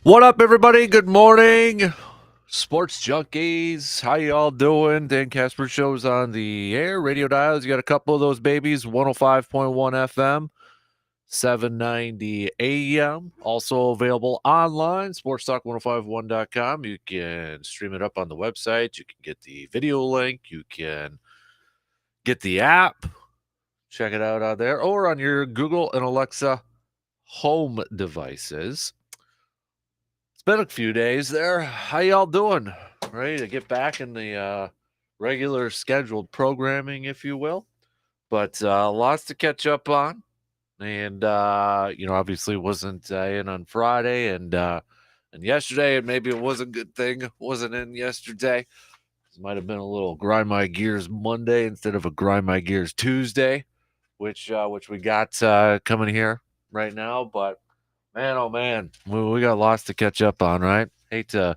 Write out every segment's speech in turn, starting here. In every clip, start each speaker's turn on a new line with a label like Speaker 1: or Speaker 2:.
Speaker 1: What up, everybody? Good morning, sports junkies. How y'all doing? Dan Kasper Show's on the air. Radio dials. You got a couple of those babies. 105.1 FM, 790 AM. Also available online. SportsTalk1051.com. You can stream it up on the website. You can get the video link. You can get the app. Check it out there or on your Google and Alexa home devices. It's been a few days there. How y'all doing? Ready to get back in the regular scheduled programming, if you will. But lots to catch up on. And obviously wasn't in on Friday and yesterday, and maybe it was a good thing it wasn't in yesterday. It might have been a little grind my gears Monday instead of a grind my gears Tuesday, which we got coming here right now. But man, oh man, we got lots to catch up on, right? Hate to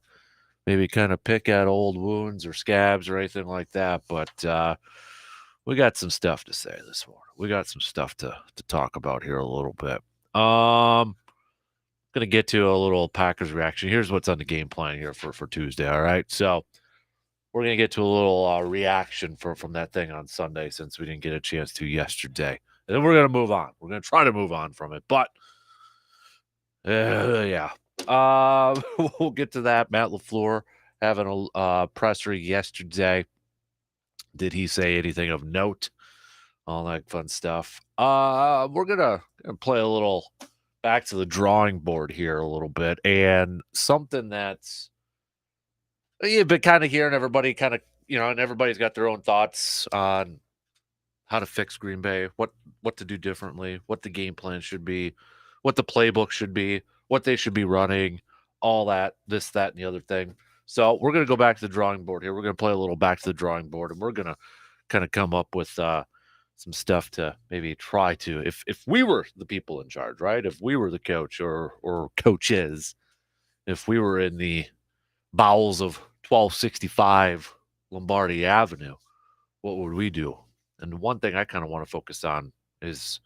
Speaker 1: maybe kind of pick at old wounds or scabs or anything like that, but we got some stuff to say this morning. We got some stuff to talk about here a little bit. Gonna get to a little Packers reaction. Here's what's on the game plan here for Tuesday. All right, so we're gonna get to a little reaction from that thing on Sunday since we didn't get a chance to yesterday, and then we're gonna move on. We're gonna try to move on from it, but yeah. We'll get to that. Matt LaFleur having a presser yesterday. Did he say anything of note? All that fun stuff. We're gonna play a little back to the drawing board here a little bit, and something that's you've been kind of hearing everybody kind of and everybody's got their own thoughts on how to fix Green Bay, what to do differently, what the game plan should be, what the playbook should be, what they should be running, all that, this, that, and the other thing. So we're going to go back to the drawing board here. We're going to play a little back to the drawing board, and we're going to kind of come up with some stuff to maybe try to, if we were the people in charge, right? If we were the coach or coaches, if we were in the bowels of 1265 Lombardi Avenue, what would we do? And one thing I kind of want to focus on is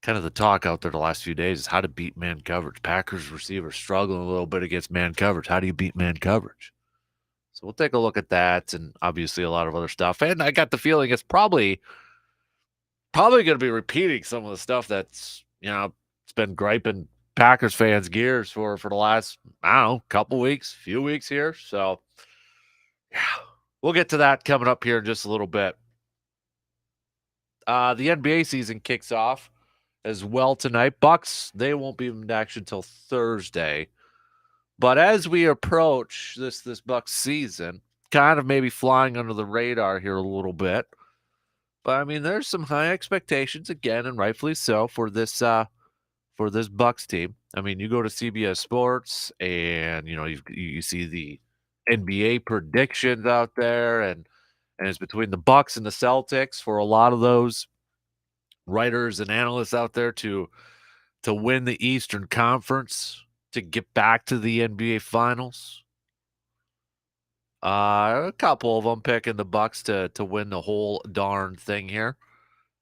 Speaker 1: kind of the talk out there the last few days is how to beat man coverage. Packers receivers struggling a little bit against man coverage. How do you beat man coverage? So we'll take a look at that and obviously a lot of other stuff. And I got the feeling it's probably going to be repeating some of the stuff that's, it's been griping Packers fans' gears for the last, I don't know, couple weeks, few weeks here. So yeah, we'll get to that coming up here in just a little bit. The NBA season kicks off as well tonight. Bucks, they won't be in action until Thursday. But as we approach this Bucks season, kind of maybe flying under the radar here a little bit. But I mean, there's some high expectations again, and rightfully so for this Bucks team. I mean, you go to CBS Sports, and you see the NBA predictions out there, and it's between the Bucks and the Celtics for a lot of those writers and analysts out there to win the Eastern Conference to get back to the NBA Finals. A couple of them picking the Bucks to win the whole darn thing here.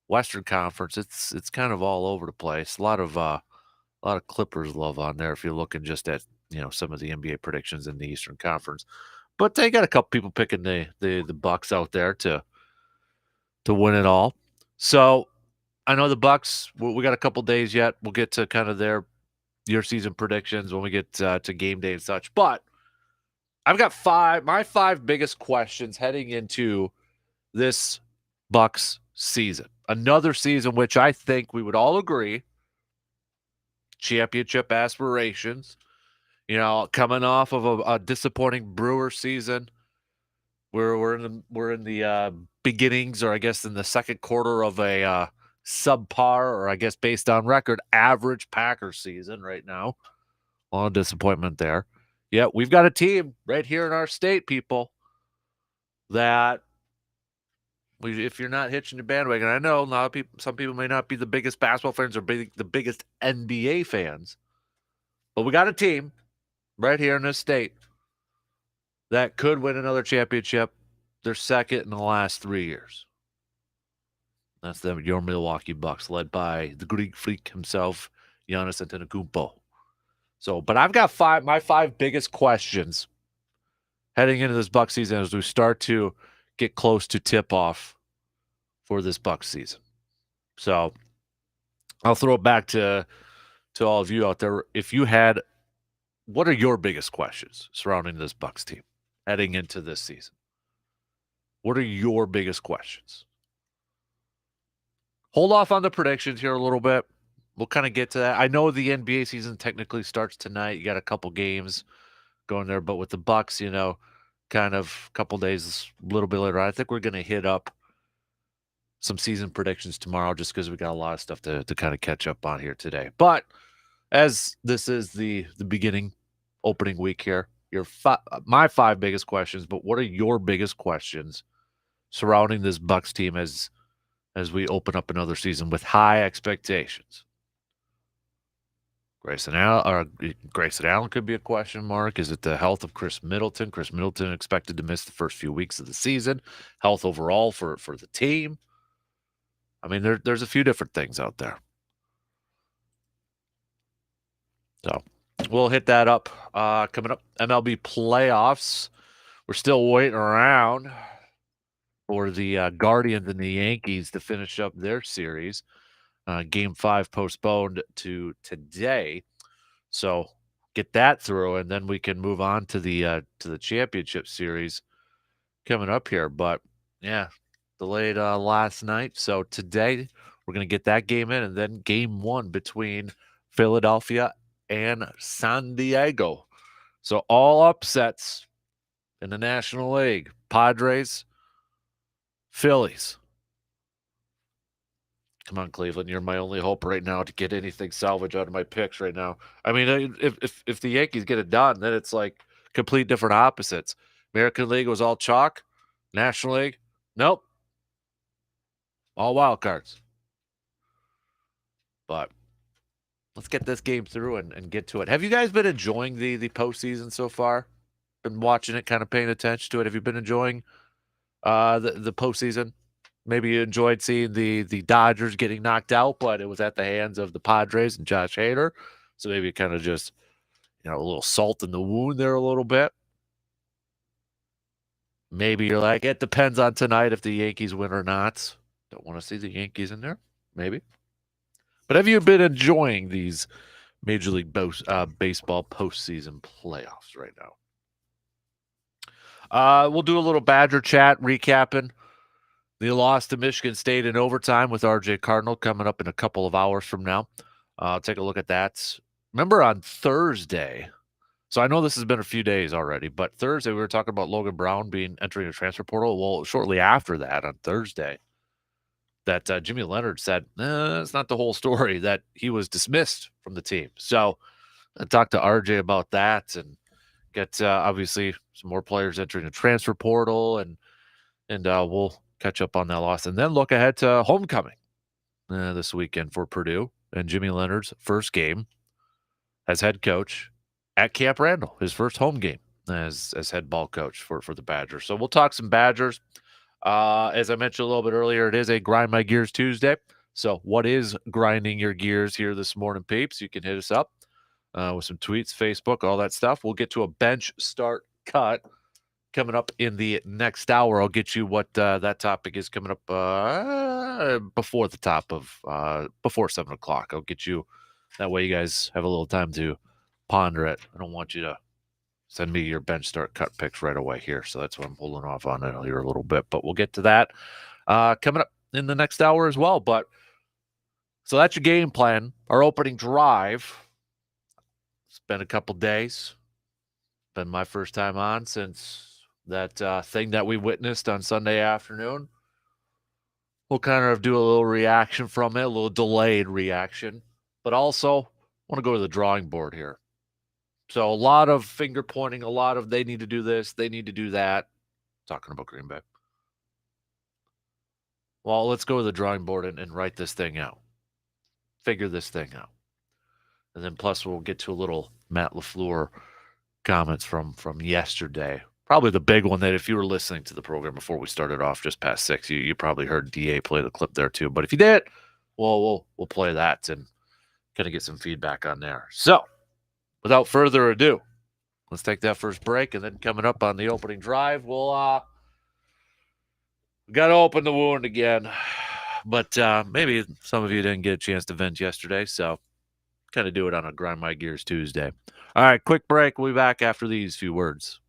Speaker 1: Western Conference, it's kind of all over the place. A lot of Clippers love on there if you're looking just at some of the NBA predictions in the Eastern Conference. But they got a couple people picking the Bucks out there to win it all. So I know the Bucks. We got a couple days yet. We'll get to kind of your season predictions when we get to game day and such. But I've got my five biggest questions heading into this Bucks season. Another season which I think we would all agree championship aspirations. Coming off of a disappointing Brewer season. We're in the beginnings, or I guess in the second quarter of a subpar, or I guess based on record, average Packers season right now. A lot of disappointment there. Yeah, we've got a team right here in our state, people, that if you're not hitching your bandwagon, I know some people may not be the biggest basketball fans or the biggest NBA fans, but we got a team right here in this state that could win another championship. They're second in the last 3 years. That's your Milwaukee Bucks, led by the Greek freak himself, Giannis Antetokounmpo. So, but I've got my five biggest questions heading into this Buck season as we start to get close to tip off for this Buck season. So I'll throw it back to all of you out there. If you had, what are your biggest questions surrounding this Bucks team heading into this season? What are your biggest questions? Hold off on the predictions here a little bit. We'll kind of get to that. I know the NBA season technically starts tonight. You got a couple games going there, but with the Bucks, kind of a couple days, a little bit later, I think we're going to hit up some season predictions tomorrow just because we got a lot of stuff to kind of catch up on here today. But as this is the beginning, opening week here, my five biggest questions, but what are your biggest questions surrounding this Bucks team as we open up another season with high expectations? Grayson Allen could be a question mark. Is it the health of Chris Middleton? Chris Middleton expected to miss the first few weeks of the season. Health overall for the team. I mean, there's a few different things out there. So we'll hit that up. Coming up, MLB playoffs. We're still waiting around for the Guardians and the Yankees to finish up their series. Game 5 postponed to today. So get that through, and then we can move on to the championship series coming up here. But yeah, delayed last night. So today we're going to get that game in, and then game 1 between Philadelphia and San Diego. So all upsets in the National League. Padres, Phillies. Come on, Cleveland. You're my only hope right now to get anything salvage out of my picks right now. I mean, if the Yankees get it done, then it's like complete different opposites. American League was all chalk. National League, nope. All wild cards. But let's get this game through and get to it. Have you guys been enjoying the postseason so far? Been watching it, kind of paying attention to it? Have you been enjoying the postseason? Maybe you enjoyed seeing the Dodgers getting knocked out, but it was at the hands of the Padres and Josh Hader. So maybe kind of just, a little salt in the wound there a little bit. Maybe you're like, it depends on tonight if the Yankees win or not. Don't want to see the Yankees in there. Maybe. But have you been enjoying these Major League Baseball postseason playoffs right now? We'll do a little Badger chat recapping the loss to Michigan State in overtime with RJ Cardinal coming up in a couple of hours from now. Take a look at that. Remember on Thursday, so I know this has been a few days already, but Thursday we were talking about Logan Brown entering a transfer portal. Well, shortly after that on Thursday, that Jimmy Leonard said, it's not the whole story, that he was dismissed from the team. So I talked to RJ about that and get obviously some more players entering the transfer portal, and we'll catch up on that loss and then look ahead to homecoming this weekend for Purdue and Jimmy Leonard's first game as head coach at Camp Randall, his first home game as head ball coach for the Badgers. So we'll talk some Badgers. As I mentioned a little bit earlier, it is a Grind My Gears Tuesday. So what is grinding your gears here this morning, peeps? You can hit us up with some tweets, Facebook, all that stuff. We'll get to a bench start cut coming up in the next hour. I'll get you what that topic is coming up before the top of before 7 o'clock. I'll get you that way. You guys have a little time to ponder it. I don't want you to send me your bench start cut picks right away here. So that's what I'm holding off on it here a little bit, but we'll get to that coming up in the next hour as well. But so that's your game plan. Our opening drive. It's been a couple days. Been my first time on since that thing that we witnessed on Sunday afternoon. We'll kind of do a little reaction from it, a little delayed reaction, but also want to go to the drawing board here. So a lot of finger pointing, a lot of they need to do this, they need to do that. Talking about Green Bay. Well, let's go to the drawing board and write this thing out. Figure this thing out. And then plus we'll get to a little Matt LaFleur comments from yesterday. Probably the big one that if you were listening to the program before we started off just past 6, you probably heard DA play the clip there too. But if you did, well, we'll play that and kind of get some feedback on there. So without further ado, let's take that first break, and then coming up on the opening drive, we'll got to open the wound again. But maybe some of you didn't get a chance to vent yesterday, so kind of do it on a Grind My Gears Tuesday. All right, quick break. We'll be back after these few words.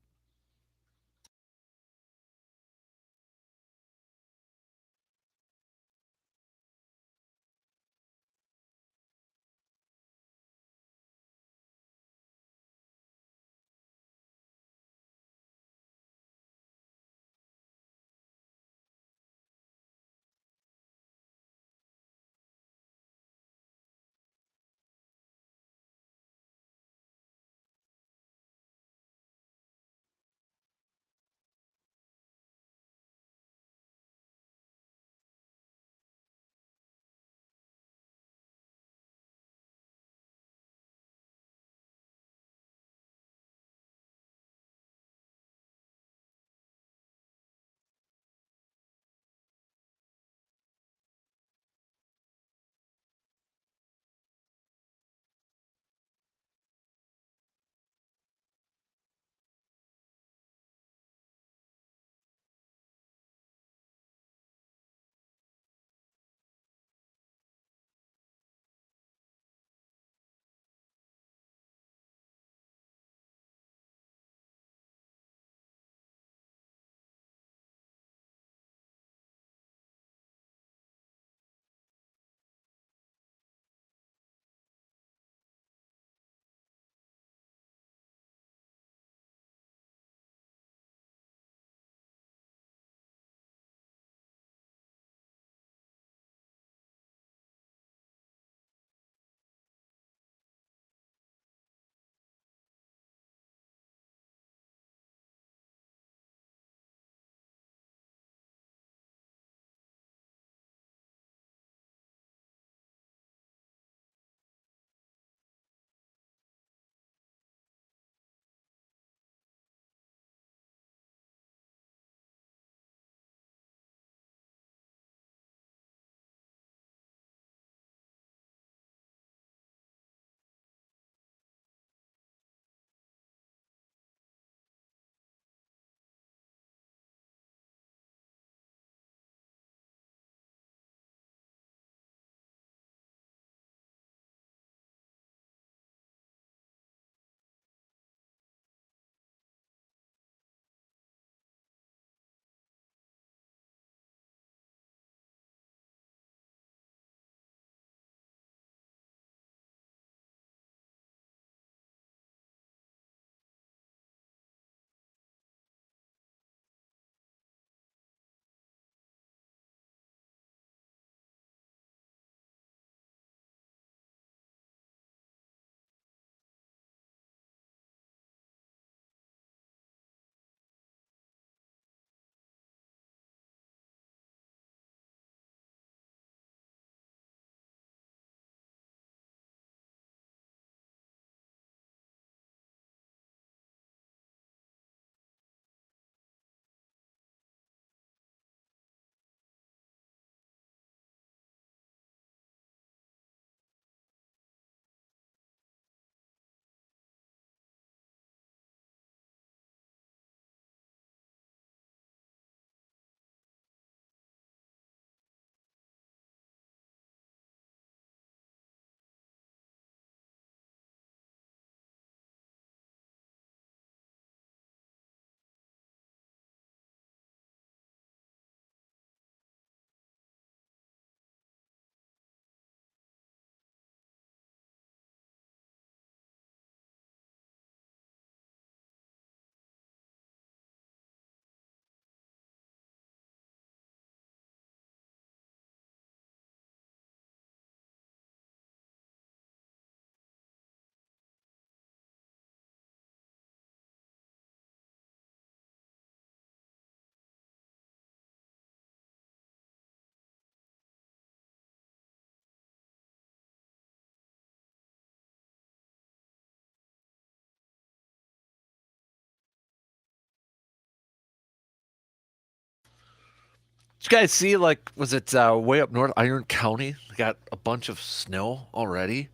Speaker 1: Did you guys see, was it way up north, Iron County? They got a bunch of snow already.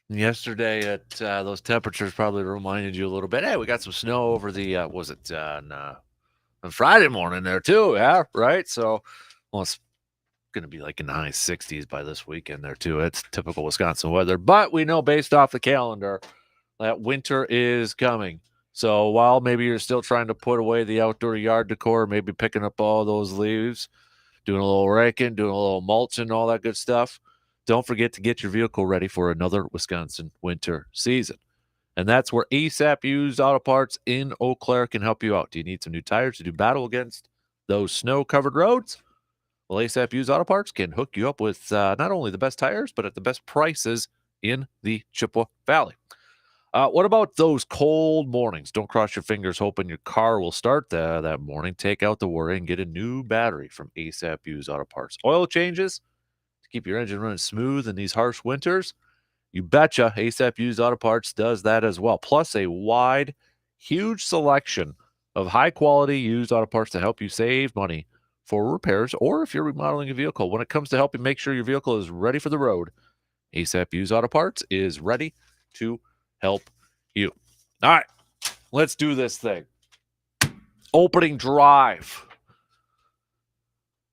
Speaker 1: Yesterday at those temperatures probably reminded you a little bit. Hey, we got some snow over the was it on Friday morning there too? Yeah, right. So, well, it's going to be like in the high 60s by this weekend there too. It's typical Wisconsin weather, but we know based off the calendar that winter is coming. So while maybe you're still trying to put away the outdoor yard decor, maybe picking up all those leaves, doing a little raking, doing a little mulching, all that good stuff, don't forget to get your vehicle ready for another Wisconsin winter season. And that's where ASAP Used Auto Parts in Eau Claire can help you out. Do you need some new tires to do battle against those snow-covered roads? Well, ASAP Used Auto Parts can hook you up with not only the best tires, but at the best prices in the Chippewa Valley. What about those cold mornings? Don't cross your fingers hoping your car will start that morning. Take out the worry and get a new battery from ASAP Used Auto Parts. Oil changes to keep your engine running smooth in these harsh winters. You betcha ASAP Used Auto Parts does that as well. Plus a wide, huge selection of high-quality used auto parts to help you save money for repairs or if you're remodeling a vehicle. When it comes to helping make sure your vehicle is ready for the road, ASAP Used Auto Parts is ready to help you. All right, let's do this thing. Opening drive.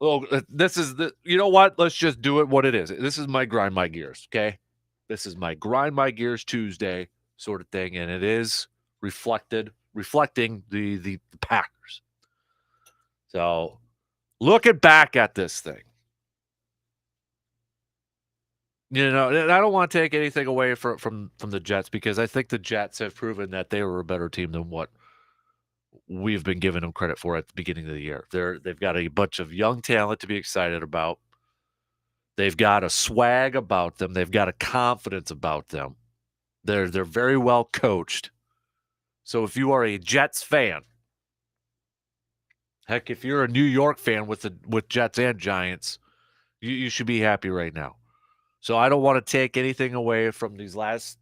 Speaker 1: Well, this is the, you know what? Let's just do it what it is. This is my grind my gears, okay? This is my grind my gears Tuesday sort of thing, and it is reflecting the Packers. So, looking back at this thing, you know, and I don't want to take anything away from the Jets because I think the Jets have proven that they were a better team than what we've been giving them credit for at the beginning of the year. They've got a bunch of young talent to be excited about. They've got a swag about them. They've got a confidence about them. They're very well coached. So if you are a Jets fan, heck, if you're a New York fan with Jets and Giants, you should be happy right now. So I don't want to take anything away from these last,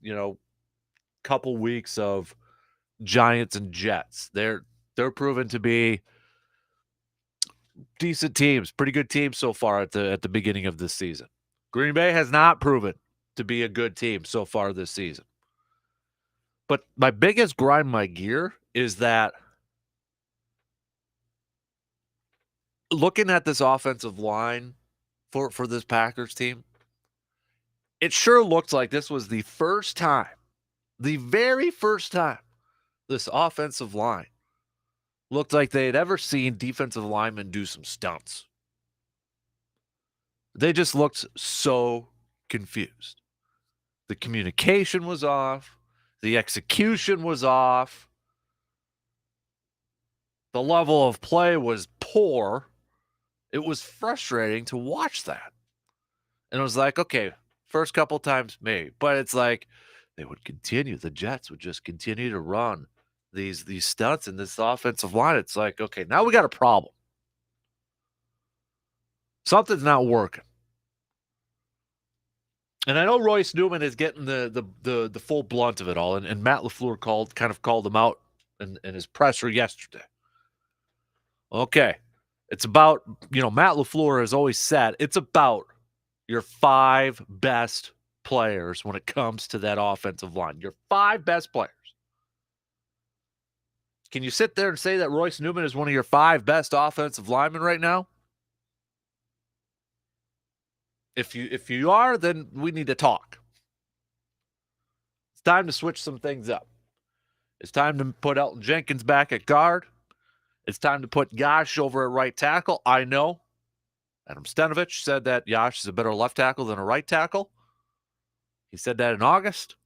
Speaker 1: couple weeks of Giants and Jets. They're proven to be decent teams, pretty good teams so far at the beginning of this season. Green Bay has not proven to be a good team so far this season. But my biggest grind my gear is that looking at this offensive line for this Packers team, it sure looks like this was the first time, the very first time this offensive line looked like they had ever seen defensive linemen do some stunts. They just looked so confused. The communication was off. The execution was off. The level of play was poor. It was frustrating to watch that. And it was like, okay, first couple times, maybe. But it's like they would continue. The Jets would just continue to run these stunts in this offensive line. It's like, okay, now we got a problem. Something's not working. And I know Royce Newman is getting the full blunt of it all, and Matt LaFleur called him out in his presser yesterday. Okay. It's about, Matt LaFleur has always said it's about your 5 best players when it comes to that offensive line. Your 5 best players. Can you sit there and say that Royce Newman is one of your 5 best offensive linemen right now? If you are, then we need to talk. It's time to switch some things up. It's time to put Elton Jenkins back at guard. It's time to put Yash over at right tackle. I know Adam Stenovich said that Yash is a better left tackle than a right tackle. He said that in August.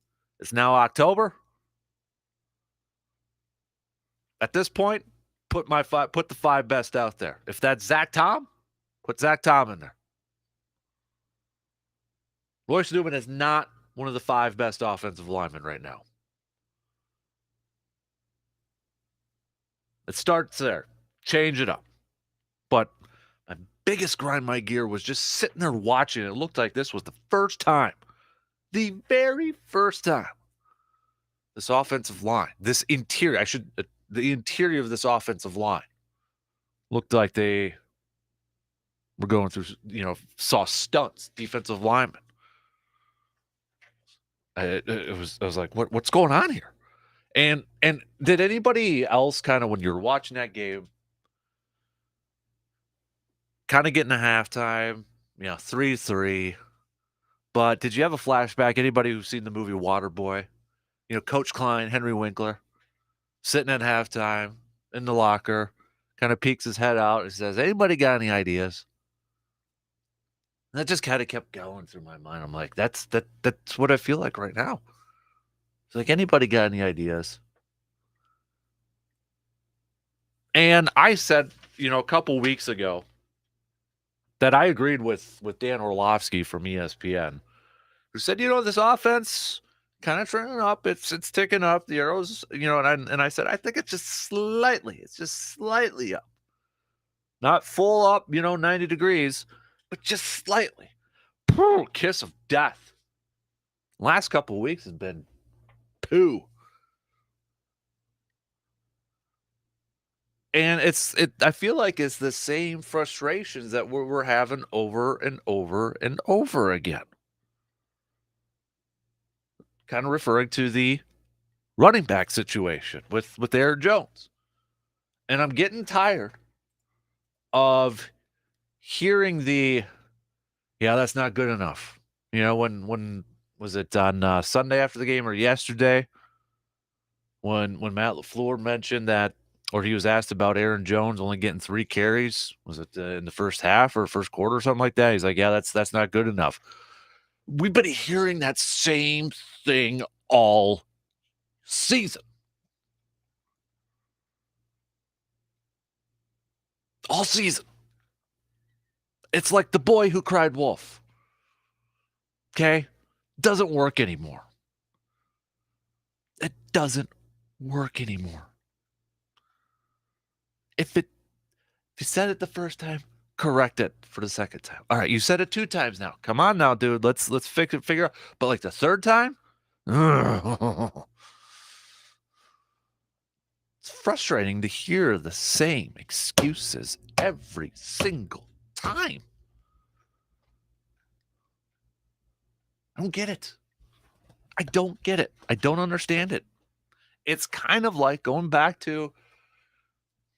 Speaker 1: It's now October. At this point, put the 5 best out there. If that's Zach Tom, put Zach Tom in there. Royce Newman is not one of the 5 best offensive linemen right now. It starts there. Change it up. But my biggest grind my gear was just sitting there watching. It looked like this was the first time, the very first time, this offensive line, this interior, the interior of this offensive line looked like they were going through, saw stunts, defensive linemen. I was like, what's going on here? And did anybody else kind of when you're watching that game, kind of getting a halftime, 3-3. But did you have a flashback? Anybody who's seen the movie Waterboy? Coach Klein, Henry Winkler, sitting at halftime in the locker, kind of peeks his head out and says, "Anybody got any ideas?" And that just kind of kept going through my mind. I'm like, that's what I feel like right now. It's like, anybody got any ideas? And I said, a couple weeks ago that I agreed with Dan Orlovsky from ESPN, who said, this offense kind of trending up. It's ticking up. The arrows, and I said, I think it's just slightly up. Not full up, 90 degrees, but just slightly. Kiss of death. Last couple of weeks has been poo. And I feel like it's the same frustrations that we're having over and over and over again. Kind of referring to the running back situation with Aaron Jones. And I'm getting tired of hearing that's not good enough. When was it on Sunday after the game or yesterday when Matt LaFleur mentioned that, or he was asked about Aaron Jones only getting 3 carries. Was it in the first half or first quarter or something like that? He's like, yeah, that's not good enough. We've been hearing that same thing all season. All season. It's like the boy who cried wolf. Okay? Doesn't work anymore. It doesn't work anymore. If you said it the first time, correct it for the second time. All right, you said it 2 times now. Come on now, dude. Let's figure out. But like the third time, it's frustrating to hear the same excuses every single time. I don't get it. I don't get it. I don't understand it. It's kind of like going back to,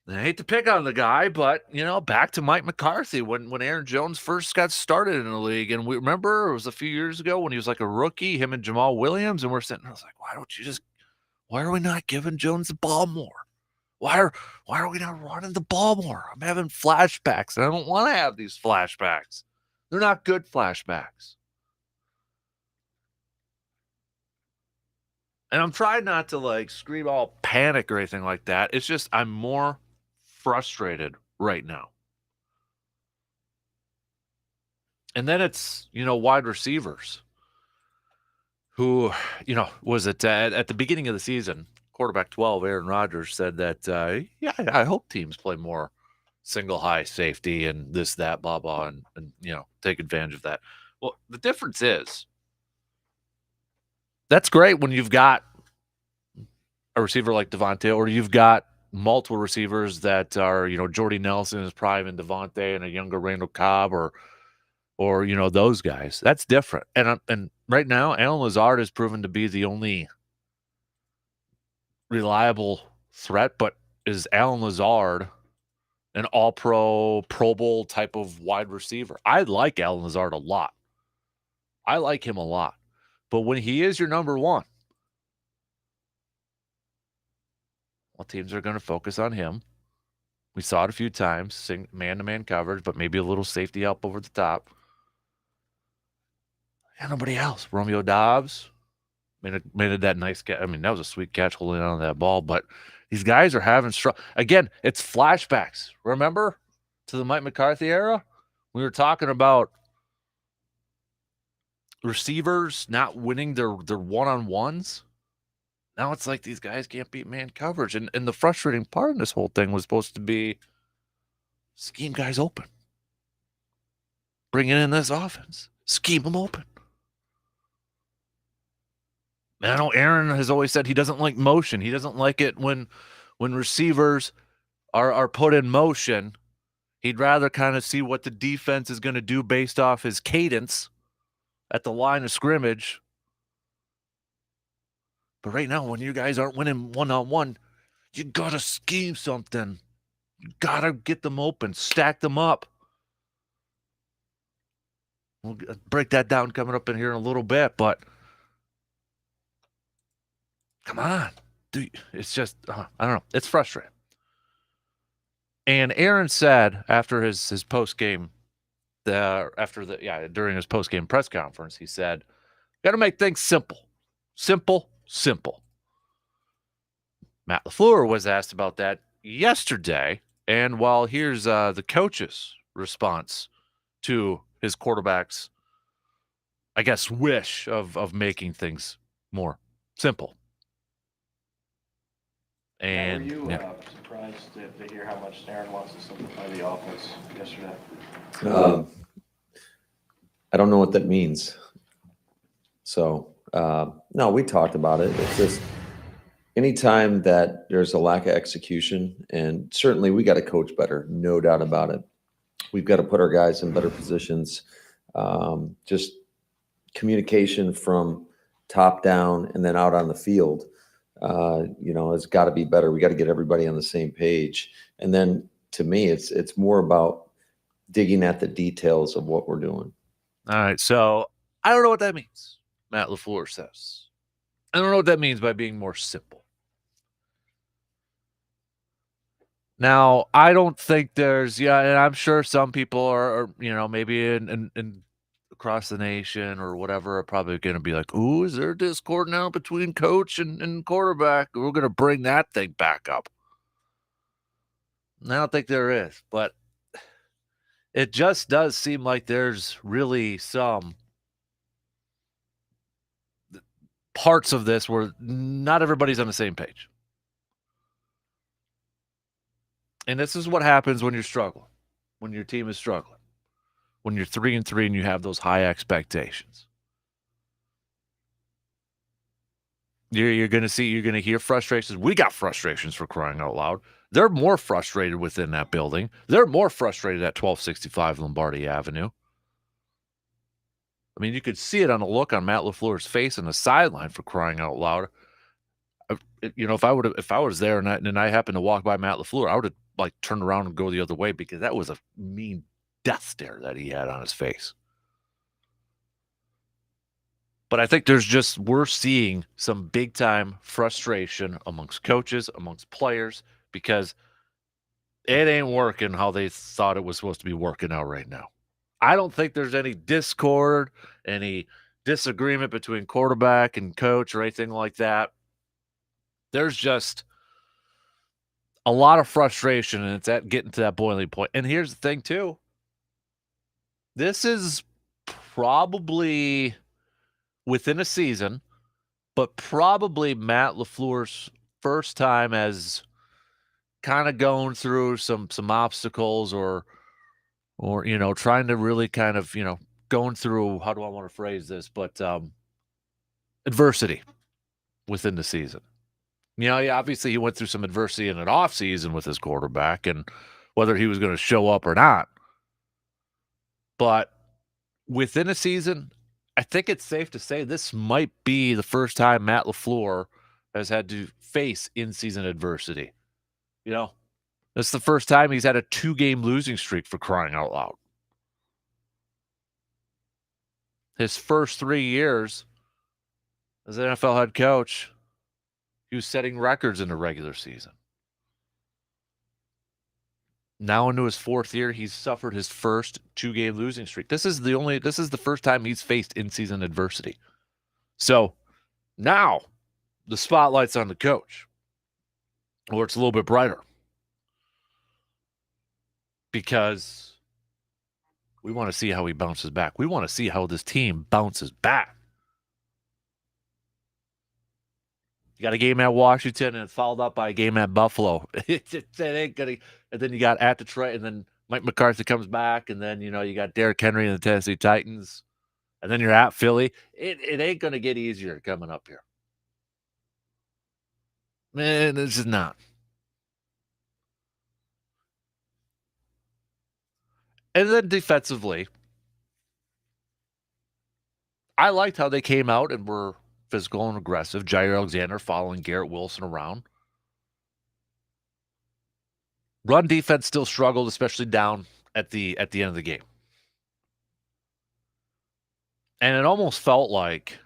Speaker 1: I hate to pick on the guy, but, back to Mike McCarthy when Aaron Jones first got started in the league. And we remember it was a few years ago when he was like a rookie, him and Jamal Williams, and we're sitting there, I was like, why are we not giving Jones the ball more? Why are we not running the ball more? I'm having flashbacks, and I don't want to have these flashbacks. They're not good flashbacks. And I'm trying not to scream all panic or anything like that. It's just I'm more frustrated right now. And then it's, wide receivers who, was it at the beginning of the season, quarterback 12, Aaron Rodgers said that, I hope teams play more single high safety and this, that, blah, blah, and take advantage of that. Well, the difference is that's great when you've got a receiver like Devontae, or you've got multiple receivers that are, Jordy Nelson is prime and Devontae and a younger Randall Cobb or those guys. That's different. And right now, Alan Lazard has proven to be the only reliable threat, but is Alan Lazard an all-pro, Pro Bowl type of wide receiver? I like Alan Lazard a lot. I like him a lot. But when he is your number one, well, teams are going to focus on him. We saw it a few times, man-to-man coverage, but maybe a little safety help over the top. And nobody else. Romeo Dobbs made that nice catch. I mean, that was a sweet catch holding on to that ball. But these guys are having again, it's flashbacks. Remember to the Mike McCarthy era? We were talking about receivers not winning their one-on-ones. Now it's like these guys can't beat man coverage. And the frustrating part in this whole thing was supposed to be scheme guys open. Bring in this offense. Scheme them open. And I know Aaron has always said he doesn't like motion. He doesn't like it when receivers are put in motion. He'd rather kind of see what the defense is going to do based off his cadence at the line of scrimmage But right now, when you guys aren't winning one-on-one, you got to scheme something. You got to get them open, stack them up. We'll break that down coming up in here in a little bit, but come on. Dude, it's just, I don't know. It's frustrating. And Aaron said after his post-game, during his post-game press conference, he said, got to make things simple. Simple, simple. Matt LaFleur was asked about that yesterday. And while here's the coach's response to his quarterback's, I guess, wish of making things more simple. And
Speaker 2: were you surprised to hear how much Aaron wants to simplify the offense yesterday?
Speaker 3: I don't know what that means. So, no, we talked about it. It's just anytime that there's a lack of execution, and certainly we got to coach better, no doubt about it. We've got to put our guys in better positions. Just communication from top down and then out on the field, has got to be better. We got to get everybody on the same page. And then to me, it's more about digging at the details of what we're doing.
Speaker 1: All right, so I don't know what that means, Matt LaFleur says. I don't know what that means by being more simple. Now, I don't think and I'm sure some people are maybe in across the nation or whatever are probably going to be like, ooh, is there discord now between coach and quarterback? We're going to bring that thing back up. And I don't think there is, but it just does seem like there's really some parts of this where not everybody's on the same page. And this is what happens when you're struggling, when your team is struggling, when you're 3-3 and you have those high expectations. You're going to hear frustrations. We got frustrations, for crying out loud. They're more frustrated within that building. They're more frustrated at 1265 Lombardi Avenue. I mean, you could see it on the look on Matt LaFleur's face on the sideline, for crying out loud. If I was there and I happened to walk by Matt LaFleur, I would have turned around and go the other way, because that was a mean death stare that he had on his face. But I think we're seeing some big time frustration amongst coaches, amongst players, because it ain't working how they thought it was supposed to be working out right now. I don't think there's any discord, any disagreement between quarterback and coach or anything like that. There's just a lot of frustration, and it's at getting to that boiling point. And here's the thing, too. This is probably within a season, but probably Matt LaFleur's first time as kind of going through some obstacles or trying to really kind of, going through, how do I want to phrase this, but adversity within the season. Obviously he went through some adversity in an off season with his quarterback and whether he was going to show up or not. But within a season, I think it's safe to say this might be the first time Matt LaFleur has had to face in-season adversity. It's the first time he's had a 2-game losing streak, for crying out loud. His first 3 years as an NFL head coach, he was setting records in the regular season. Now into his 4th year, he's suffered his first 2-game losing streak. This is the first time he's faced in-season adversity. So now the spotlight's on the coach, or it's a little bit brighter, because we want to see how he bounces back. We want to see how this team bounces back. You got a game at Washington and it's followed up by a game at Buffalo. It ain't gonna. And then you got at Detroit, and then Mike McCarthy comes back, and then you got Derrick Henry and the Tennessee Titans, and then you're at Philly. It ain't gonna get easier coming up here. Man, this is not. And then defensively, I liked how they came out and were physical and aggressive. Jair Alexander following Garrett Wilson around. Run defense still struggled, especially down at the end of the game. And it almost felt like,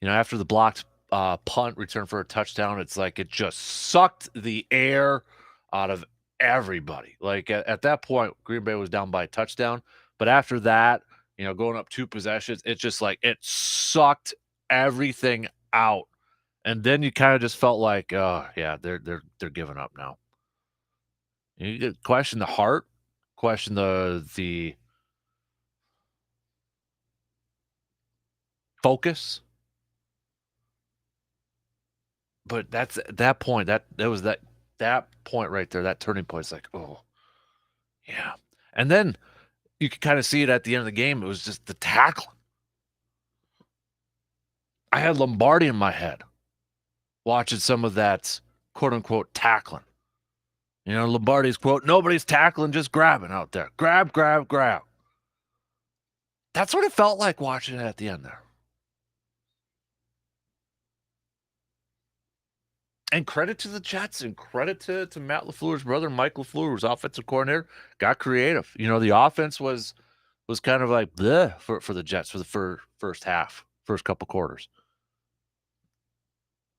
Speaker 1: after the blocked punt return for a touchdown, it's like it just sucked the air out of everybody. Like at that point, Green Bay was down by a touchdown. But after that, going up 2 possessions, it's just like it sucked everything out. And then you kind of just felt like, oh yeah, they're giving up now. You question the heart, question the focus. But that's at that point, that was that point right there, that turning point. It's like, oh, yeah. And then you could kind of see it at the end of the game. It was just the tackling. I had Lombardi in my head watching some of that quote unquote tackling. Lombardi's quote, nobody's tackling, just grabbing out there. Grab, grab, grab. That's what it felt like watching it at the end there. And credit to the Jets and credit to Matt LaFleur's brother, Mike LaFleur, who's offensive coordinator, got creative. The offense was kind of like bleh for the Jets for the first half, first couple quarters.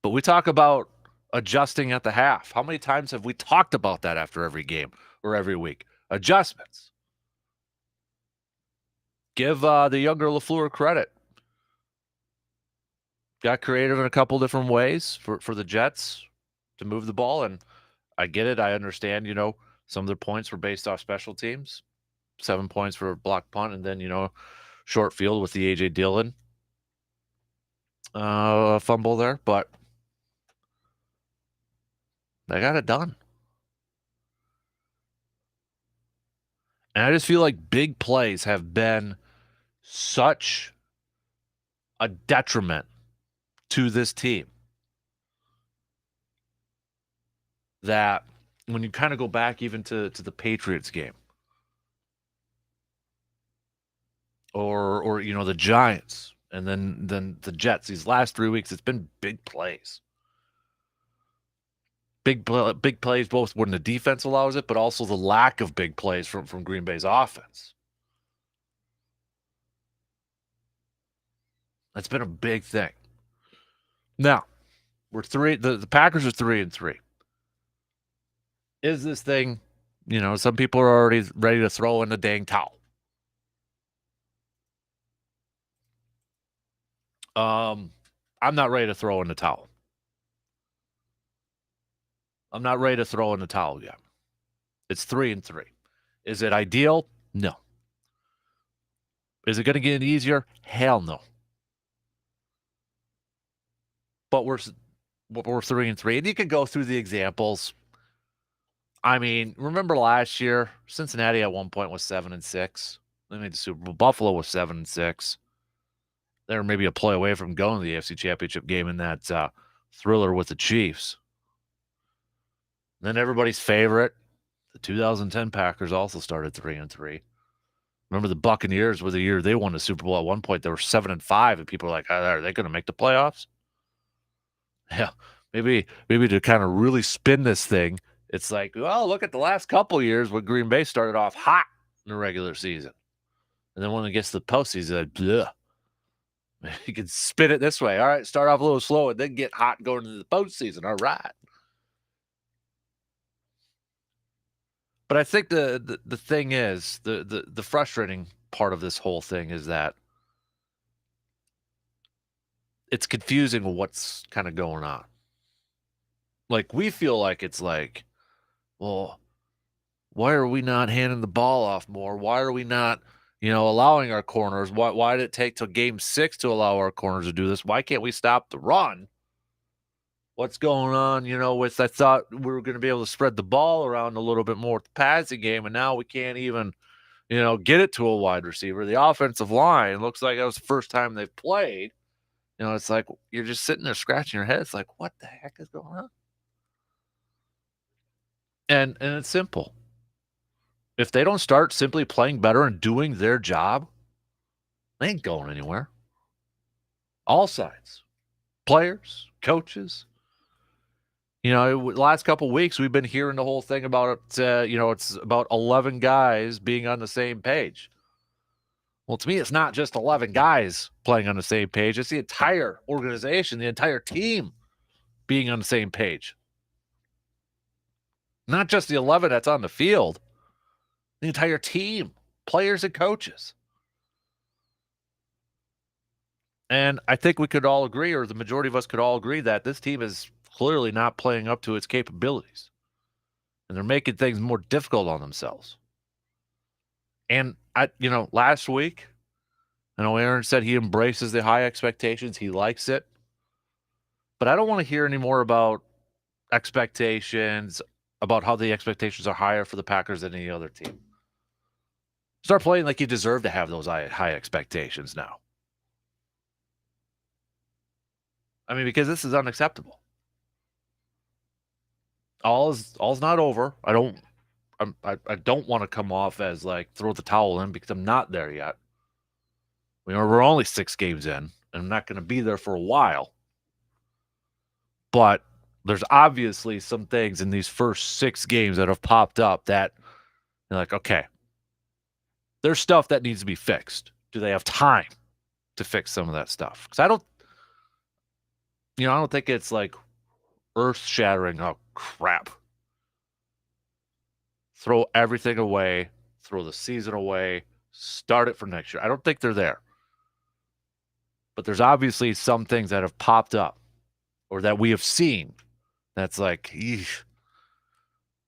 Speaker 1: But we talk about adjusting at the half. How many times have we talked about that after every game or every week? Adjustments. Give the younger LaFleur credit. Got creative in a couple different ways for the Jets to move the ball, and I get it. I understand, some of their points were based off special teams. 7 points for a block punt, and then, short field with the A.J. Dillon fumble there, but they got it done. And I just feel like big plays have been such a detriment to this team that when you kind of go back even to the Patriots game or the Giants and then the Jets, these last 3 weeks, it's been big plays. Big plays both when the defense allows it, but also the lack of big plays from Green Bay's offense. That's been a big thing. Now, we're the Packers are 3-3. Is this thing, some people are already ready to throw in the dang towel. I'm not ready to throw in the towel. I'm not ready to throw in the towel yet. It's 3-3. Is it ideal? No. Is it going to get easier? Hell no. But we're 3-3, and you can go through the examples. I mean, remember last year, Cincinnati at one point was 7-6. They made the Super Bowl. Buffalo was 7-6. They were maybe a play away from going to the AFC Championship game in that thriller with the Chiefs. Then everybody's favorite, the 2010 Packers, also started 3-3. Remember the Buccaneers were the year they won the Super Bowl. At one point, they were 7-5, and people were like, are they going to make the playoffs? Yeah, maybe to kind of really spin this thing, it's like, well, look at the last couple years when Green Bay started off hot in the regular season. And then when it gets to the postseason, like, bleh. You can spin it this way. All right, start off a little slow and then get hot going into the postseason. All right. But I think the thing is, the frustrating part of this whole thing is that it's confusing what's kind of going on. Like, we feel like it's like, well, why are we not handing the ball off more? Why are we not, allowing our corners? Why did it take till game 6 to allow our corners to do this? Why can't we stop the run? What's going on, with, I thought we were going to be able to spread the ball around a little bit more with the passing game, and now we can't even, get it to a wide receiver. The offensive line looks like that was the first time they've played. It's like you're just sitting there scratching your head. It's like, what the heck is going on? And it's simple. If they don't start simply playing better and doing their job, they ain't going anywhere. All sides. Players, coaches. The last couple of weeks, we've been hearing the whole thing about it. It's about 11 guys being on the same page. Well, to me, it's not just 11 guys playing on the same page. It's the entire organization, the entire team being on the same page. Not just the 11 that's on the field, the entire team, players and coaches. And I think we could all agree, or the majority of us could all agree, that this team is clearly not playing up to its capabilities. And they're making things more difficult on themselves. And last week, I know Aaron said he embraces the high expectations. He likes it. But I don't want to hear any more about expectations, about how the expectations are higher for the Packers than any other team. Start playing like you deserve to have those high expectations now. I mean, because this is unacceptable. All's not over. I don't want to come off as like throw the towel in, because I'm not there yet. We're only 6 games in, and I'm not going to be there for a while. But there's obviously some things in these first 6 games that have popped up that you're like, okay, there's stuff that needs to be fixed. Do they have time to fix some of that stuff? Because I don't think it's like earth-shattering. Oh, crap. Throw everything away, throw the season away, start it for next year. I don't think they're there. But there's obviously some things that have popped up or that we have seen that's like, eesh,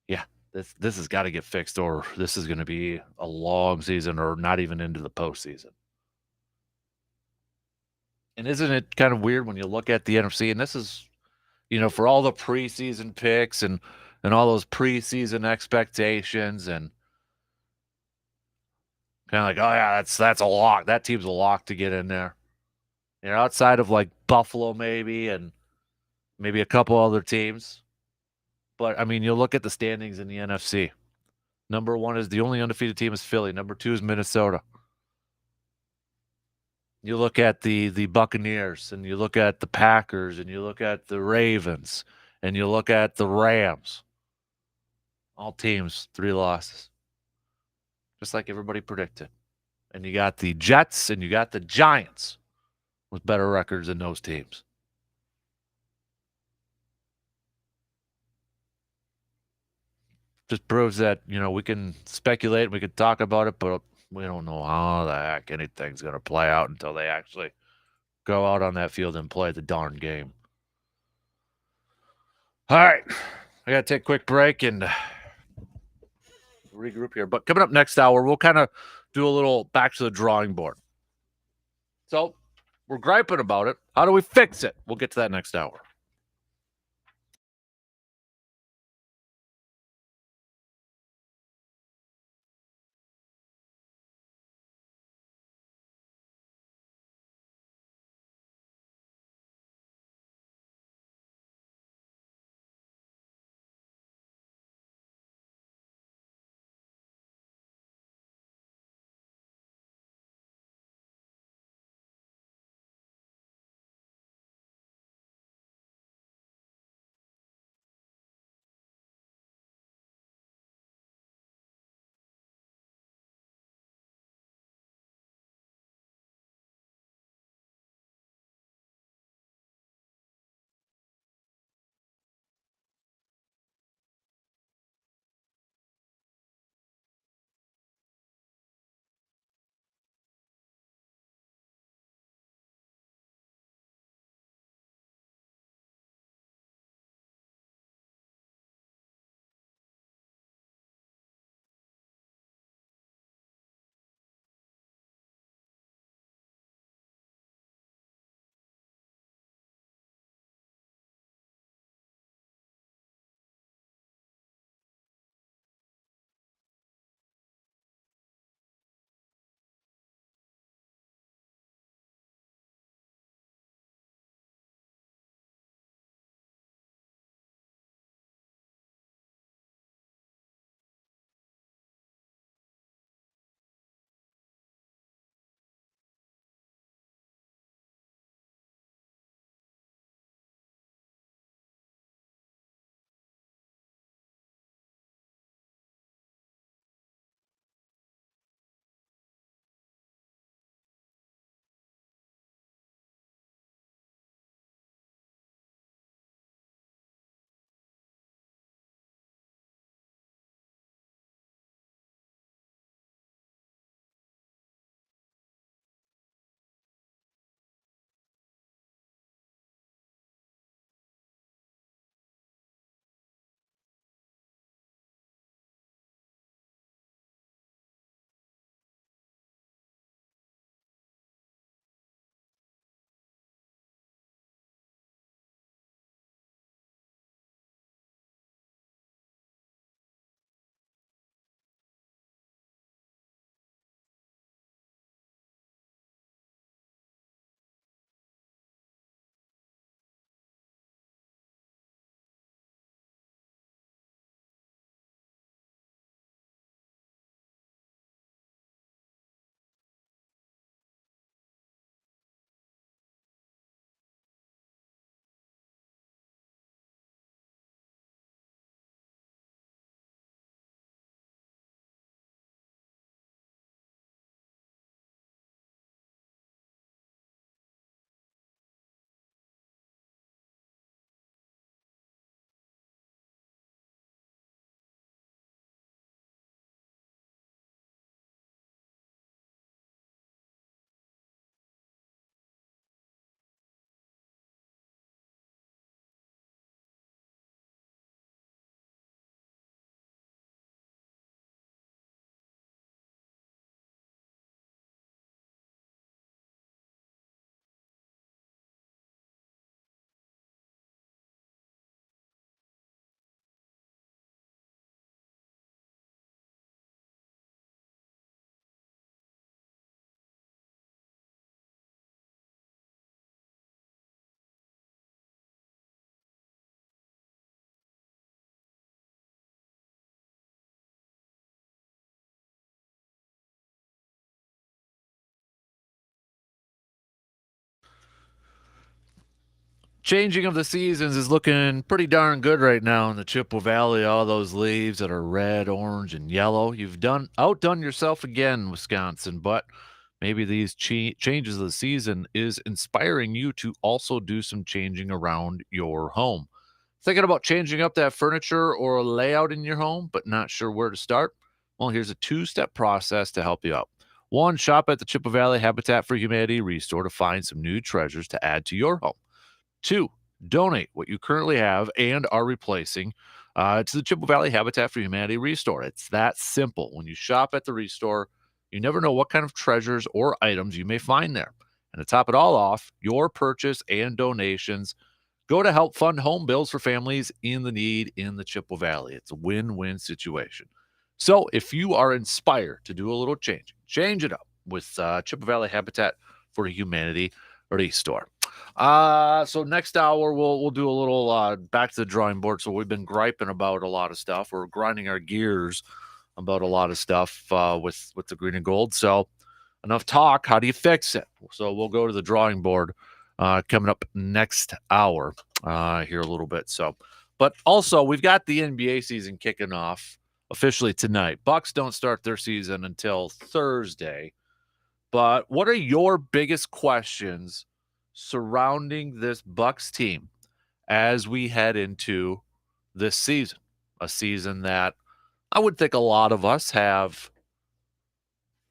Speaker 1: yeah, this has got to get fixed, or this is going to be a long season, or not even into the postseason. And isn't it kind of weird when you look at the NFC, and this is, for all the preseason picks and all those preseason expectations, and kind of like, oh yeah, that's a lock. That team's a lock to get in there. Outside of like Buffalo maybe, and maybe a couple other teams. But I mean, you look at the standings in the NFC. Number 1 is the only undefeated team is Philly. Number 2 is Minnesota. You look at the Buccaneers, and you look at the Packers, and you look at the Ravens, and you look at the Rams. All teams, 3 losses. Just like everybody predicted. And you got the Jets, and you got the Giants with better records than those teams. Just proves that, we can speculate, we can talk about it, but we don't know how the heck anything's going to play out until they actually go out on that field and play the darn game. All right. I got to take a quick break and regroup here. But coming up next hour, we'll kind of do a little back to the drawing board. So we're griping about it. How do we fix it? We'll get to that next hour. Changing of the seasons is looking pretty darn good right now in the Chippewa Valley. All those leaves that are red, orange, and yellow. You've outdone yourself again, Wisconsin, but maybe these changes of the season is inspiring you to also do some changing around your home. Thinking about changing up that furniture or layout in your home, but not sure where to start? Well, here's a two-step process to help you out. One, shop at the Chippewa Valley Habitat for Humanity Restore to find some new treasures to add to your home. Two, donate what you currently have and are replacing to the Chippewa Valley Habitat for Humanity Restore. It's that simple. When you shop at the Restore, you never know what kind of treasures or items you may find there. And to top it all off, your purchase and donations go to help fund home builds for families in the need in the Chippewa Valley. It's a win-win situation. So if you are inspired to do a little change it up with Chippewa Valley Habitat for Humanity Restore. So next hour we'll do a little back to the drawing board. So we've been griping about a lot of stuff. We're grinding our gears about a lot of stuff with the green and gold. So enough talk. How do you fix it? So we'll go to the drawing board coming up next hour here a little bit. So, but also we've got the NBA season kicking off officially tonight. Bucks don't start their season until Thursday. But what are your biggest questions surrounding this Bucks team as we head into this season? A season that I would think a lot of us have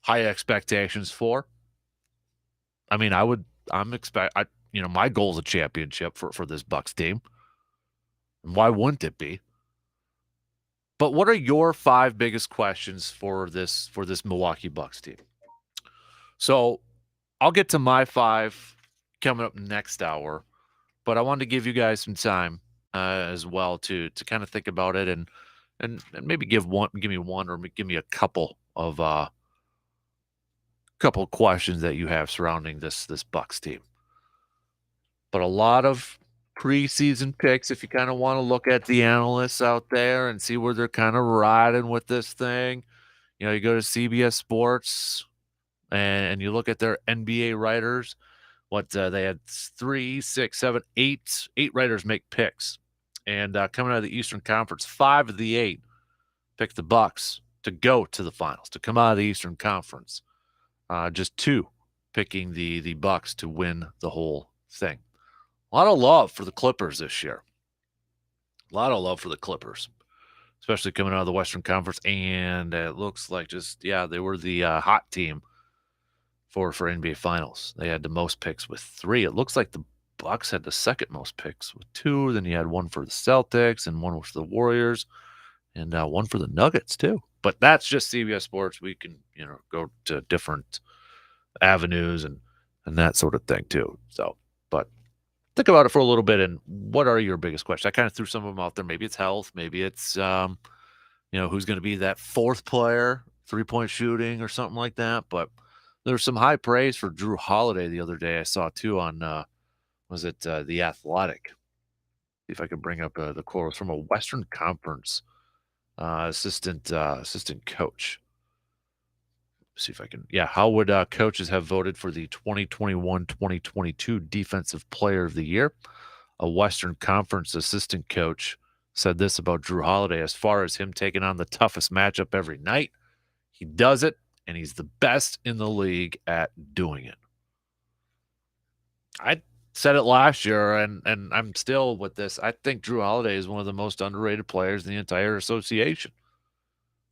Speaker 1: high expectations for. I mean, my goal is a championship for this Bucks team. And why wouldn't it be? But what are your 5 biggest questions for this Milwaukee Bucks team? So I'll get to my 5 coming up next hour, but I wanted to give you guys some time as well to kind of think about it and maybe give me one or give me a couple of questions that you have surrounding this Bucks team. But a lot of preseason picks, if you kind of want to look at the analysts out there and see where they're kind of riding with this thing. You know, you go to CBS Sports and you look at their NBA writers. They had 3, 6, 7, 8 writers make picks. And coming out of the Eastern Conference, 5 of the 8 picked the Bucks to go to the finals, to come out of the Eastern Conference. Just 2 picking the Bucks to win the whole thing. A lot of love for the Clippers this year. A lot of love for the Clippers, especially coming out of the Western Conference. And it looks like they were the hot team for NBA Finals. They had the most picks with 3. It looks like the Bucks had the second most picks with 2. Then you had 1 for the Celtics and 1 for the Warriors and 1 for the Nuggets too. But that's just CBS Sports. We can, go to different avenues and that sort of thing too. So, but think about it for a little bit. And what are your biggest questions? I kind of threw some of them out there. Maybe it's health. Maybe it's, who's going to be that 4th player, 3-point shooting or something like that. But there's some high praise for Drew Holiday the other day. I saw too on, The Athletic? See if I can bring up the quote from a Western Conference assistant coach. See if I can. Yeah, how would coaches have voted for the 2021-2022 Defensive Player of the Year? A Western Conference assistant coach said this about Drew Holiday as far as him taking on the toughest matchup every night. He does it, and he's the best in the league at doing it. I said it last year, and I'm still with this. I think Drew Holiday is one of the most underrated players in the entire association,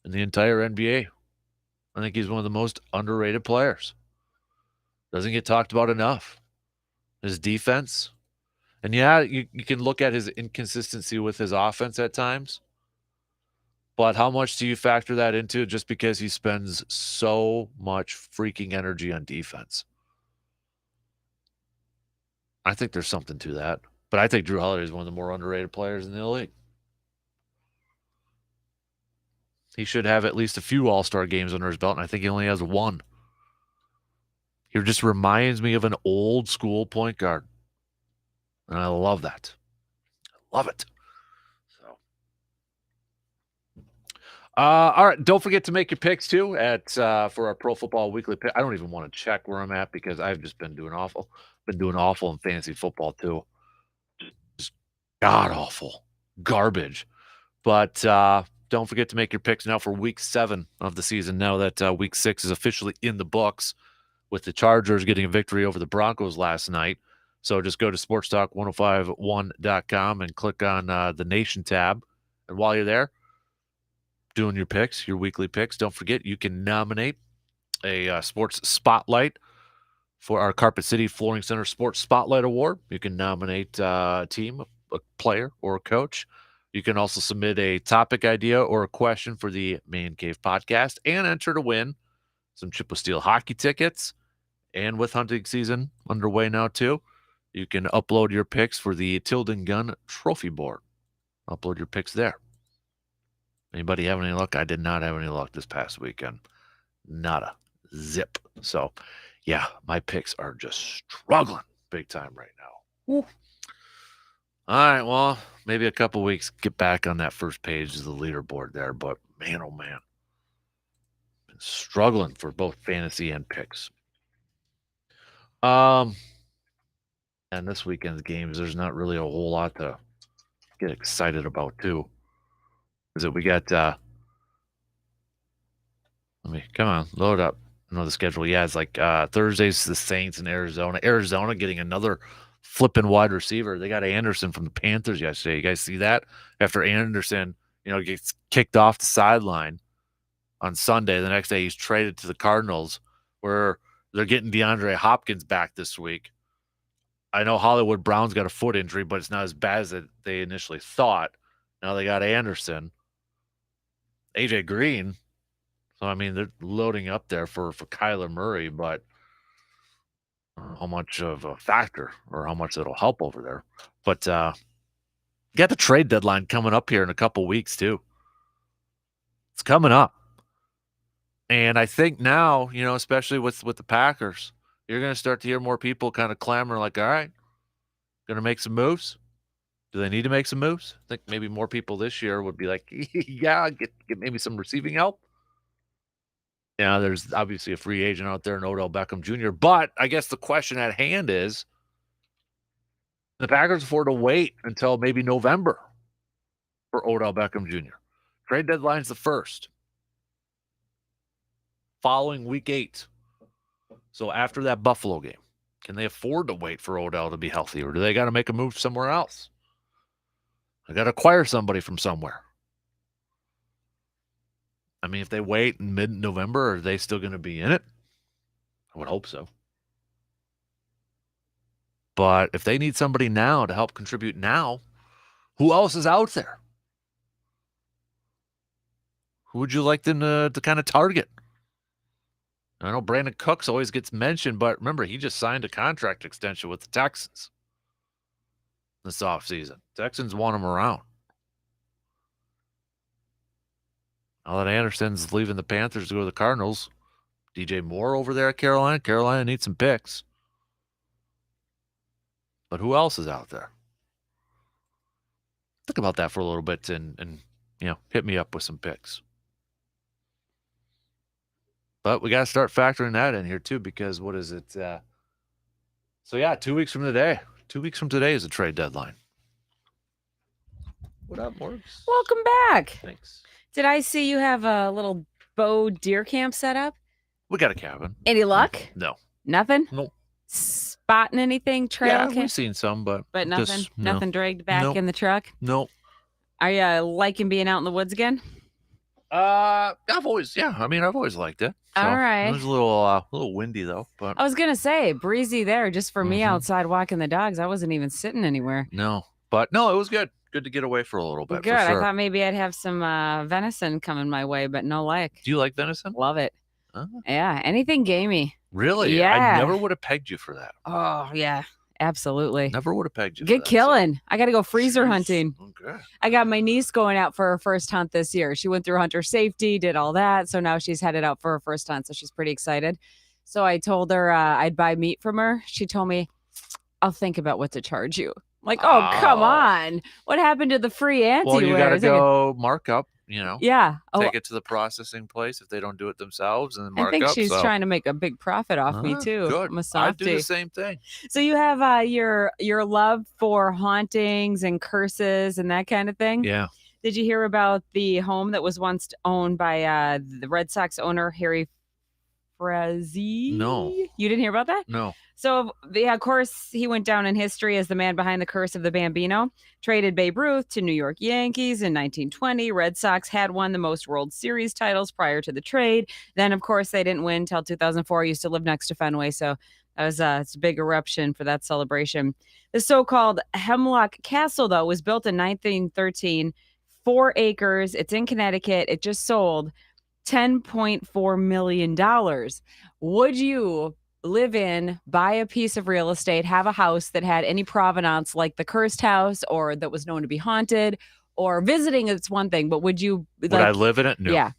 Speaker 1: in the entire NBA. I think he's one of the most underrated players. Doesn't get talked about enough. His defense. And yeah, you can look at his inconsistency with his offense at times. But how much do you factor that into just because he spends so much freaking energy on defense? I think there's something to that. But I think Drew Holiday is one of the more underrated players in the league. He should have at least a few All-Star games under his belt, and I think he only has 1. He just reminds me of an old school point guard. And I love that. I love it. So, all right. Don't forget to make your picks too for our Pro Football Weekly pick. I don't even want to check where I'm at because I've just been doing awful. Been doing awful in fantasy football too. God awful. Garbage. But don't forget to make your picks now for week 7 of the season, now that week 6 is officially in the books, with the Chargers getting a victory over the Broncos last night. So just go to sportstalk1051.com and click on the Nation tab. And while you're there, doing your picks, your weekly picks, don't forget you can nominate a sports spotlight for our Carpet City Flooring Center Sports Spotlight Award. You can nominate a team, a player, or a coach. You can also submit a topic idea or a question for the Man Cave podcast and enter to win some Chippewa Steel hockey tickets. And with hunting season underway now too, you can upload your picks for the Tilden Gun Trophy Board. Upload your picks there. Anybody have any luck? I did not have any luck this past weekend. Nada. Zip. So, yeah, my picks are just struggling big time right now. Woo. All right, well, maybe a couple weeks, get back on that first page of the leaderboard there. But, man, oh, man. Been struggling for both fantasy and picks. And this weekend's games, there's not really a whole lot to get excited about, too. Is that we got, let me, come on, load up. I know the schedule. Yeah, it's like Thursday's the Saints in Arizona. Arizona getting another flipping wide receiver. They got Anderson from the Panthers yesterday. You guys see that? After Anderson, gets kicked off the sideline on Sunday, the next day he's traded to the Cardinals, where they're getting DeAndre Hopkins back this week. I know Hollywood Brown's got a foot injury, but it's not as bad as they initially thought. Now they got Anderson. AJ Green. So, I mean, they're loading up there for Kyler Murray, but how much of a factor or how much it'll help over there. But you got the trade deadline coming up here in a couple weeks, too. It's coming up. And I think now, especially with the Packers, you're going to start to hear more people kind of clamor like, all right, going to make some moves. Do they need to make some moves? I think maybe more people this year would be like, yeah, get maybe some receiving help. Yeah, there's obviously a free agent out there in Odell Beckham Jr., but I guess the question at hand is, the Packers afford to wait until maybe November for Odell Beckham Jr. Trade deadline's the 1st. Following week 8. So after that Buffalo game, can they afford to wait for Odell to be healthy, or do they got to make a move somewhere else? I got to acquire somebody from somewhere. I mean, if they wait in mid-November, are they still going to be in it? I would hope so. But if they need somebody now to help contribute now, who else is out there? Who would you like them to kind of target? I know Brandon Cooks always gets mentioned, but remember, he just signed a contract extension with the Texans this offseason. Texans want him around. Now that Anderson's leaving the Panthers to go to the Cardinals, DJ Moore over there at Carolina. Carolina needs some picks. But who else is out there? Think about that for a little bit and hit me up with some picks. But we got to start factoring that in here too, because what is it? 2 weeks from today. 2 weeks from today is a trade deadline. What up, Morgs?
Speaker 4: Welcome back.
Speaker 1: Thanks.
Speaker 4: Did I see you have a little bow deer camp set up?
Speaker 1: We got a cabin.
Speaker 4: Any luck?
Speaker 1: No.
Speaker 4: Nothing?
Speaker 1: Nope.
Speaker 4: Spotting anything? Trail
Speaker 1: Yeah,
Speaker 4: camp?
Speaker 1: we've seen some, but
Speaker 4: nothing?
Speaker 1: just, no.
Speaker 4: Nothing dragged back
Speaker 1: Nope.
Speaker 4: in the truck?
Speaker 1: Nope.
Speaker 4: Are you liking being out in the woods again?
Speaker 1: I've always liked it. So,
Speaker 4: All right.
Speaker 1: It was a little windy though, but
Speaker 4: I was going to say, breezy there just for me
Speaker 1: Mhm.
Speaker 4: outside walking the dogs. I wasn't even sitting anywhere.
Speaker 1: no, it was good. Good to get away for a little bit.
Speaker 4: Good.
Speaker 1: For
Speaker 4: I
Speaker 1: sure.
Speaker 4: thought maybe I'd have some venison coming my way, but no luck.
Speaker 1: Do you like venison?
Speaker 4: Love it.
Speaker 1: Huh?
Speaker 4: Yeah, anything gamey.
Speaker 1: Really?
Speaker 4: Yeah.
Speaker 1: I never would have pegged you for that.
Speaker 4: Oh, yeah, absolutely.
Speaker 1: Never would have pegged you.
Speaker 4: Good
Speaker 1: for that,
Speaker 4: killing. I got to go freezer
Speaker 1: Jeez.
Speaker 4: hunting.
Speaker 1: Okay.
Speaker 4: I got my niece going out for her first hunt this year. She went through hunter safety, did all that. So now she's headed out for her first hunt. So she's pretty excited. So I told her I'd buy meat from her. She told me, I'll think about what to charge you. Like, oh, come
Speaker 1: Oh.
Speaker 4: on. What happened to the free ante?
Speaker 1: Well, you got to
Speaker 4: It's like
Speaker 1: go mark up,
Speaker 4: yeah. Oh,
Speaker 1: take it to the processing place if they don't do it themselves and then
Speaker 4: I
Speaker 1: mark
Speaker 4: think
Speaker 1: up.
Speaker 4: she's
Speaker 1: So,
Speaker 4: trying to make a big profit off me too.
Speaker 1: good.
Speaker 4: I'm a
Speaker 1: I'd do the
Speaker 4: softie.
Speaker 1: same thing.
Speaker 4: So you have your love for hauntings and curses and that kind of thing.
Speaker 1: Yeah.
Speaker 4: Did you hear about the home that was once owned by the Red Sox owner Harry Frazee?
Speaker 1: No.
Speaker 4: You didn't hear about that?
Speaker 1: No.
Speaker 4: So, yeah, of course, he went down in history as the man behind the curse of the Bambino. Traded Babe Ruth to New York Yankees in 1920. Red Sox had won the most World Series titles prior to the trade. Then, of course, they didn't win until 2004. I used to live next to Fenway, so that was it's a big eruption for that celebration. The so-called Hemlock Castle, though, was built in 1913, 4 acres. It's in Connecticut. It just sold $10.4 million. Would you live in, buy a piece of real estate, have a house that had any provenance like the cursed house or that was known to be haunted, or visiting? It's one thing, but would you
Speaker 1: Would I live in it? No.
Speaker 4: Yeah.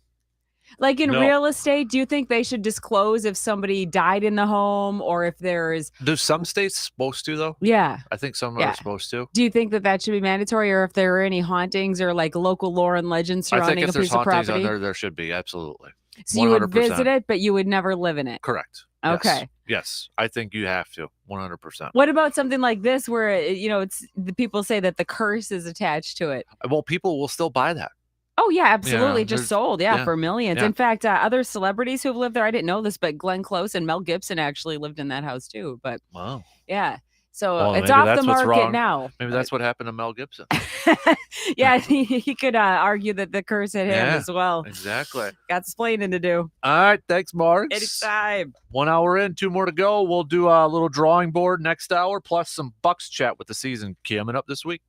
Speaker 4: Like in
Speaker 1: No.
Speaker 4: real estate, do you think they should disclose if somebody died in the home or if there's
Speaker 1: Do some states supposed to, though?
Speaker 4: yeah.
Speaker 1: I think some
Speaker 4: Yeah.
Speaker 1: are supposed to.
Speaker 4: Do you think that should be mandatory, or if there are any hauntings or like local lore and legends
Speaker 1: I think
Speaker 4: surrounding
Speaker 1: if
Speaker 4: a
Speaker 1: there's
Speaker 4: piece of
Speaker 1: hauntings on
Speaker 4: property?
Speaker 1: there should be. Absolutely.
Speaker 4: So you would
Speaker 1: 100%.
Speaker 4: visit it, but you would never live in it.
Speaker 1: Correct.
Speaker 4: Okay.
Speaker 1: Yes. I think you have to. 100%.
Speaker 4: What about something like this where it's the people say that the curse is attached to it?
Speaker 1: Well, people will still buy that.
Speaker 4: Oh yeah, absolutely.
Speaker 1: Yeah,
Speaker 4: Just
Speaker 1: there's-
Speaker 4: sold,
Speaker 1: yeah,
Speaker 4: for millions.
Speaker 1: yeah.
Speaker 4: In fact, other celebrities who've lived there, I didn't know this, but Glenn Close and Mel Gibson actually lived in that house too. But
Speaker 1: Wow.
Speaker 4: yeah, so
Speaker 1: Well,
Speaker 4: it's
Speaker 1: maybe
Speaker 4: off
Speaker 1: that's
Speaker 4: the
Speaker 1: what's
Speaker 4: market
Speaker 1: wrong.
Speaker 4: now.
Speaker 1: Maybe that's what happened to Mel Gibson.
Speaker 4: Yeah, he could argue that the curse hit him
Speaker 1: Yeah.
Speaker 4: as well.
Speaker 1: Exactly.
Speaker 4: Got splaining to do.
Speaker 1: All right. Thanks, Marks.
Speaker 4: Anytime.
Speaker 1: 1 hour in, 2 more to go. We'll do a little drawing board next hour, plus some Bucks chat with the season coming up this week.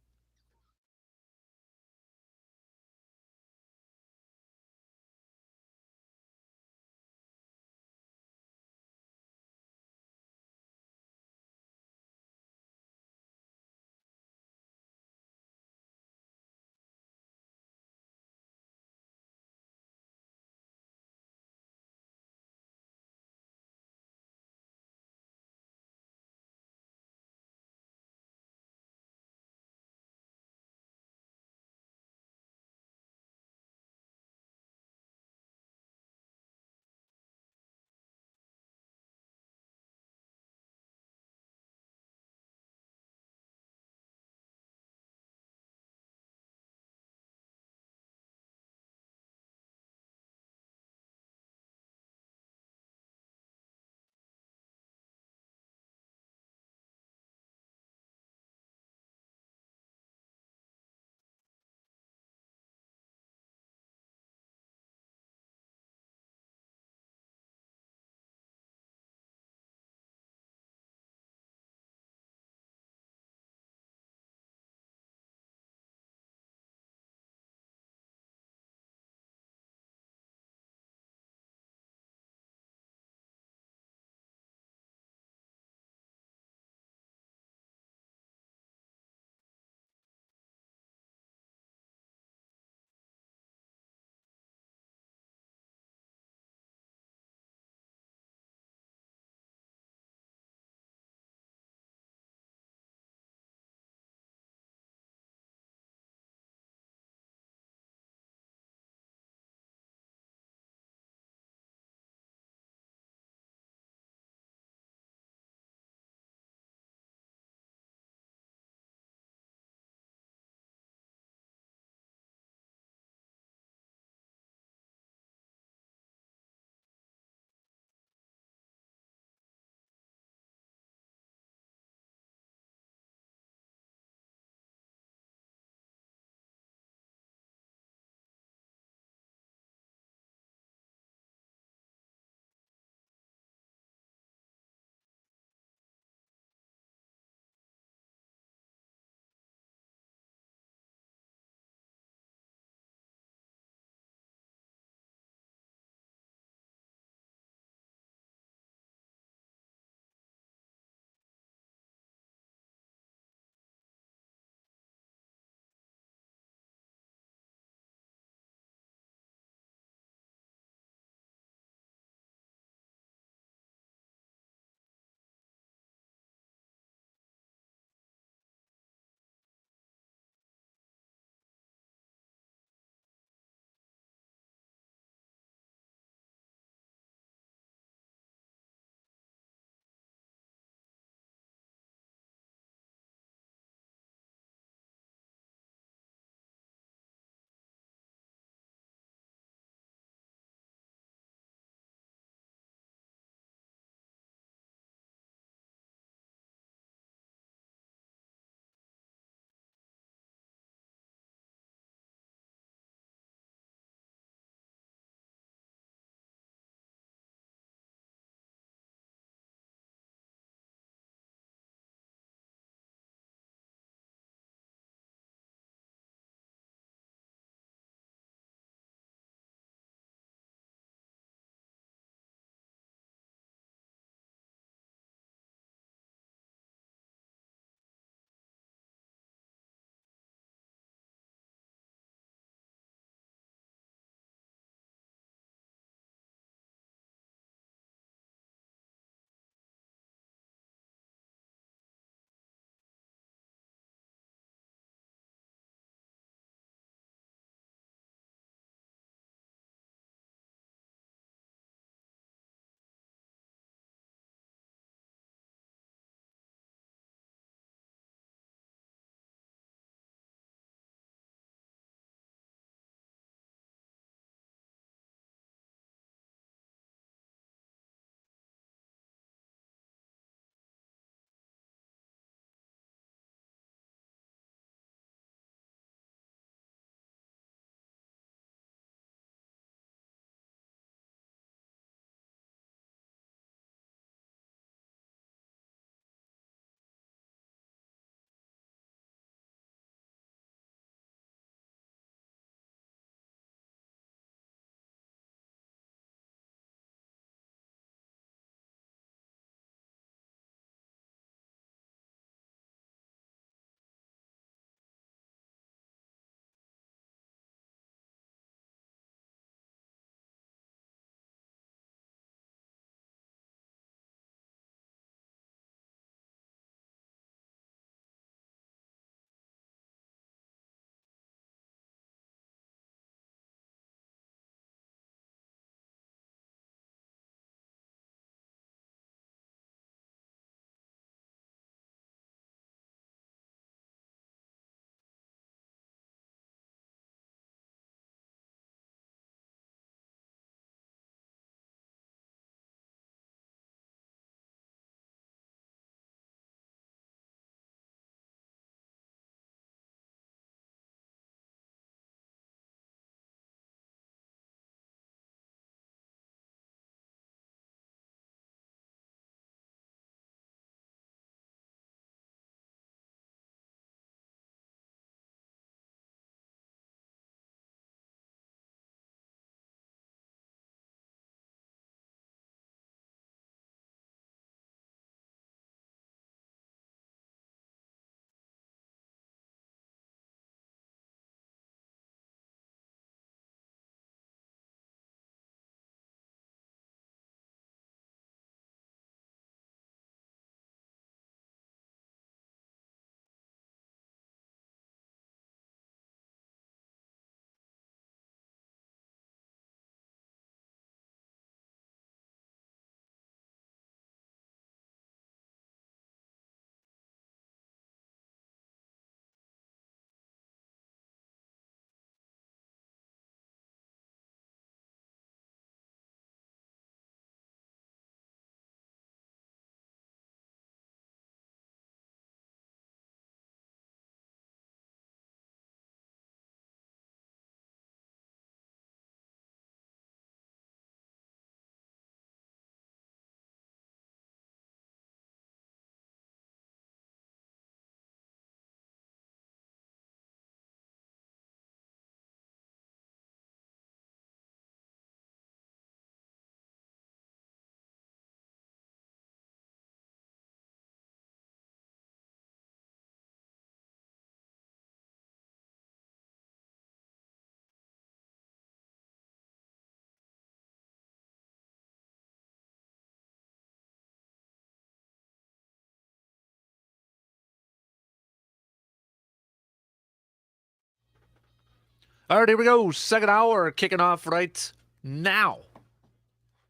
Speaker 1: All right, here we go. Second hour kicking off right now.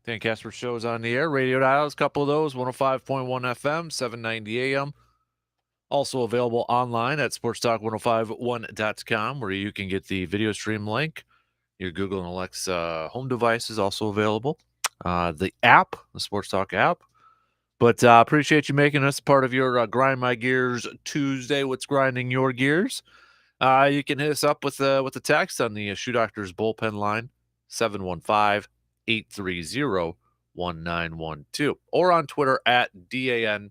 Speaker 1: Dan Kasper Show is on the air. Radio dials, a couple of those, 105.1 FM, 790 AM. Also available online at sportstalk1051.com, where you can get the video stream link. Your Google and Alexa home device is also available. The app, the Sports Talk app. But appreciate you making us part of your Grind My Gears Tuesday. What's grinding your gears? You can hit us up with a text on the Shoe Doctors bullpen line, 715-830-1912, or on Twitter at DANKASPER,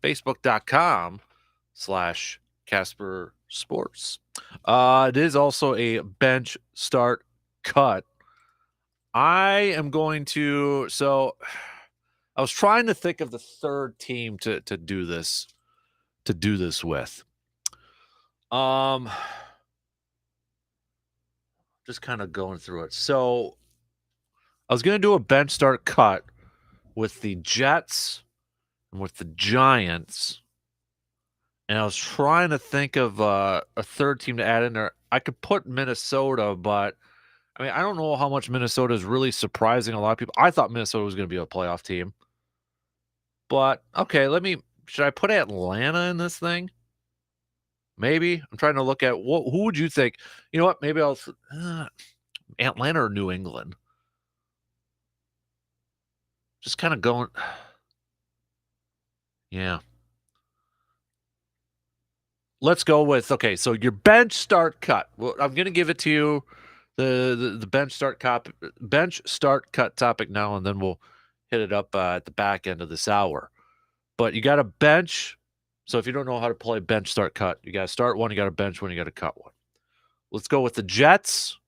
Speaker 1: Facebook.com/Kasper Sports. It is also a bench start cut. I am going to, so I was trying to think of the third team to do this with. Just kind of going through it. So I was going to do a bench start cut with the Jets and with the Giants. And I was trying to think of a third team to add in there. I could put Minnesota, but I mean, I don't know how much Minnesota is really surprising a lot of people. I thought Minnesota was going to be a playoff team. But, okay, should I put Atlanta in this thing? Maybe. I'm trying to look at who would you think? You know what? Maybe I'll Atlanta or New England. Just kind of going. Yeah. Let's go with, okay, so your bench start cut. Well, I'm going to give it to you, the bench start cut topic now, and then we'll hit it up at the back end of this hour. But you got a bench. So if you don't know how to play bench start cut, you got to start one, you got to bench one, you got to cut one. Let's go with the Jets.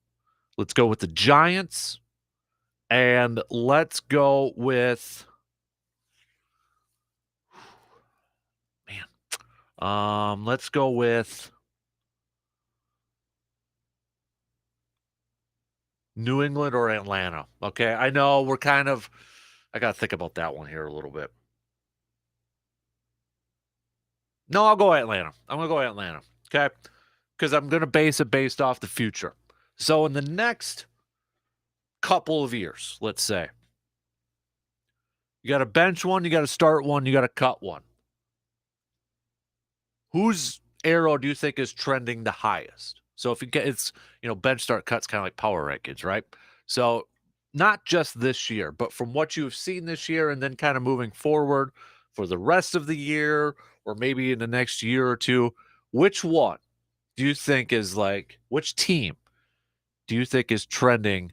Speaker 1: Let's go with the Giants. And let's go with let's go with New England or Atlanta. Okay, I know I got to think about that one here a little bit. No, I'll go Atlanta. I'm going to go Atlanta, okay? Because I'm going to base it based off the future. So in the next couple of years, let's say, you got to bench one, you got to start one, you got to cut one. Whose arrow do you think is trending the highest? So if it's, bench start cuts kind of like power rankings, right? So not just this year, but from what you've seen this year and then kind of moving forward for the rest of the year or maybe in the next year or two, which one do you think is which team do you think is trending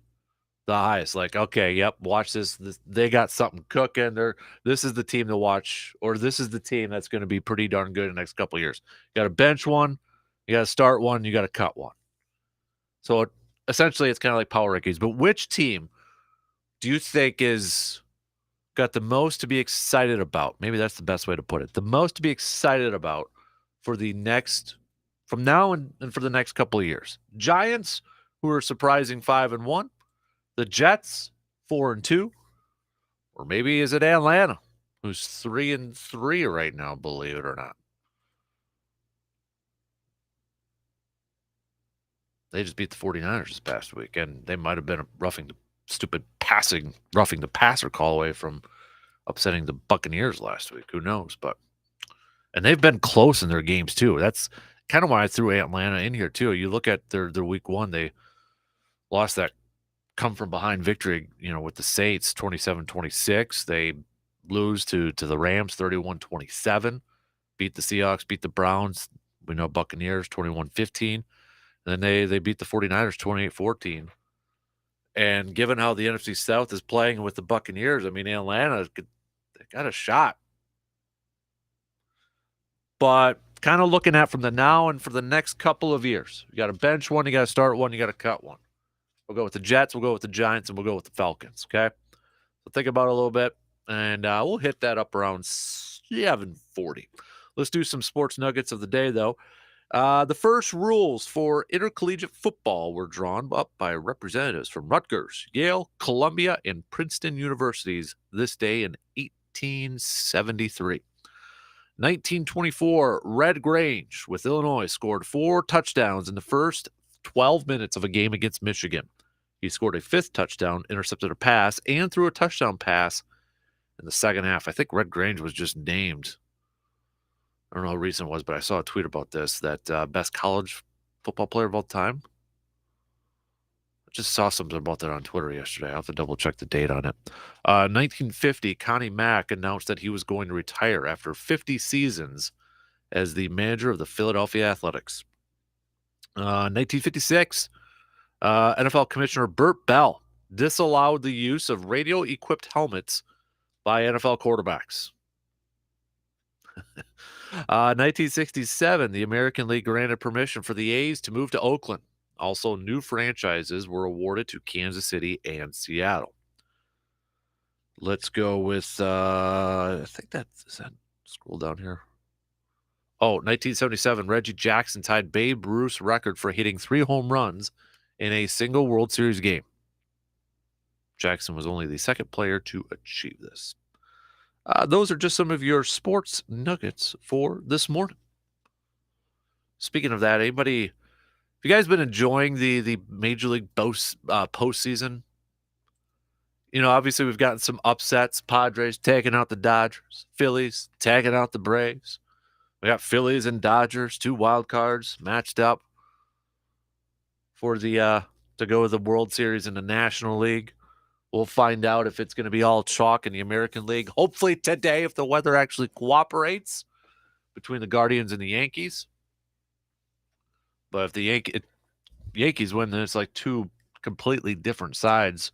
Speaker 1: the highest? Like, okay, yep, watch this. They got something cooking. This is the team to watch, or this is the team that's going to be pretty darn good in the next couple of years. You got to bench one, you got to start one, you got to cut one. So essentially, it's kind of like power rankings. But which team do you think is got the most to be excited about? Maybe that's the best way to put it. The most to be excited about from now and for the next couple of years. Giants, who are surprising 5-1. The Jets, 4-2. Or maybe is it Atlanta, who's 3-3 right now, believe it or not. They just beat the 49ers this past week, and they might have been roughing the passer call away from upsetting the Buccaneers last week. Who knows? And they've been close in their games too. That's kind of why I threw Atlanta in here too. You look at their week one, they lost that come from behind victory, with the Saints 27-26. They lose to the Rams 31-27, beat the Seahawks, beat the Browns. We know Buccaneers 21-15. And then they beat the 49ers 28-14. And given how the NFC South is playing with the Buccaneers, I mean, Atlanta, they got a shot. But kind of looking at from the now and for the next couple of years, you got to bench one, you got to start one, you got to cut one. We'll go with the Jets, we'll go with the Giants, and we'll go with the Falcons, okay? So think about it a little bit, and we'll hit that up around 7:40. Let's do some sports nuggets of the day, though. The first rules for intercollegiate football were drawn up by representatives from Rutgers, Yale, Columbia, and Princeton universities this day in 1873. 1924, Red Grange with Illinois scored 4 touchdowns in the first 12 minutes of a game against Michigan. He scored a 5th touchdown, intercepted a pass, and threw a touchdown pass in the second half. I think Red Grange was just named. I don't know what the reason was, but I saw a tweet about this, that best college football player of all time. I just saw something about that on Twitter yesterday. I'll have to double check the date on it. 1950, Connie Mack announced that he was going to retire after 50 seasons as the manager of the Philadelphia Athletics. 1956, NFL Commissioner Burt Bell disallowed the use of radio-equipped helmets by NFL quarterbacks. 1967, the American League granted permission for the A's to move to Oakland. Also, new franchises were awarded to Kansas City and Seattle. Let's go with, I think is that, scroll down here. Oh, 1977, Reggie Jackson tied Babe Ruth's record for hitting 3 home runs in a single World Series game. Jackson was only the second player to achieve this. Those are just some of your sports nuggets for this morning. Speaking of that, anybody, have you guys been enjoying the Major League postseason? You know, obviously we've gotten some upsets. Padres taking out the Dodgers. Phillies taking out the Braves. We got Phillies and Dodgers, 2 wild cards matched up for the to go with the World Series in the National League. We'll find out if it's going to be all chalk in the American League. Hopefully today, if the weather actually cooperates between the Guardians and the Yankees. But if the Yankees win, then it's like 2 completely different sides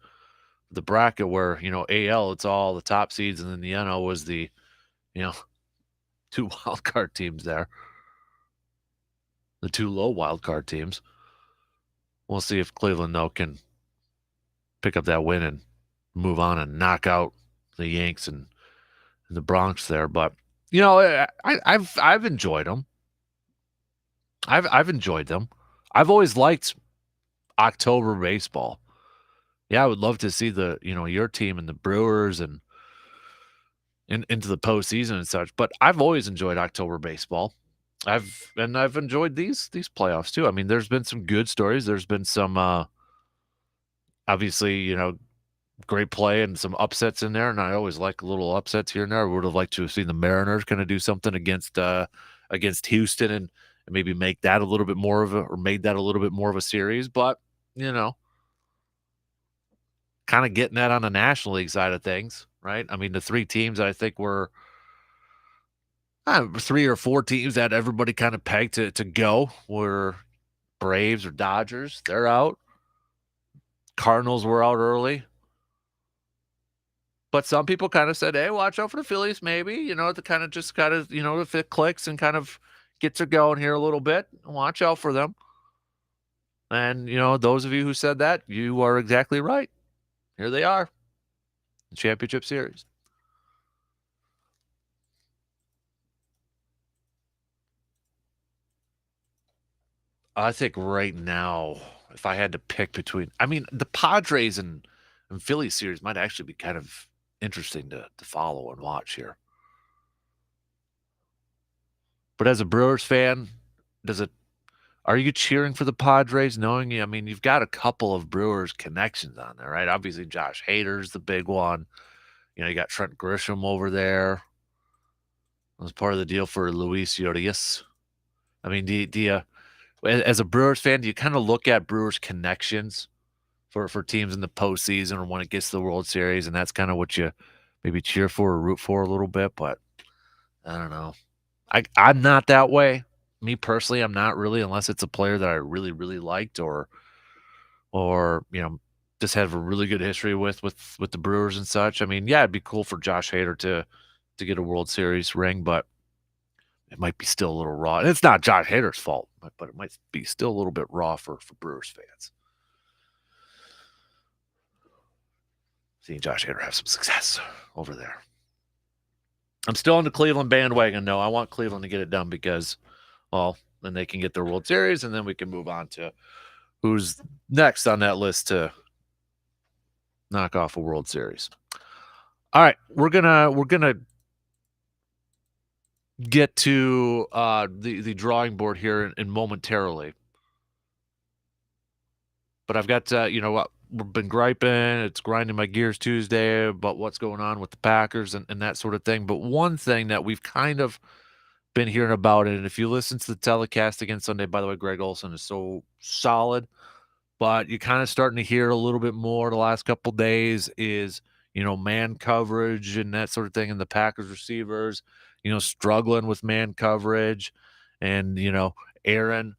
Speaker 1: of the bracket where, you know, AL, it's all the top seeds, and then the NL was the, you know, 2 wild card teams there. The 2 low wild card teams. We'll see if Cleveland, though, can pick up that win and move on and knock out the Yanks and the Bronx there. But, you know, I've enjoyed them. I've enjoyed them. I've always liked October baseball. Yeah, I would love to see your team and the Brewers and into the postseason and such. But I've always enjoyed October baseball. I've enjoyed these playoffs too. I mean, there's been some good stories. There's been some obviously, you know, great play and some upsets in there. And I always like little upsets here and there. I would have liked to have seen the Mariners kind of do something against Houston and maybe make that a little bit more of a series. But, you know, kind of getting that on the National League side of things, right? I mean, the 3 teams that I think were 3 or 4 teams that everybody kind of pegged to go were Braves or Dodgers. They're out. Cardinals were out early. But some people kind of said, hey, watch out for the Phillies, maybe, you know, you know, if it clicks and kind of gets her going here a little bit, watch out for them. And, you know, those of you who said that, you are exactly right. Here they are, the championship series. I think right now, if I had to pick between, I mean, the Padres and Phillies series might actually be kind of interesting to follow and watch here. But as a Brewers fan, are you cheering for the Padres knowing, I mean, you've got a couple of Brewers connections on there, right? Obviously, Josh Hader's the big one. You know, you got Trent Grisham over there. That was part of the deal for Luis Urias. I mean, do you, as a Brewers fan, do you kind of look at Brewers connections for teams in the postseason or when it gets to the World Series, and that's kind of what you maybe cheer for or root for a little bit? But I don't know. I'm not that way. Me personally, I'm not really, unless it's a player that I really, really liked or you know, just have a really good history with the Brewers and such. I mean, yeah, it'd be cool for Josh Hader to get a World Series ring, but it might be still a little raw. And it's not Josh Hader's fault, but it might be still a little bit raw for Brewers fans. Seeing Josh Hader have some success over there. I'm still on the Cleveland bandwagon, though. I want Cleveland to get it done because, well, then they can get their World Series, and then we can move on to who's next on that list to knock off a World Series. All right, we're gonna get to the drawing board here in momentarily. But I've got what we've been griping. It's grinding my gears Tuesday about what's going on with the Packers and that sort of thing. But one thing that we've kind of been hearing about it, and if you listen to the telecast again Sunday, by the way, Greg Olson is so solid. But you're kind of starting to hear a little bit more the last couple days is man coverage and that sort of thing, and the Packers receivers struggling with man coverage, and Aaron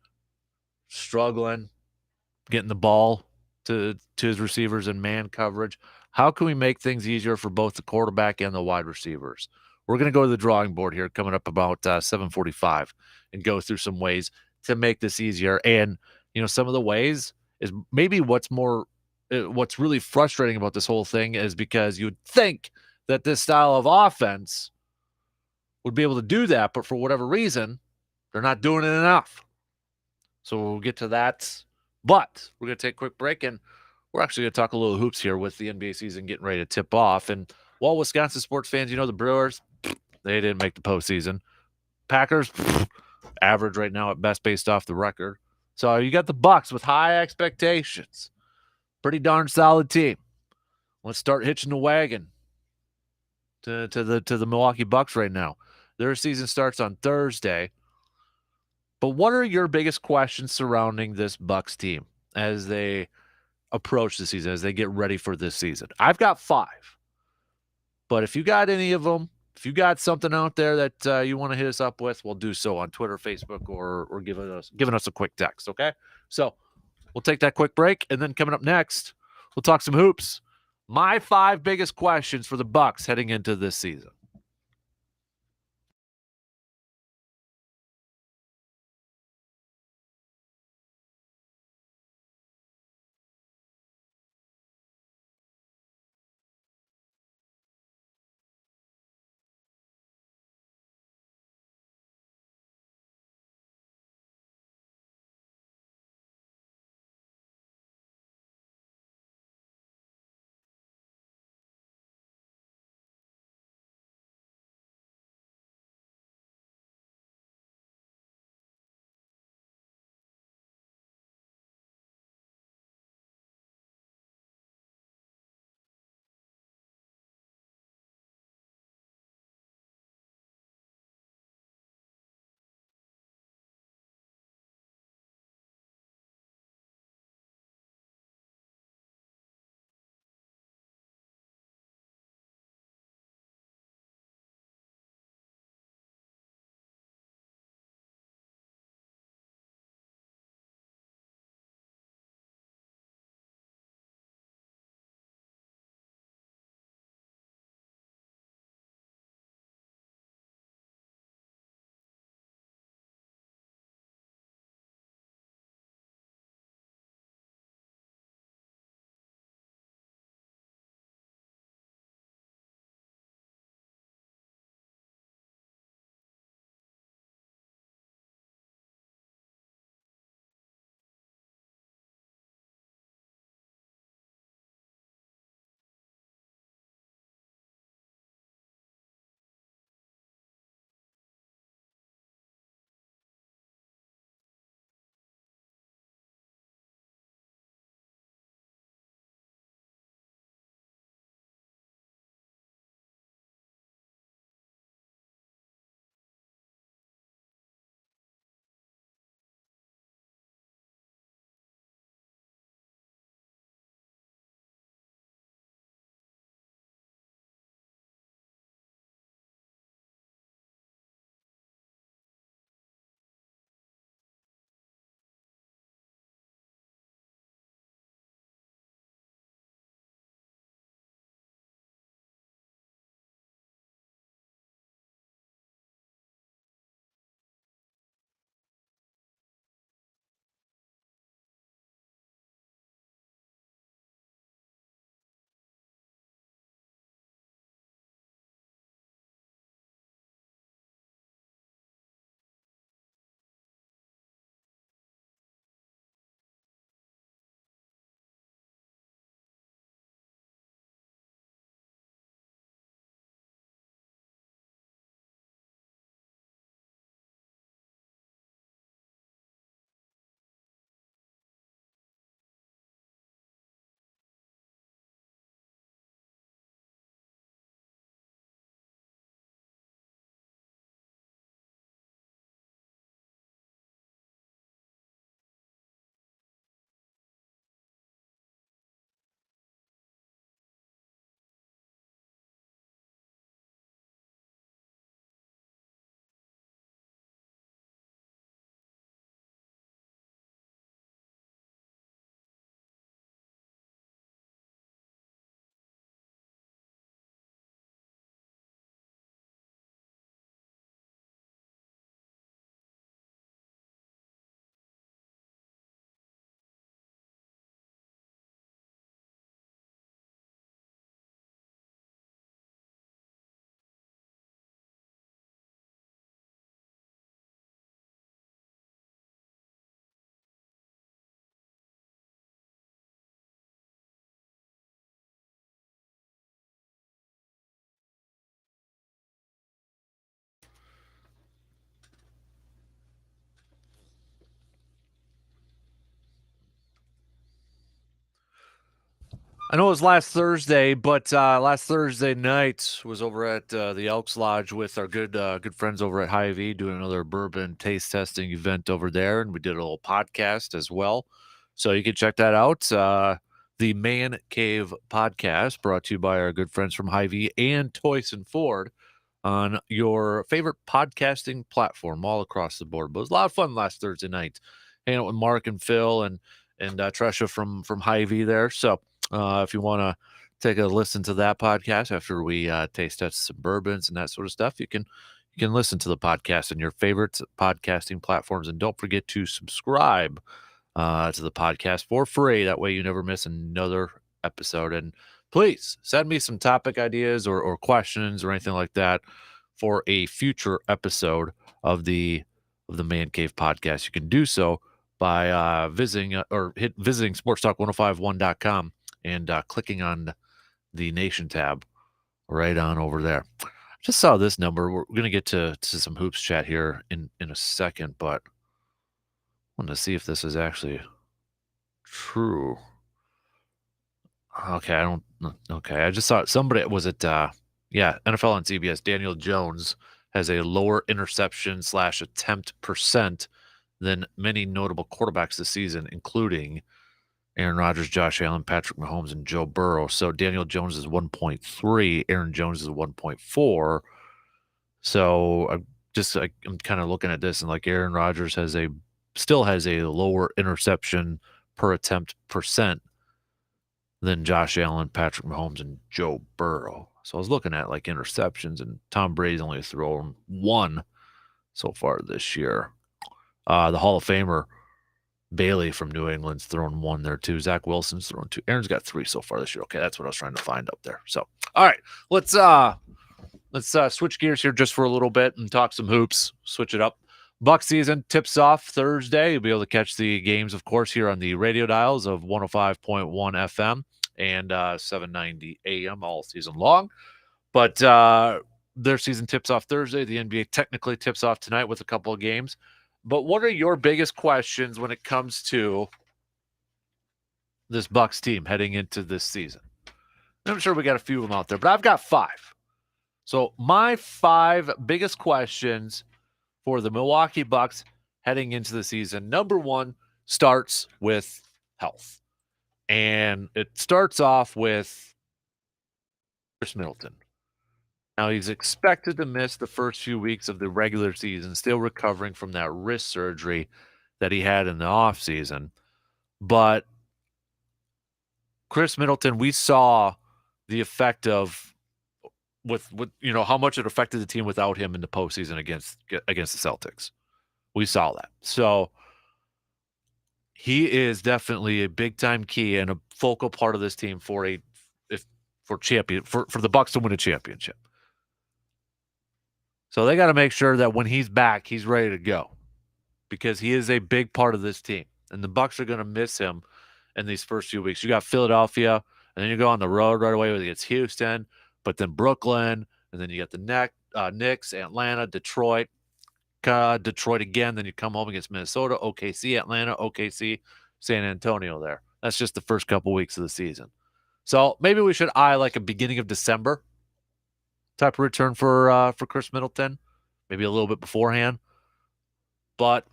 Speaker 1: struggling getting the ball to his receivers in man coverage. How can we make things easier for both the quarterback and the wide receivers? We're going to go to the drawing board here coming up about 7:45 and go through some ways to make this easier. And some of the ways is maybe what's really frustrating about this whole thing is because you'd think that this style of offense would be able to do that, but for whatever reason, they're not doing it enough. So we'll get to that. But we're going to take a quick break, and we're actually going to talk a little hoops here with the NBA season getting ready to tip off. And while Wisconsin sports fans, the Brewers, they didn't make the postseason. Packers, average right now at best based off the record. So you got the Bucks with high expectations. Pretty darn solid team. Let's start hitching the wagon to the Milwaukee Bucks right now. Their season starts on Thursday. But what are your biggest questions surrounding this Bucks team as they approach the season, as they get ready for this season? I've got 5. But if you got any of them, if you got something out there that you want to hit us up with, we'll do so on Twitter, Facebook, or giving us a quick text, okay? So we'll take that quick break, and then coming up next, we'll talk some hoops. My 5 biggest questions for the Bucks heading into this season. I know it was last Thursday, but last Thursday night was over at the Elks Lodge with our good friends over at Hy-Vee doing another bourbon taste testing event over there, and we did a little podcast as well. So you can check that out. The Man Cave Podcast, brought to you by our good friends from Hy-Vee and Toyson Ford on your favorite podcasting platform all across the board. But it was a lot of fun last Thursday night, hanging out with Mark and Phil and Tresha from Hy-Vee there. So if you want to take a listen to that podcast after we taste test some bourbons and that sort of stuff, you can listen to the podcast on your favorite podcasting platforms, and don't forget to subscribe to the podcast for free. That way you never miss another episode. And please send me some topic ideas or questions or anything like that for a future episode of the Man Cave Podcast. You can do so by visiting sportstalk1051.com and clicking on the Nation tab right on over there. Just saw this number. We're going to get to some hoops chat here in a second, but I want to see if this is actually true. Okay, I just saw somebody was it NFL on CBS. Daniel Jones has a lower interception / attempt percent than many notable quarterbacks this season, including Aaron Rodgers, Josh Allen, Patrick Mahomes, and Joe Burrow. So Daniel Jones is 1.3, Aaron Jones is 1.4. So I'm kind of looking at this, and like Aaron Rodgers still has a lower interception per attempt percent than Josh Allen, Patrick Mahomes, and Joe Burrow. So I was looking at like interceptions, and Tom Brady's only thrown one so far this year. The Hall of Famer Bailey from New England's thrown one there too. Zach Wilson's thrown two. Aaron's got 3 so far this year. Okay, that's what I was trying to find up there. So, all right, let's switch gears here just for a little bit and talk some hoops. Switch it up. Buck season tips off Thursday. You'll be able to catch the games, of course, here on the radio dials of 105.1 FM and 790 AM all season long. But their season tips off Thursday. The NBA technically tips off tonight with a couple of games. But what are your biggest questions when it comes to this Bucks team heading into this season? I'm sure we got a few of them out there, but I've got 5. So my 5 biggest questions for the Milwaukee Bucks heading into the season. Number 1 starts with health. And it starts off with Chris Middleton. Now, he's expected to miss the first few weeks of the regular season, still recovering from that wrist surgery that he had in the offseason. But Chris Middleton, we saw the effect of with how much it affected the team without him in the postseason against the Celtics. We saw that. So he is definitely a big-time key and a focal part of this team for the Bucks to win a championship. So they got to make sure that when he's back, he's ready to go, because he is a big part of this team, and the Bucks are going to miss him in these first few weeks. You got Philadelphia, and then you go on the road right away against Houston, but then Brooklyn, and then you got the Knicks, Atlanta, Detroit again. Then you come home against Minnesota, OKC, Atlanta, OKC, San Antonio there. That's just the first couple weeks of the season. So maybe we should eye like a beginning of December type of return for Chris Middleton, maybe a little bit beforehand. But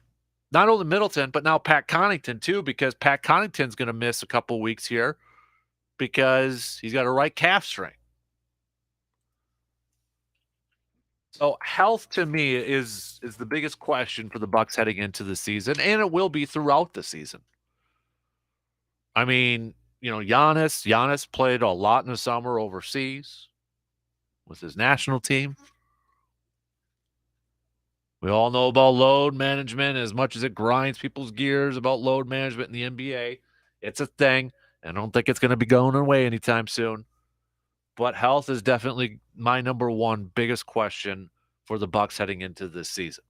Speaker 1: not only Middleton, but now Pat Connaughton too, because Pat Connaughton's going to miss a couple weeks here because he's got a right calf strain. So health to me is the biggest question for the Bucks heading into the season, and it will be throughout the season. I mean, Giannis played a lot in the summer overseas with his national team. We all know about load management. As much as it grinds people's gears about load management in the NBA, it's a thing. I don't think it's going to be going away anytime soon. But health is definitely my number 1 biggest question for the Bucks heading into this season.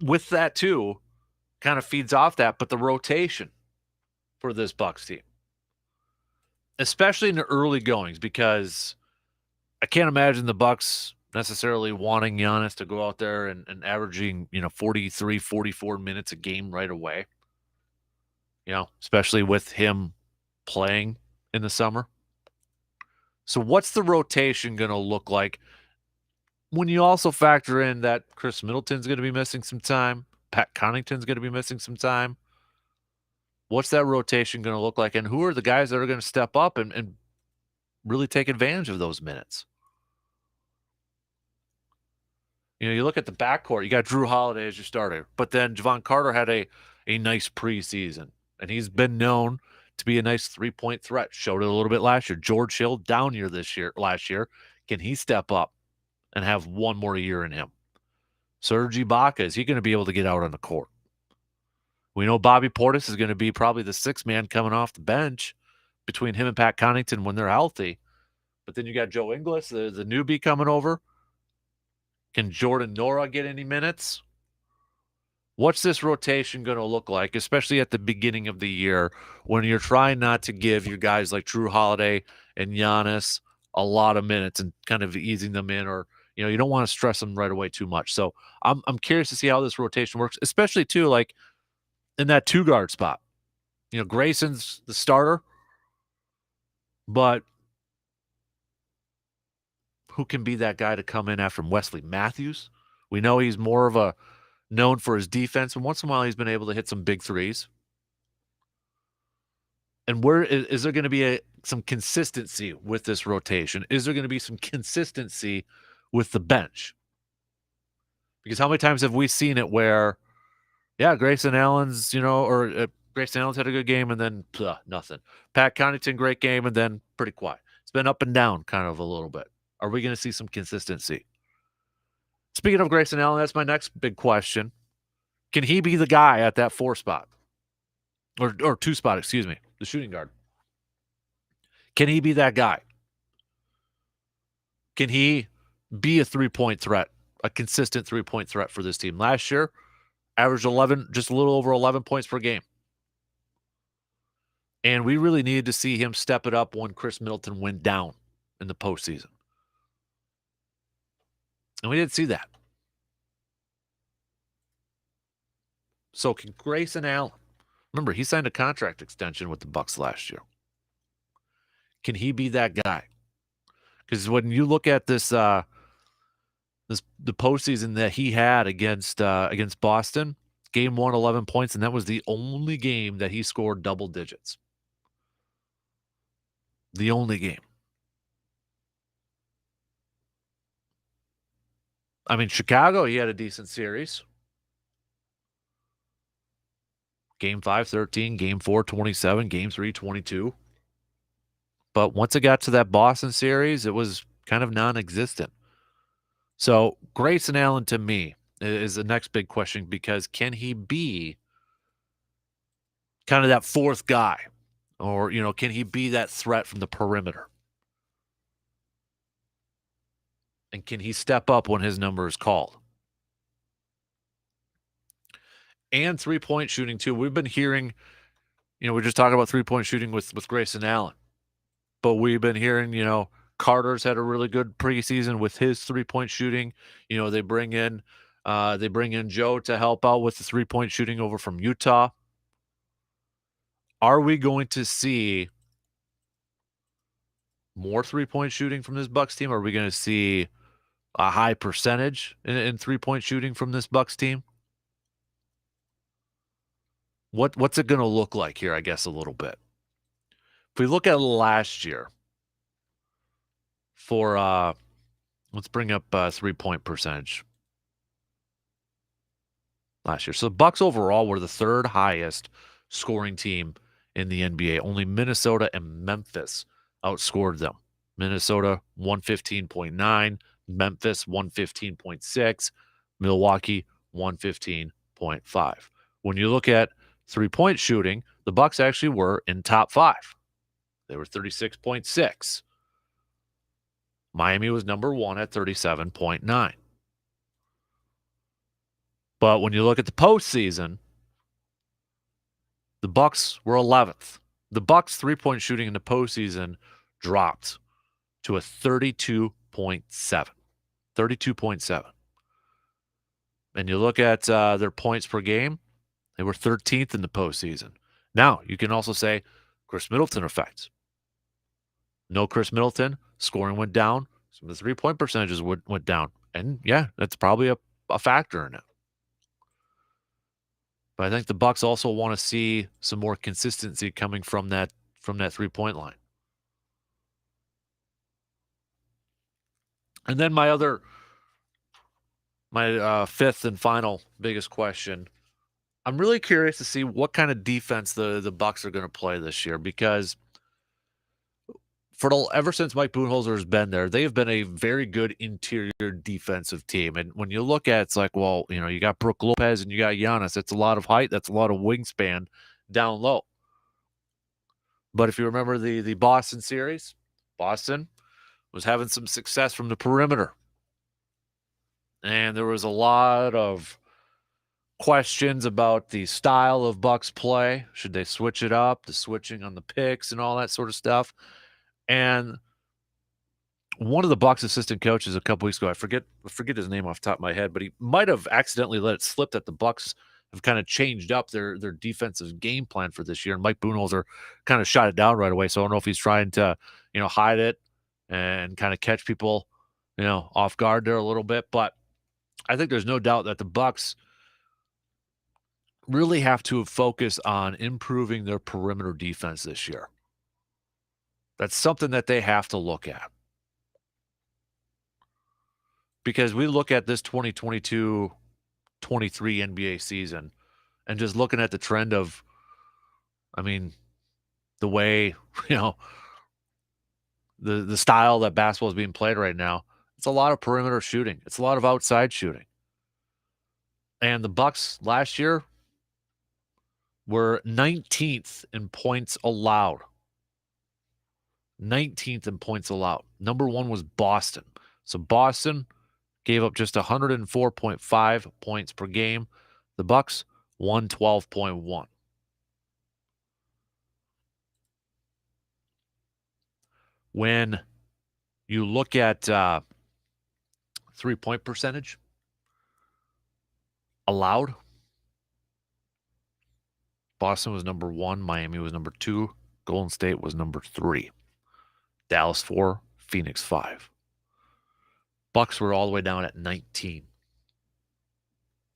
Speaker 1: With that too, kind of feeds off that, but the rotation for this Bucks team, especially in the early goings, because I can't imagine the Bucks necessarily wanting Giannis to go out there and averaging, 43, 44 minutes a game right away. Especially with him playing in the summer. So what's the rotation going to look like when you also factor in that Chris Middleton's going to be missing some time, Pat Connaughton's going to be missing some time? What's that rotation going to look like? And who are the guys that are going to step up and really take advantage of those minutes? You know, you look at the backcourt, you got Drew Holiday as your starter, but then Javon Carter had a nice preseason, and he's been known to be a nice three-point threat. Showed it a little bit last year. George Hill, down year last year. Can he step up and have one more year in him? Serge Ibaka, is he going to be able to get out on the court? We know Bobby Portis is going to be probably the sixth man coming off the bench between him and Pat Connaughton when they're healthy. But then you got Joe Ingles, the newbie, coming over. Can Jordan Nora get any minutes? What's this rotation going to look like, especially at the beginning of the year when you're trying not to give your guys like Drew Holiday and Giannis a lot of minutes and kind of easing them in, or you don't want to stress them right away too much. So I'm curious to see how this rotation works, especially too like in that two guard spot. Grayson's the starter, but who can be that guy to come in after Wesley Matthews? We know he's more of a known for his defense, and once in a while he's been able to hit some big threes. And where is there going to be some consistency with this rotation? Is there going to be some consistency with the bench? Because how many times have we seen it where, Grayson Allen's, Grayson Allen's had a good game and then nothing. Pat Connaughton, great game, and then pretty quiet. It's been up and down kind of a little bit. Are we going to see some consistency? Speaking of Grayson Allen, that's my next big question. Can he be the guy at that 4 spot? Or 2 spot, excuse me, the shooting guard. Can he be that guy? Can he be a 3-point threat, a consistent 3-point threat for this team? Last year, averaged 11, just a little over 11 points per game. And we really needed to see him step it up when Chris Middleton went down in the postseason. And we didn't see that. So can Grayson Allen, remember, he signed a contract extension with the Bucks last year. Can he be that guy? Because when you look at this, the postseason that he had against Boston, game 1, 11 points, and that was the only game that he scored double digits. The only game. I mean, Chicago, he had a decent series. Game 5, 13. Game 4, 27. Game 3, 22. But once it got to that Boston series, it was kind of non-existent. So Grayson Allen, to me, is the next big question, because can he be kind of that 4th guy? Or, can he be that threat from the perimeter? And can he step up when his number is called? And 3-point shooting, too. We've been hearing, we're just talking about 3-point shooting with Grayson Allen. But we've been hearing, Carter's had a really good preseason with his 3-point shooting. They bring in Joe to help out with the 3-point shooting over from Utah. Are we going to see more 3-point shooting from this Bucks team? Are we going to see a high percentage in 3-point shooting from this Bucks team? What's it going to look like here, I guess, a little bit? If we look at last year for, let's bring up 3-point percentage last year. So the Bucks overall were the 3rd highest scoring team in the NBA. Only Minnesota and Memphis outscored them. Minnesota 115.9, Memphis 115.6, Milwaukee 115.5. When you look at 3-point shooting, the Bucks actually were in top 5. They were 36.6. Miami was number 1 at 37.9. But when you look at the postseason, the Bucks were 11th. The Bucks 3-point shooting in the postseason dropped to a 32.7. 32.7. And you look at their points per game, they were 13th in the postseason. Now, you can also say Chris Middleton effect. No Chris Middleton, scoring went down. Some of the three-point percentages went down. And yeah, that's probably a factor in it. But I think the Bucks also want to see some more consistency coming from that three-point line. And then my fifth and final biggest question. I'm really curious to see what kind of defense the Bucks are going to play this year, because ever since Mike Budenholzer has been there, they have been a very good interior defensive team. And when you look at it, it's like, well, you got Brook Lopez and you got Giannis. That's a lot of height. That's a lot of wingspan down low. But if you remember the Boston series, Boston was having some success from the perimeter. And there was a lot of questions about the style of Bucks play. Should they switch it up? The switching on the picks and all that sort of stuff. And one of the Bucks assistant coaches a couple weeks ago, I forget his name off the top of my head, but he might have accidentally let it slip that the Bucks have kind of changed up their defensive game plan for this year. And Mike Budenholzer kind of shot it down right away. So I don't know if he's trying to, hide it and kind of catch people, off guard there a little bit. But I think there's no doubt that the Bucks really have to focus on improving their perimeter defense this year. That's something that they have to look at. Because we look at this 2022-23 NBA season and just looking at the trend of, the way, the style that basketball is being played right now, it's a lot of perimeter shooting. It's a lot of outside shooting. And the Bucks last year were 19th in points allowed. 19th in points allowed. Number one was Boston. So Boston gave up just 104.5 points per game. The Bucks 112.1. When you look at three-point percentage allowed, Boston was number 1, Miami was number 2, Golden State was number 3, Dallas 4, Phoenix 5. Bucks were all the way down at 19,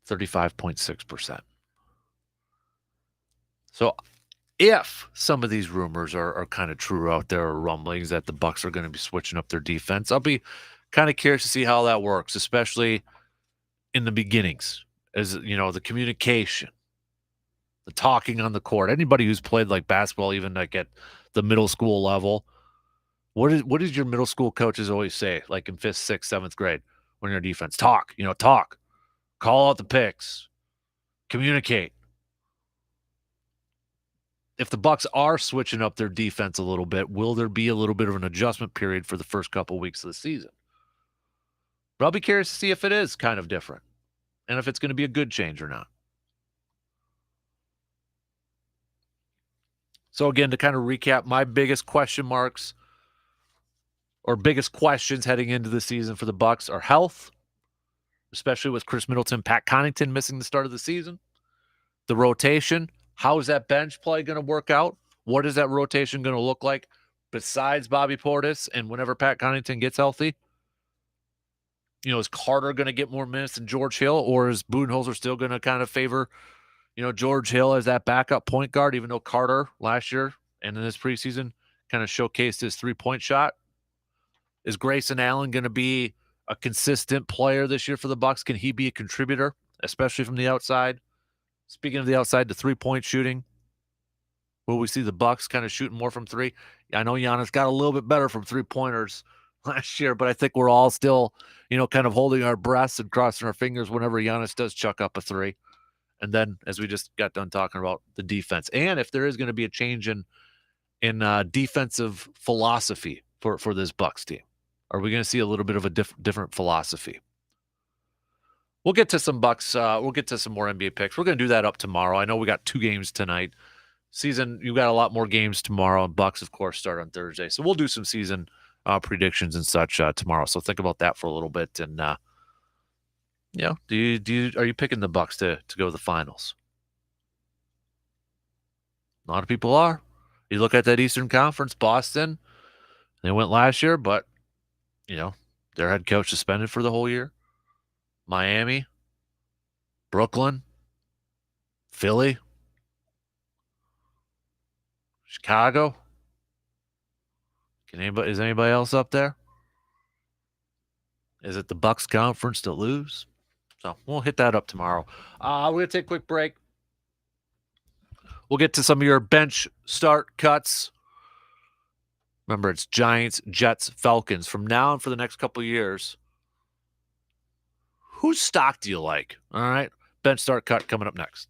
Speaker 1: 35.6%. So if some of these rumors are kind of true out there, or rumblings that the Bucks are going to be switching up their defense, I'll be kind of curious to see how that works, especially in the beginnings, as the communication, the talking on the court. Anybody who's played like basketball, even like at the middle school level, what did your middle school coaches always say, like in 5th, 6th, 7th grade, when you're defense? Talk, talk, call out the picks, communicate. If the Bucks are switching up their defense a little bit, will there be a little bit of an adjustment period for the first couple weeks of the season? But I'll be curious to see if it is kind of different and if it's going to be a good change or not. So again, to kind of recap, my biggest question marks or biggest questions heading into the season for the Bucks are health, especially with Chris Middleton, Pat Connaughton missing the start of the season. The rotation, how is that bench play going to work out? What is that rotation going to look like besides Bobby Portis and whenever Pat Connaughton gets healthy? Is Carter going to get more minutes than George Hill, or is Budenholzer still going to kind of favor, George Hill as that backup point guard, even though Carter last year and in this preseason kind of showcased his three-point shot? Is Grayson Allen going to be a consistent player this year for the Bucks? Can he be a contributor, especially from the outside? Speaking of the outside, the three-point shooting, will we see the Bucks kind of shooting more from three? I know Giannis got a little bit better from three-pointers last year, but I think we're all still, kind of holding our breaths and crossing our fingers whenever Giannis does chuck up a three. And then, as we just got done talking about the defense, and if there is going to be a change in defensive philosophy for this Bucks team, are we going to see a little bit of a different philosophy? We'll get to some Bucks. We'll get to some more NBA picks. We're going to do that up tomorrow. I know we got 2 games tonight. You got a lot more games tomorrow, and Bucks, of course, start on Thursday. So we'll do some season predictions and such tomorrow. So think about that for a little bit. And are you picking the Bucks to go to the finals? A lot of people are. You look at that Eastern Conference, Boston, they went last year, but, their head coach suspended for the whole year. Miami, Brooklyn, Philly, Chicago. Is anybody else up there? Is it the Bucks Conference that lose? So we'll hit that up tomorrow. We're going to take a quick break. We'll get to some of your bench start cuts. Remember, it's Giants, Jets, Falcons. From now and for the next couple of years, whose stock do you like? All right. Bench start cut coming up next.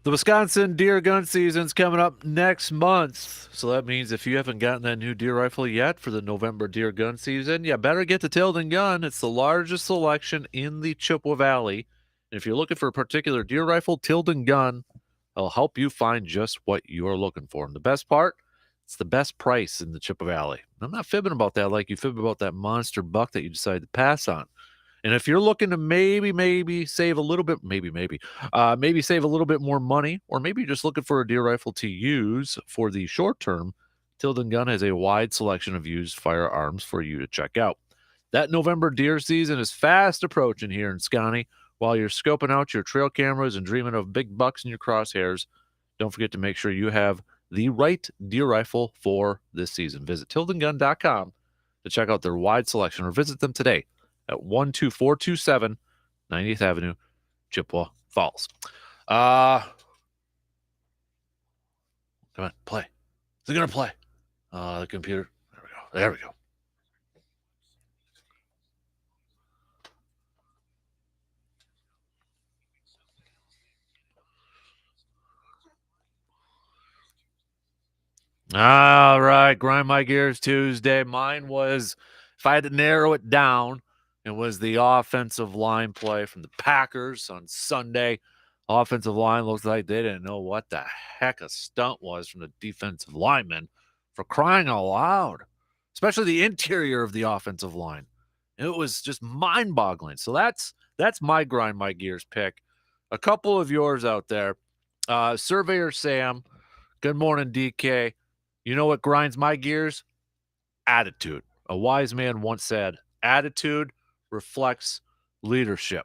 Speaker 1: The Wisconsin deer gun season's coming up next month. So that means if you haven't gotten that new deer rifle yet for the November deer gun season, you better get to Tilden Gun. It's the largest selection in the Chippewa Valley. And if you're looking for a particular deer rifle, Tilden Gun will help you find just what you're looking for. And the best part, it's the best price in the Chippewa Valley. I'm not fibbing about that like you fib about that monster buck that you decided to pass on. And if you're looking to maybe save a little bit, maybe save a little bit more money, or maybe you're just looking for a deer rifle to use for the short term, Tilden Gun has a wide selection of used firearms for you to check out. That November deer season is fast approaching here in Scotty. While you're scoping out your trail cameras and dreaming of big bucks in your crosshairs, don't forget to make sure you have the right deer rifle for this season. Visit tildengun.com to check out their wide selection, or visit them today at 12427 90th Avenue, Chippewa Falls. Come on, play. Is it going to play? The computer. There we go. There we go. All right, Grind My Gears Tuesday. Mine was, if I had to narrow it down, it was the offensive line play from the Packers on Sunday. Offensive line looks like they didn't know what the heck a stunt was from the defensive linemen, for crying out loud, especially the interior of the offensive line. It was just mind-boggling. So that's my Grind My Gears pick. A couple of yours out there. Surveyor Sam, good morning, DK. You know what grinds my gears? Attitude. A wise man once said, attitude reflects leadership.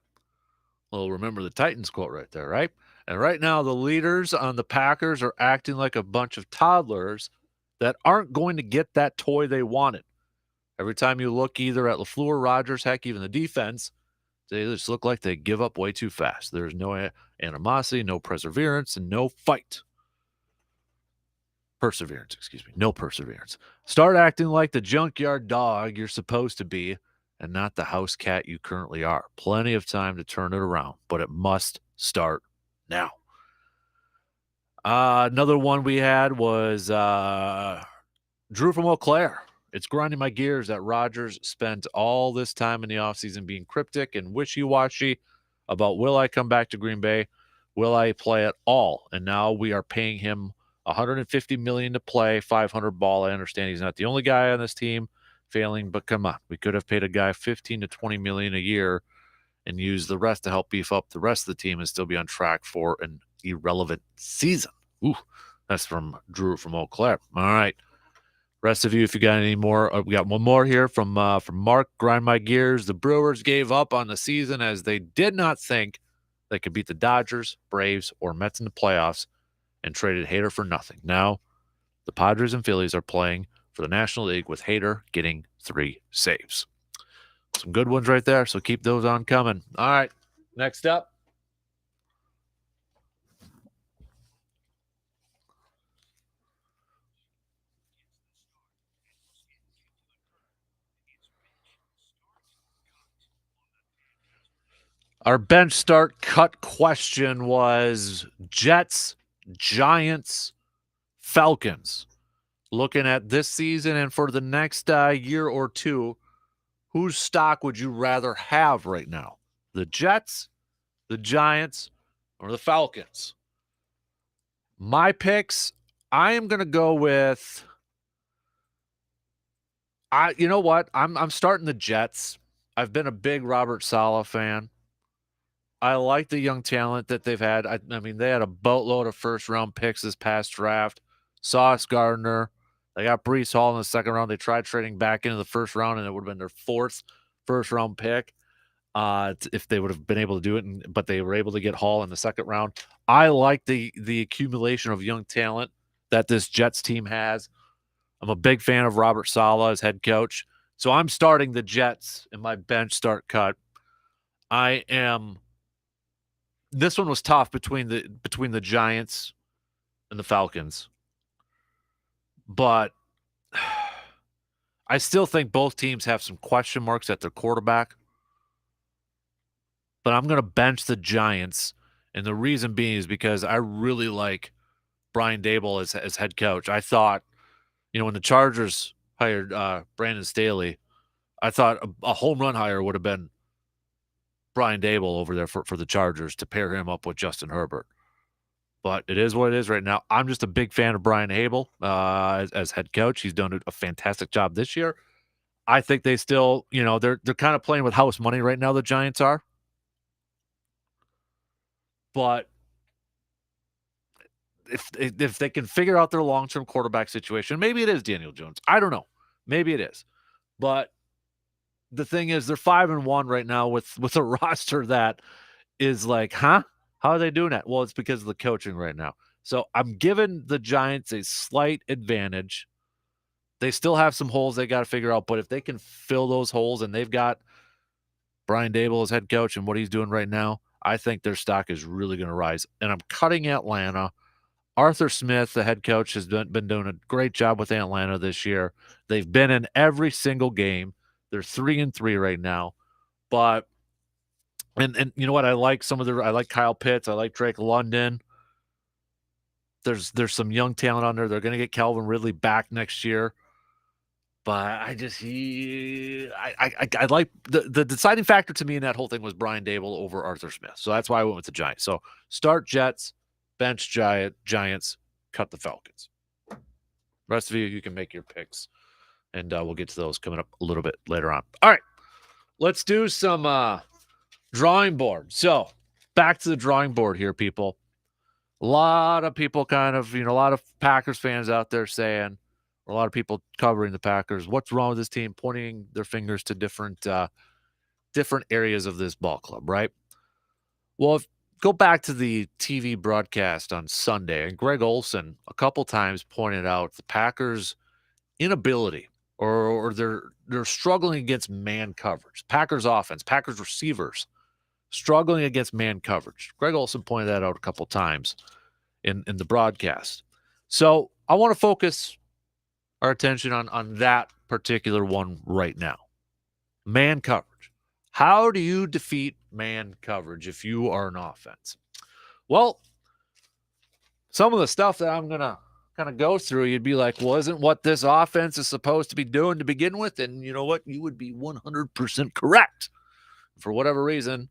Speaker 1: Well, remember the Titans quote right there, right? And right now, the leaders on the Packers are acting like a bunch of toddlers that aren't going to get that toy they wanted. Every time you look either at LaFleur, Rodgers, heck, even the defense, they just look like they give up way too fast. There's no animosity, no perseverance, and no fight. No perseverance. Start acting like the junkyard dog you're supposed to be and not the house cat you currently are. Plenty of time to turn it around, but it must start now. Another one we had was Drew from Eau Claire. It's grinding my gears that Rodgers spent all this time in the offseason being cryptic and wishy-washy about, will I come back to Green Bay? Will I play at all? And now we are paying him $150 million to play, $500 ball. I understand he's not the only guy on this team failing, but come on, we could have paid a guy $15 to $20 million a year and use the rest to help beef up the rest of the team and still be on track for an irrelevant season. Ooh, that's from Drew from Eau Claire. All right, rest of you, if you got any more, we got one more here from Mark. Grind my gears. The Brewers gave up on the season as they did not think they could beat the Dodgers, Braves, or Mets in the playoffs, and traded Hader for nothing. Now, the Padres and Phillies are playing for the National League with Hader getting 3 saves. Some good ones right there, so keep those on coming. All right, next up. Our bench start cut question was Jets, Giants, Falcons. Looking at this season and for the next year or two, whose stock would you rather have right now? The Jets, the Giants, or the Falcons? My picks, I am going to go with, you know what? I'm starting the Jets. I've been a big Robert Saleh fan. I like the young talent that they've had. I mean, they had a boatload of first-round picks this past draft. Sauce Gardner. They got Breece Hall in the second round. They tried trading back into the first round, and it would have been their 4th first-round pick if they would have been able to do it. But they were able to get Hall in the second round. I like the accumulation of young talent that this Jets team has. I'm a big fan of Robert Saleh as head coach. So I'm starting the Jets in my bench start cut. This one was tough between the Giants and the Falcons. But I still think both teams have some question marks at their quarterback. But I'm going to bench the Giants And the reason being is because I really like Brian Dable as head coach. I thought, when the Chargers hired Brandon Staley, I thought a home run hire would have been Brian Dable over there for the Chargers to pair him up with Justin Herbert. But it is what it is right now. I'm just a big fan of Brian Dable as head coach. He's done a fantastic job this year. I think they still, they're kind of playing with house money right now, the Giants are. But if they can figure out their long-term quarterback situation, maybe it is Daniel Jones. I don't know. Maybe it is. But the thing is, they're 5-1 right now with a roster that is like, huh? How are they doing that? Well, it's because of the coaching right now. So I'm giving the Giants a slight advantage. They still have some holes they got to figure out, but if they can fill those holes and they've got Brian Dable as head coach and what he's doing right now, I think their stock is really going to rise. And I'm cutting Atlanta. Arthur Smith, the head coach, has been doing a great job with Atlanta this year. They've been in every single game. They're 3-3 right now. But and you know what? I like Kyle Pitts. I like Drake London. There's some young talent on there. They're going to get Calvin Ridley back next year. But I like the deciding factor to me in that whole thing was Brian Dable over Arthur Smith. So that's why I went with the Giants. So start Jets, bench Giants, cut the Falcons. Rest of you can make your picks, and we'll get to those coming up a little bit later on. All right, let's do some drawing board. So back to the drawing board here, people. A lot of people a lot of Packers fans out there saying, or a lot of people covering the Packers, what's wrong with this team, pointing their fingers to different areas of this ball club, right? Well, go back to the TV broadcast on Sunday, and Greg Olsen a couple times pointed out the Packers' inability or they're struggling against man coverage. Packers offense, Packers receivers struggling against man coverage. Greg Olsen pointed that out a couple times in the broadcast. So I want to focus our attention on that particular one right now. Man coverage. How do you defeat man coverage if you are an offense? Well, some of the stuff that I'm going to kind of go through, you'd be like, well, isn't what this offense is supposed to be doing to begin with? And you know what? You would be 100% correct. For whatever reason,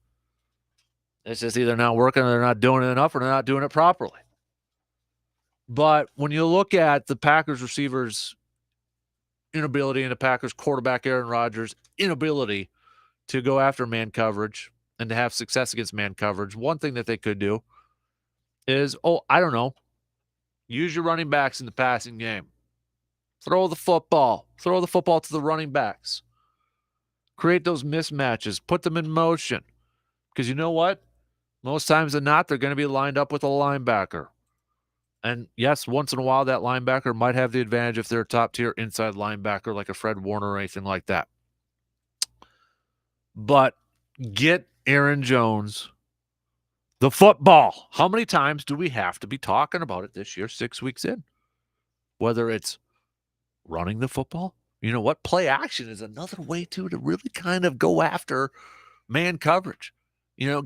Speaker 1: it's just either not working or they're not doing it enough or they're not doing it properly. But when you look at the Packers receivers' inability and the Packers quarterback Aaron Rodgers' inability to go after man coverage and to have success against man coverage, one thing that they could do is, I don't know, use your running backs in the passing game. Throw the football to the running backs. Create those mismatches. Put them in motion. Because you know what? Most times than not, they're going to be lined up with a linebacker. And yes, once in a while, that linebacker might have the advantage if they're a top-tier inside linebacker like a Fred Warner or anything like that. But get Aaron Jones the football. How many times do we have to be talking about it this year, 6 weeks in? Whether it's running the football, you know what? Play action is another way to really kind of go after man coverage.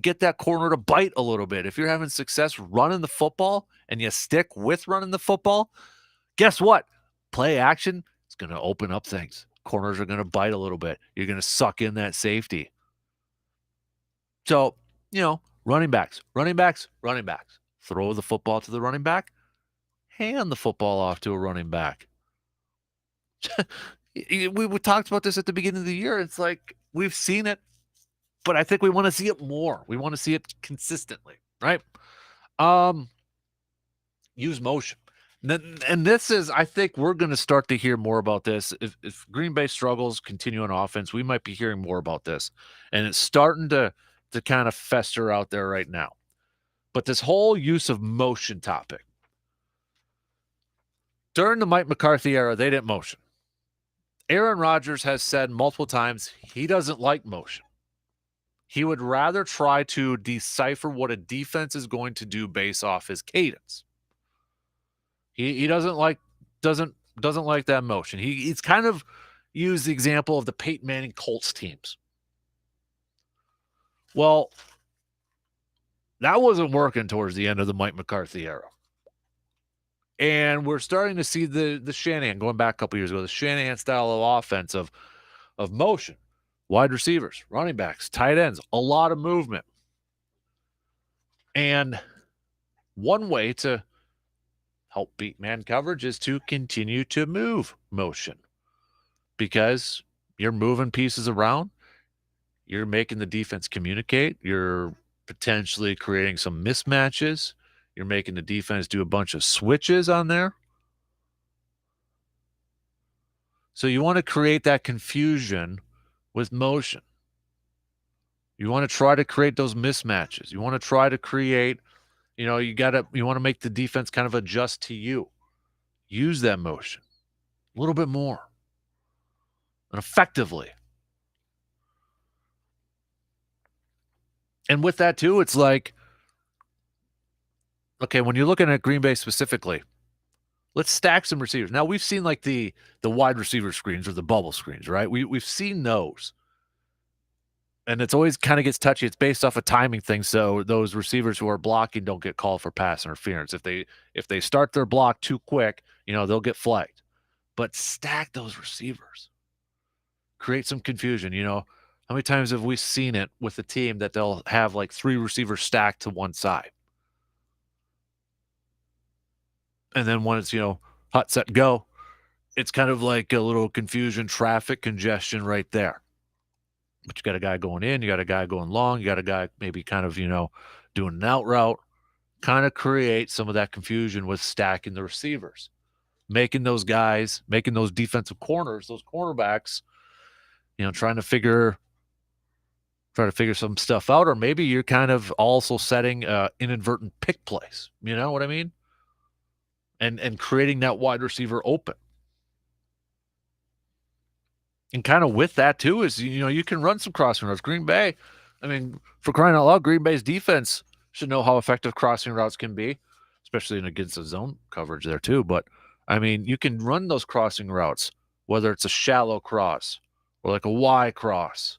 Speaker 1: Get that corner to bite a little bit. If you're having success running the football and you stick with running the football, guess what? Play action is going to open up things. Corners are going to bite a little bit. You're going to suck in that safety. So, running backs. Throw the football to the running back. Hand the football off to a running back. we talked about this at the beginning of the year. It's like we've seen it, but I think we want to see it more. We want to see it consistently, right? Use motion. And this is, I think we're going to start to hear more about this. If Green Bay struggles, continue on offense, we might be hearing more about this. And it's starting to kind of fester out there right now. But this whole use of motion topic. During the Mike McCarthy era, they didn't motion. Aaron Rodgers has said multiple times he doesn't like motion. He would rather try to decipher what a defense is going to do based off his cadence. He doesn't like that motion. He's kind of used the example of the Peyton Manning Colts teams. Well, That wasn't working towards the end of the Mike McCarthy era. And we're starting to see the Shanahan, going back a couple years ago, the Shanahan style of offense of motion, wide receivers, running backs, tight ends, a lot of movement. And one way to help beat man coverage is to continue to move motion, because you're moving pieces around, you're making the defense communicate, you're potentially creating some mismatches, you're making the defense do a bunch of switches on there. So you want to create that confusion with motion. You want to try to create those mismatches. You want to try to create, you want to make the defense kind of adjust to you. Use that motion a little bit more and effectively. And with that too, it's like, okay, when you're looking at Green Bay specifically, let's stack some receivers. Now we've seen like the wide receiver screens or the bubble screens, right? We've seen those. And it's always kind of gets touchy. It's based off a timing thing, so those receivers who are blocking don't get called for pass interference. If they start their block too quick, they'll get flagged. But stack those receivers. Create some confusion, How many times have we seen it with a team that they'll have like 3 receivers stacked to one side? And then when it's, hot, set, go, it's kind of like a little confusion, traffic congestion right there. But you got a guy going in, you got a guy going long, you got a guy maybe kind of, doing an out route, kind of create some of that confusion with stacking the receivers, making those defensive corners, those cornerbacks, trying to figure some stuff out, or maybe you're kind of also setting inadvertent pick plays. You know what I mean? And creating that wide receiver open. And kind of with that too is, you can run some crossing routes. Green Bay, for crying out loud, Green Bay's defense should know how effective crossing routes can be, especially against the zone coverage there too. But you can run those crossing routes, whether it's a shallow cross or like a Y cross.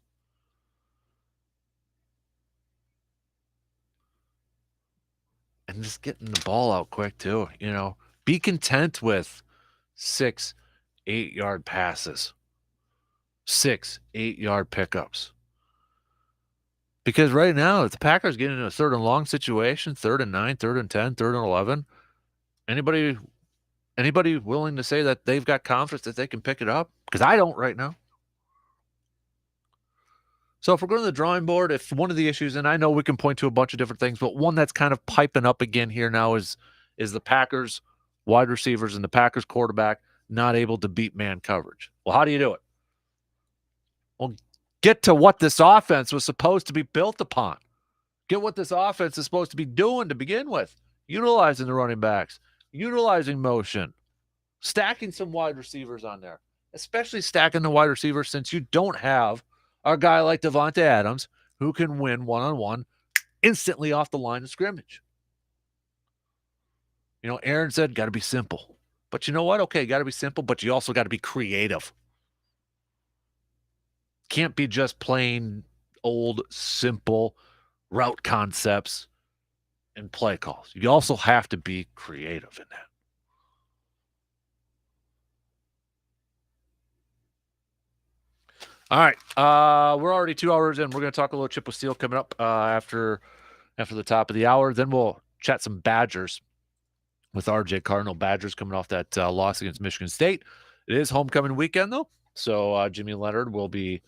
Speaker 1: And just getting the ball out quick too, Be content with 6, 8-yard passes. 6, 8-yard pickups. Because right now, if the Packers get into a 3rd and long situation, 3rd and 9, 3rd and 10, 3rd and 11, anybody willing to say that they've got confidence that they can pick it up? Because I don't right now. So if we're going to the drawing board, if one of the issues, and I know we can point to a bunch of different things, but one that's kind of piping up again here now is the Packers wide receivers and the Packers quarterback not able to beat man coverage. Well, how do you do it? Well, get to what this offense was supposed to be built upon. Get what this offense is supposed to be doing to begin with. Utilizing the running backs, utilizing motion, stacking some wide receivers on there, especially stacking the wide receivers since you don't have a guy like Devonta Adams who can win one-on-one instantly off the line of scrimmage. Aaron said, got to be simple. But you know what? Okay, got to be simple, but you also got to be creative. Can't be just plain old, simple route concepts and play calls. You also have to be creative in that. All right. We're already 2 hours in. We're going to talk a little chip with steel coming up after the top of the hour. Then we'll chat some Badgers with RJ Cardinal. Badgers coming off that loss against Michigan State. It is homecoming weekend, though. So Jimmy Leonhard will be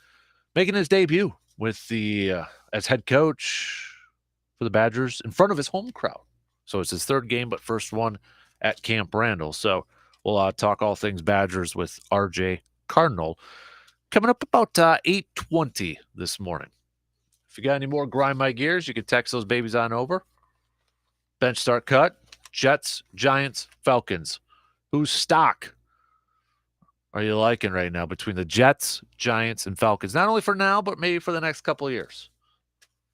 Speaker 1: making his debut with as head coach for the Badgers in front of his home crowd. So it's his 3rd game, but first one at Camp Randall. So we'll talk all things Badgers with RJ Cardinal coming up about 8:20 this morning. If you got any more grind my gears, you can text those babies on over. Bench start cut, Jets, Giants, Falcons. Whose stock are you liking right now between the Jets, Giants, and Falcons? Not only for now, but maybe for the next couple of years.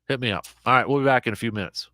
Speaker 1: Hit me up. All right, we'll be back in a few minutes.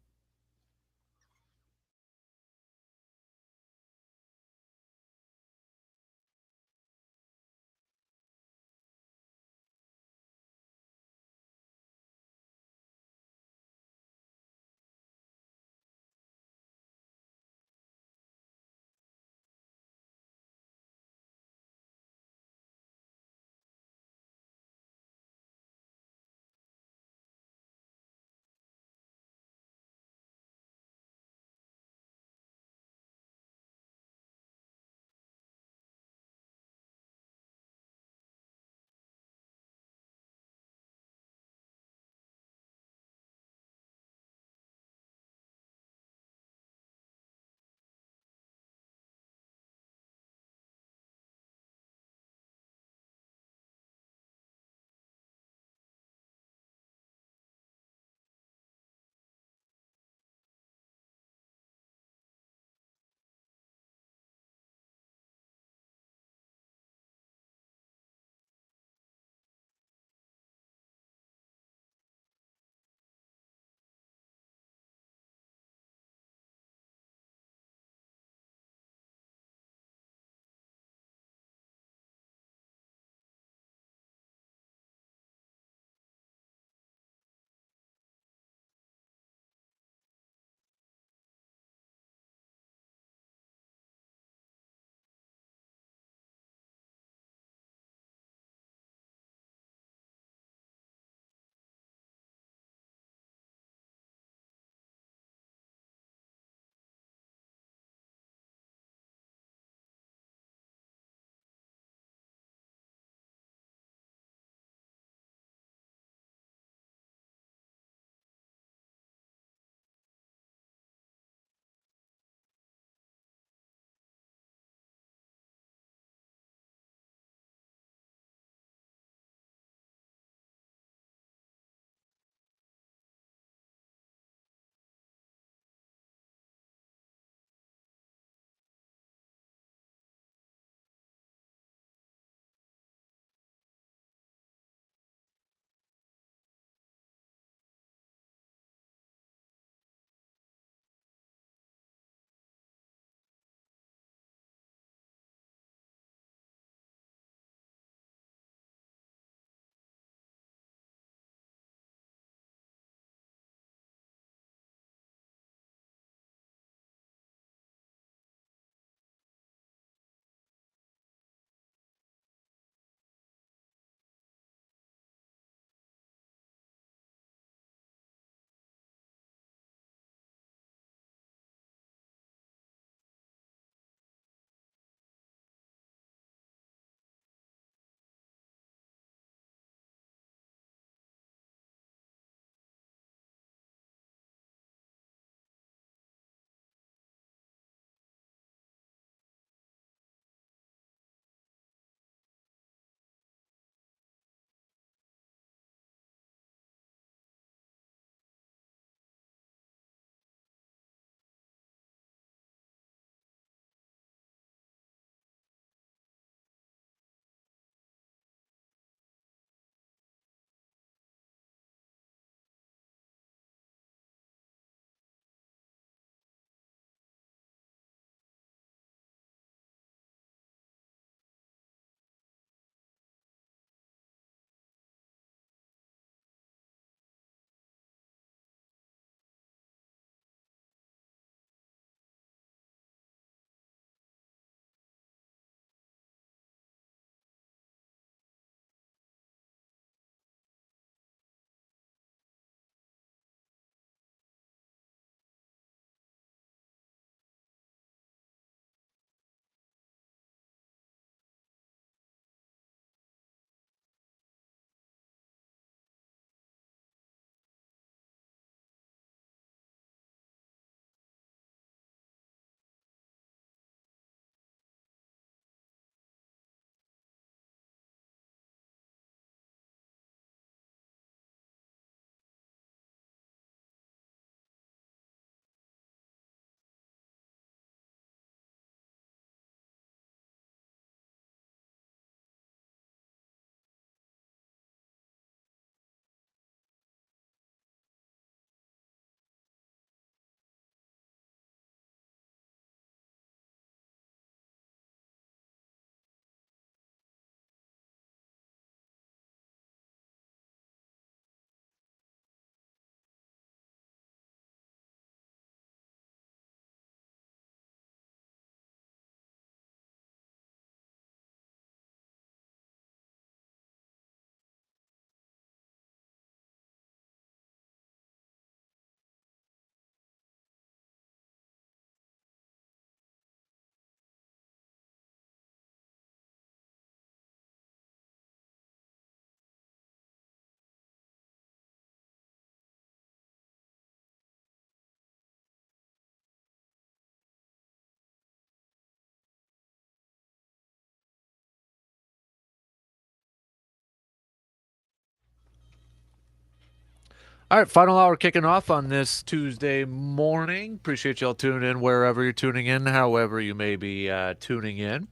Speaker 1: All right, final hour kicking off on this Tuesday morning. Appreciate y'all tuning in wherever you're tuning in, however you may be tuning in.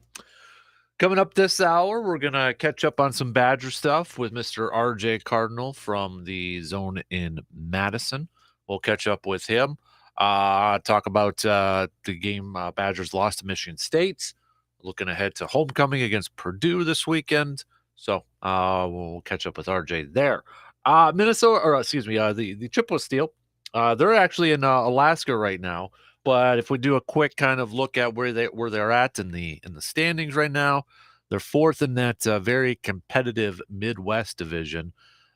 Speaker 1: Coming up this hour, we're going to catch up on some Badger stuff with Mr. RJ Cardinal from the Zone in Madison. We'll catch up with him, talk about the game Badgers lost to Michigan State, looking ahead to homecoming against Purdue this weekend. So we'll catch up with RJ there. Minnesota, or excuse me, the Chippewa Steel, they're actually in Alaska right now. But if we do a quick kind of look at where they're at in the standings right now, they're fourth in that very competitive Midwest division,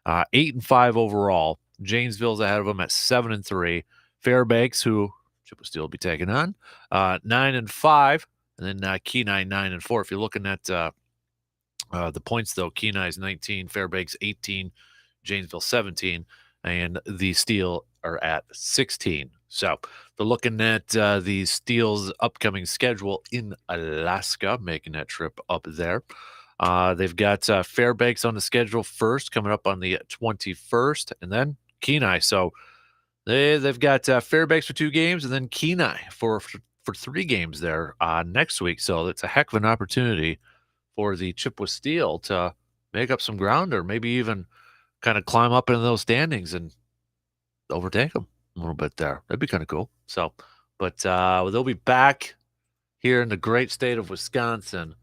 Speaker 1: 8-5 overall. Janesville's ahead of them at 7-3. Fairbanks, who Chippewa Steel will be taking on, 9-5, and then Kenai 9-4. If you're looking at the points, though, Kenai's 19, Fairbanks 18, Janesville 17, and the Steel are at 16. So they're looking at the Steel's upcoming schedule in Alaska, making that trip up there. They've got Fairbanks on the schedule first, coming up on the 21st, and then Kenai. So they've got Fairbanks for 2 games, and then Kenai for 3 games there next week. So it's a heck of an opportunity for the Chippewa Steel to make up some ground, or maybe even kind of climb up into those standings and overtake them a little bit there. That'd be kind of cool. So, but they'll be back here in the great state of Wisconsin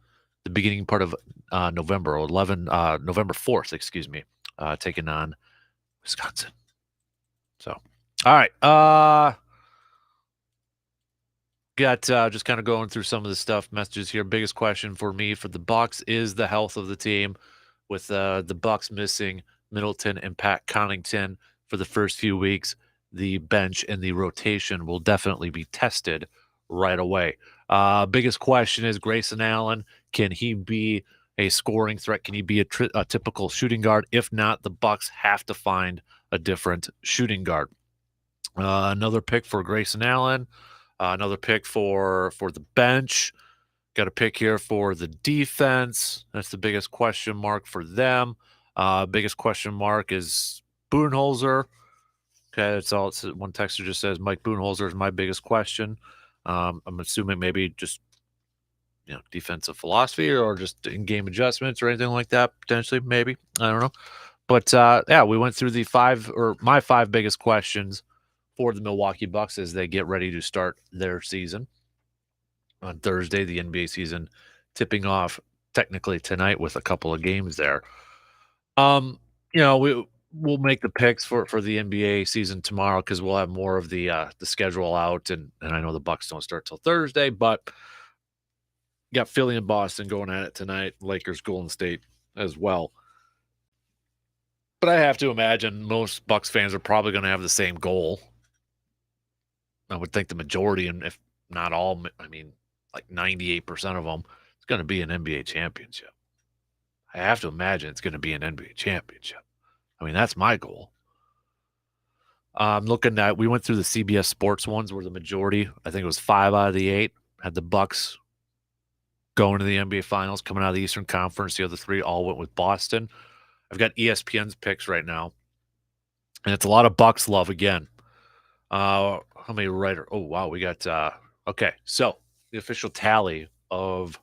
Speaker 1: the beginning part of November 4th, excuse me, taking on Wisconsin. So, all right. Got just kind of going through some of the stuff, messages here. Biggest question for me for the Bucks is the health of the team, with the Bucks missing Middleton and Pat Connaughton for the first few weeks. The bench and the rotation will definitely be tested right away. Biggest question is Grayson Allen. Can he be a scoring threat? Can he be a typical shooting guard? If not, the Bucks have to find a different shooting guard. Another pick for Grayson Allen. Another pick for the bench. Got a pick here for the defense. That's the biggest question mark for them. Biggest question mark is Budenholzer. Okay, that's all. One texter just says Mike Budenholzer is my biggest question. I'm assuming maybe just defensive philosophy or just in-game adjustments or anything like that. Potentially, maybe, I don't know. But yeah, we went through my 5 biggest questions for the Milwaukee Bucks as they get ready to start their season on Thursday. The NBA season tipping off technically tonight with a couple of games there. We'll make the picks for the NBA season tomorrow because we'll have more of the schedule out, and I know the Bucks don't start till Thursday, but got Philly and Boston going at it tonight. Lakers, Golden State as well. But I have to imagine most Bucks fans are probably going to have the same goal. I would think the majority, and if not all, I mean, like 98% of them, it's going to be an NBA championship. I have to imagine it's going to be an NBA championship. I mean, that's my goal. I'm looking at, we went through the CBS Sports ones where the majority, I think it was 5 out of the 8, had the Bucks going to the NBA Finals, coming out of the Eastern Conference. The other 3 all went with Boston. I've got ESPN's picks right now, and it's a lot of Bucks love again. How many writers? Oh, wow. We got, okay. So the official tally of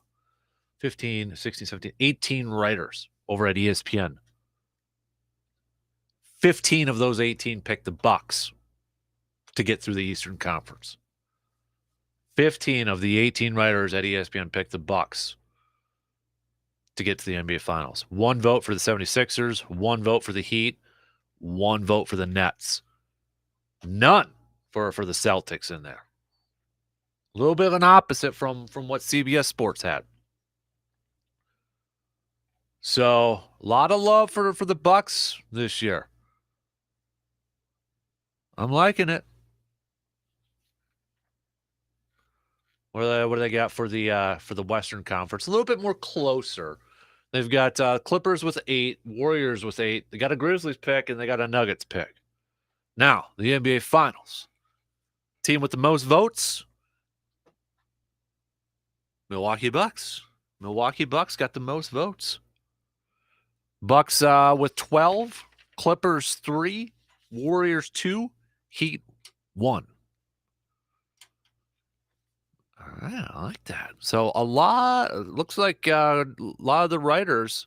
Speaker 1: 15, 16, 17, 18 writers over at ESPN. 15 of those 18 picked the Bucks to get through the Eastern Conference. 15 of the 18 writers at ESPN picked the Bucks to get to the NBA Finals. 1 vote for the 76ers, 1 vote for the Heat, 1 vote for the Nets. None for the Celtics in there. A little bit of an opposite from what CBS Sports had. So, a lot of love for the Bucks this year. I'm liking it. What do they got for the Western Conference? A little bit more closer. They've got Clippers with 8, Warriors with 8. They got a Grizzlies pick, and they got a Nuggets pick. Now, the NBA Finals. Team with the most votes, Milwaukee Bucks. Milwaukee Bucks got the most votes. Bucks with 12, Clippers 3, Warriors 2, Heat 1. All right, I like that. So looks like a lot of the writers,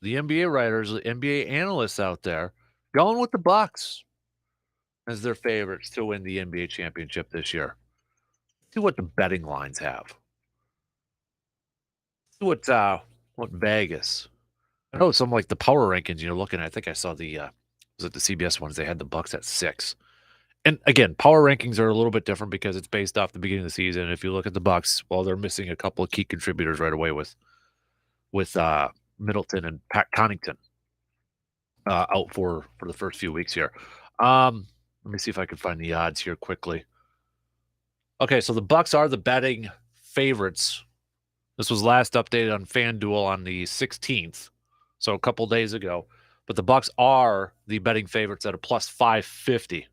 Speaker 1: the NBA writers, the NBA analysts out there, going with the Bucks as their favorites to win the NBA championship this year. See what the betting lines have. See what Vegas. I know some like the power rankings you're looking at. I think I saw the was it the CBS ones? They had the Bucks at 6. And again, power rankings are a little bit different because it's based off the beginning of the season. If you look at the Bucks, well, they're missing a couple of key contributors right away with Middleton and Pat Connaughton out for the first few weeks here. Let me see if I can find the odds here quickly. Okay, so the Bucks are the betting favorites. This was last updated on FanDuel on the 16th, so a couple days ago. But the Bucks are the betting favorites at a plus 550.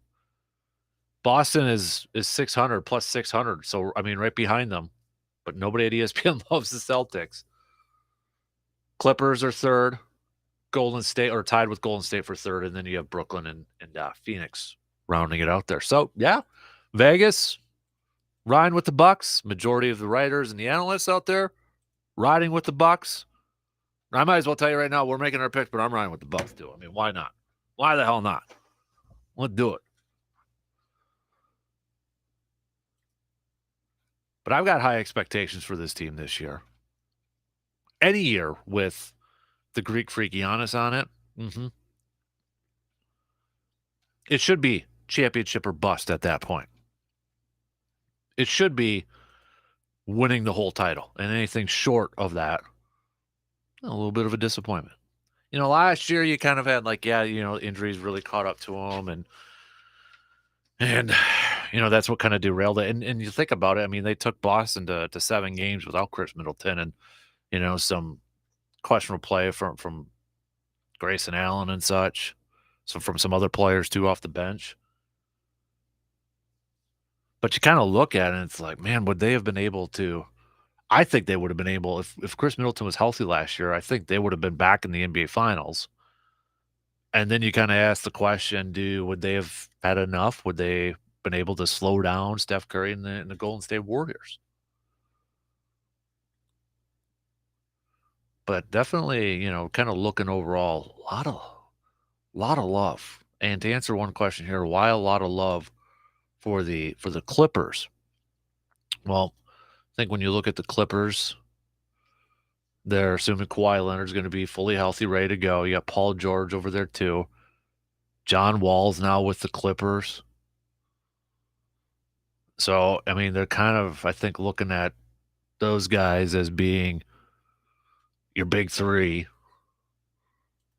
Speaker 1: Boston is 600 plus 600, so I mean right behind them. But nobody at ESPN loves the Celtics. Clippers are third. Golden State are tied with Golden State for third, and then you have Brooklyn and Phoenix rounding it out there. So yeah, Vegas riding with the Bucks. Majority of the writers and the analysts out there riding with the Bucks. I might as well tell you right now, we're making our picks, but I'm riding with the Bucks too. I mean, why not? Why the hell not? Let's do it. But I've got high expectations for this team this year. Any year with the Greek Freak Giannis on it, it should be championship or bust at that point. It should be winning the whole title, and anything short of that, a little bit of a disappointment. You know, last year you kind of had like, injuries really caught up to him, and that's what kind of derailed it. And you think about it, I mean, they took Boston to 7 games without Chris Middleton, and some questionable play from Grayson Allen and such. So from some other players too off the bench. But you kind of look at it and it's like, man, would they have been able to? I think they would have been able, if Chris Middleton was healthy last year, I think they would have been back in the NBA Finals. And then you kind of ask the question, would they have had enough? Would they have been able to slow down Steph Curry and the Golden State Warriors? But definitely, kind of looking overall, a lot of love. And to answer one question here, why a lot of love for the Clippers? Well, I think when you look at the Clippers, they're assuming Kawhi Leonard's going to be fully healthy, ready to go. You got Paul George over there too. John Wall's now with the Clippers. So, I mean, they're kind of, I think, looking at those guys as being your big three.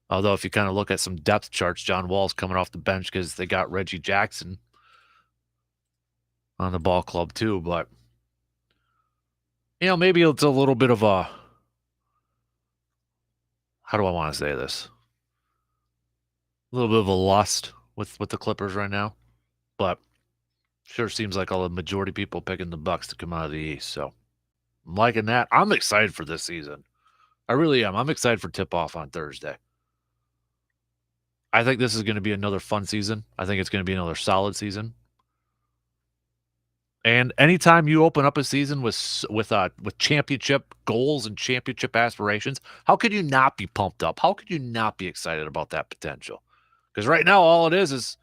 Speaker 1: Although if you kind of look at some depth charts, John Wall's coming off the bench because they got Reggie Jackson on the ball club too. But, maybe it's a little bit of a, how do I want to say this? A little bit of a lust with the Clippers right now. But sure seems like all the majority of people picking the Bucks to come out of the East. So I'm liking that. I'm excited for this season. I really am. I'm excited for tip-off on Thursday. I think this is going to be another fun season. I think it's going to be another solid season. And anytime you open up a season with championship goals and championship aspirations, how could you not be pumped up? How could you not be excited about that potential? Because right now, all it is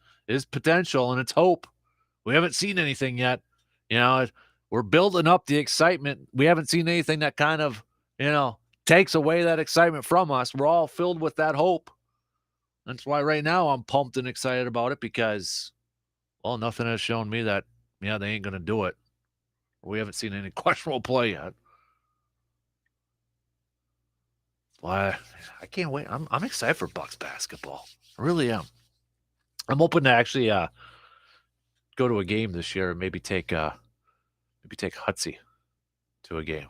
Speaker 1: potential and it's hope. We haven't seen anything yet. We're building up the excitement. We haven't seen anything that kind of, takes away that excitement from us. We're all filled with that hope. That's why right now I'm pumped and excited about it because, well, nothing has shown me that, they ain't going to do it. We haven't seen any questionable play yet. Why? I can't wait. I'm excited for Bucks basketball. I really am. I'm hoping to actually go to a game this year and maybe take Hutsy to a game.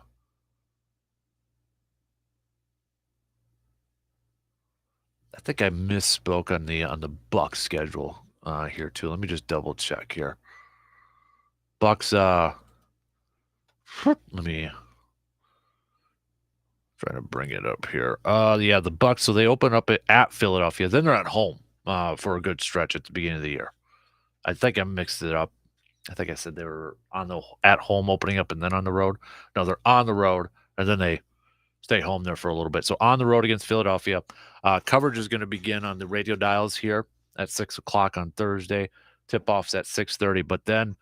Speaker 1: I think I misspoke on the Bucks schedule here too. Let me just double check here. Bucks. Let me try to bring it up here. The Bucks. So they open up at Philadelphia. Then they're at home. for a good stretch at the beginning of the year. I think I mixed it up. I think I said they were on the at home opening up and then on the road. No, they're on the road and then they stay home there for a little bit. So on the road against Philadelphia, coverage is going to begin on the radio dials here at 6 o'clock on Thursday. Tip offs at 6:30, but then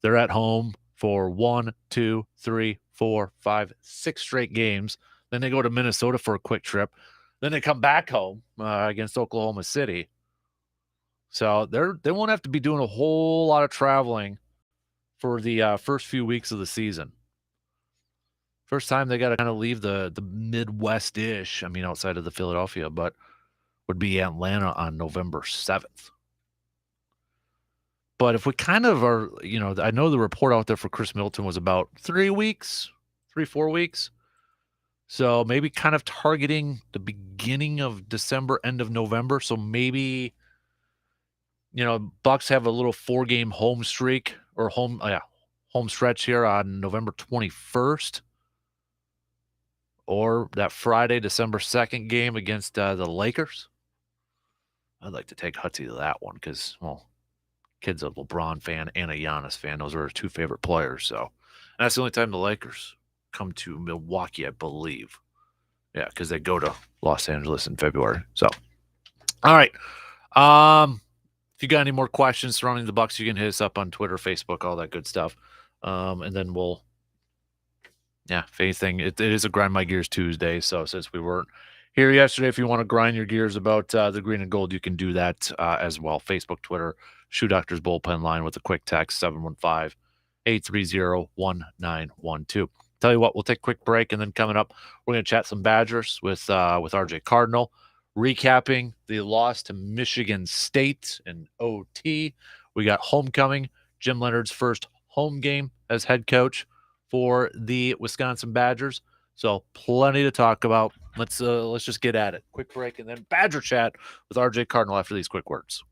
Speaker 1: they're at home for 1, 2, 3, 4, 5, 6 straight games. Then they go to Minnesota for a quick trip. Then they come back home against Oklahoma City. So they won't have to be doing a whole lot of traveling for the first few weeks of the season. First time they got to kind of leave the Midwest-ish, I mean, outside of the Philadelphia, but would be Atlanta on November 7th. But if we kind of are, I know the report out there for Chris Middleton was about 3 weeks, 3, 4 weeks. So maybe kind of targeting the beginning of December, end of November. So maybe, Bucks have a little 4-game home streak or home stretch here on November 21st. Or that Friday, December 2nd game against the Lakers. I'd like to take Hutsy to that one because, well, kid's a LeBron fan and a Giannis fan. Those are our 2 favorite players. So, and that's the only time the Lakers come to Milwaukee, I believe. Yeah, because they go to Los Angeles in February. So, all right. If you got any more questions surrounding the Bucks, you can hit us up on Twitter, Facebook, all that good stuff. And then we'll, if anything, it is a Grind My Gears Tuesday. So since we weren't here yesterday, if you want to grind your gears about the green and gold, you can do that as well. Facebook, Twitter, Shoe Doctors Bullpen Line with a quick text, 715-830-1912. Tell you what, we'll take a quick break, and then coming up, we're going to chat some Badgers with RJ Cardinal, recapping the loss to Michigan State in OT. We got homecoming, Jim Leonard's first home game as head coach for the Wisconsin Badgers. So plenty to talk about. Let's just get at it. Quick break, and then Badger chat with RJ Cardinal after these quick words.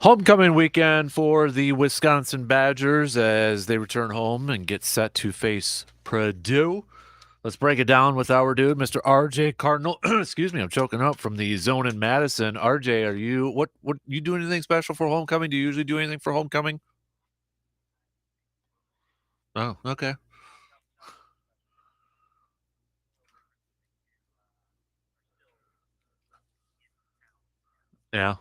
Speaker 1: Homecoming weekend for the Wisconsin Badgers as they return home and get set to face Purdue. Let's break it down with our dude, Mr. RJ Cardinal. Excuse me, I'm choking up from the zone in Madison. RJ, are you what you do anything special for homecoming? Do you usually do anything for homecoming? Oh, okay. Yeah.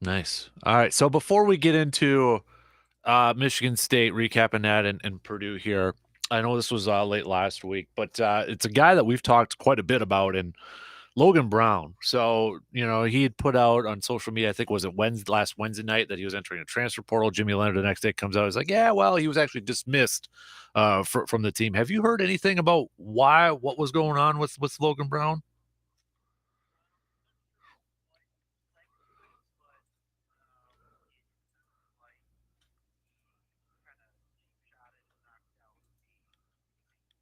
Speaker 1: Nice. All right. So before we get into Michigan State recapping that and Purdue here, I know this was late last week, but it's a guy that we've talked quite a bit about in Logan Brown. So, he had put out on social media, I think was it last Wednesday night that he was entering a transfer portal. Jimmy Leonard the next day comes out. He's like, yeah, well, he was actually dismissed from the team. Have you heard anything about what was going on with Logan Brown?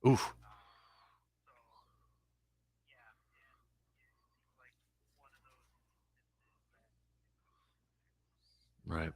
Speaker 1: Oof. Right.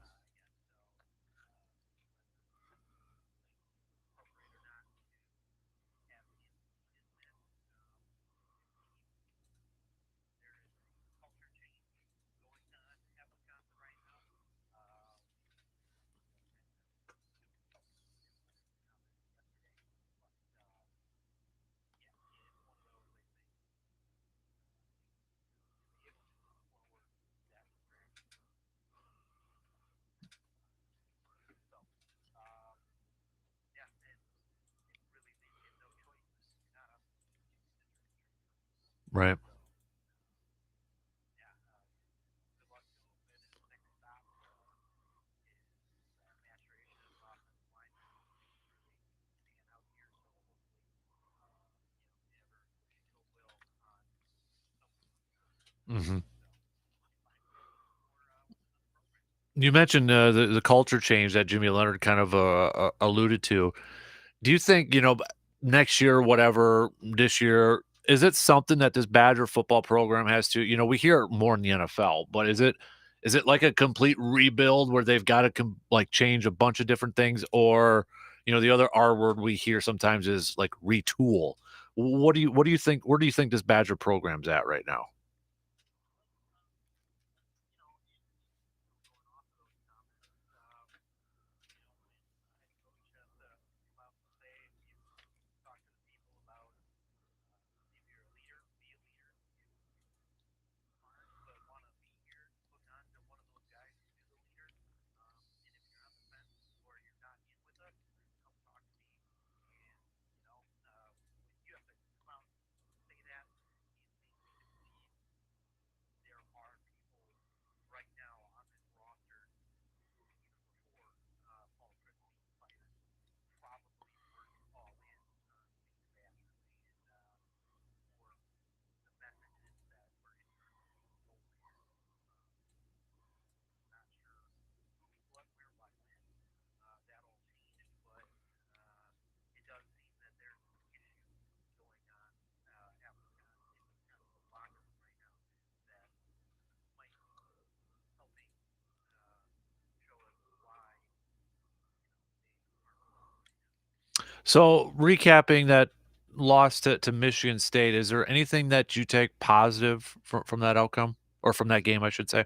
Speaker 1: Right. Hmm. You mentioned the culture change that Jimmy Leonard kind of alluded to. Do you think, next year, whatever, this year, is it something that this Badger football program has to, we hear it more in the NFL, but is it like a complete rebuild where they've got to like change a bunch of different things, or, the other R word we hear sometimes is like retool. What do you think? Where do you think this Badger program's at right now? So recapping that loss to Michigan State, is there anything that you take positive from that outcome or from that game, I should say?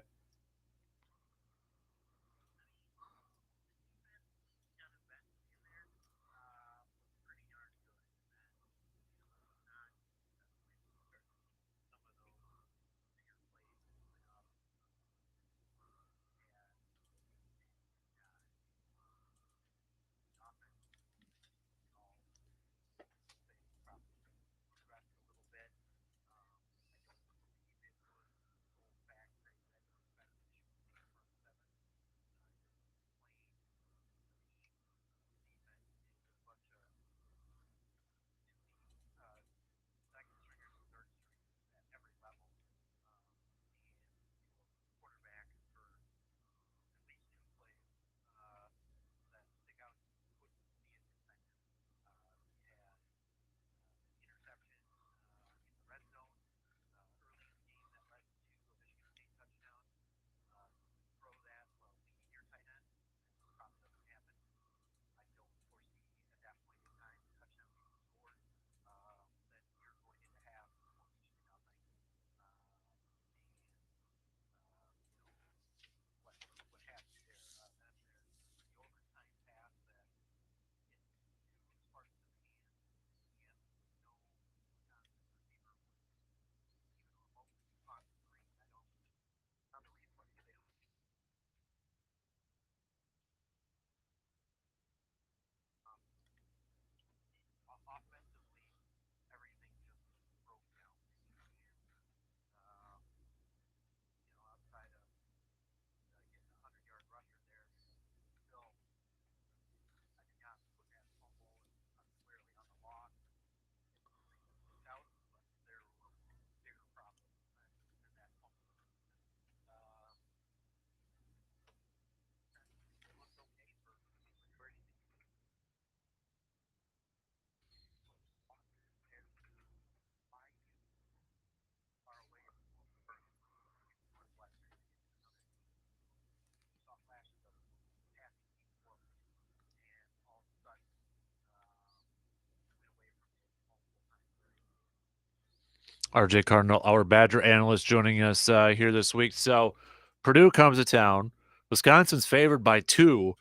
Speaker 1: RJ Cardinal, our Badger analyst, joining us here this week. So Purdue comes to town. Wisconsin's favored by 2.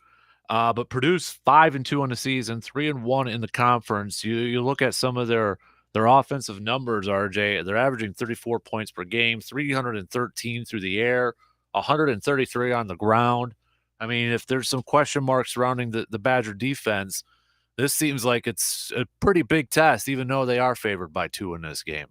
Speaker 1: But Purdue's 5-2 on the season, 3-1 in the conference. You look at some of their offensive numbers, RJ. They're averaging 34 points per game, 313 through the air, 133 on the ground. I mean, if there's some question marks surrounding the Badger defense, this seems like it's a pretty big test, even though they are favored by 2 in this game.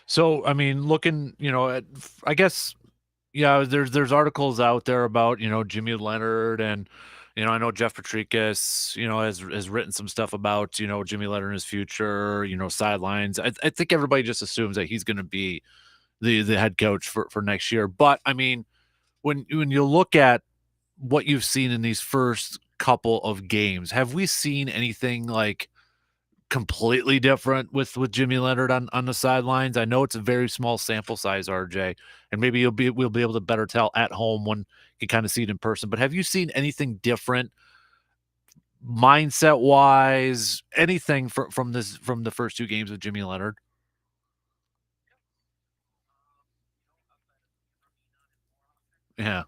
Speaker 1: So, I mean, looking, at, I guess, yeah, there's articles out there about, Jimmy Leonard and, I know Jeff Patrikas, has written some stuff about, Jimmy Leonard and his future, sidelines. I think everybody just assumes that he's going to be the head coach for next year. But I mean, when you look at what you've seen in these first couple of games, have we seen anything like completely different with Jimmy Leonard on the sidelines? I know it's a very small sample size, RJ, and maybe we'll be able to better tell at home when you kind of see it in person. But have you seen anything different mindset wise, anything from the first 2 games with Jimmy Leonard? Yeah.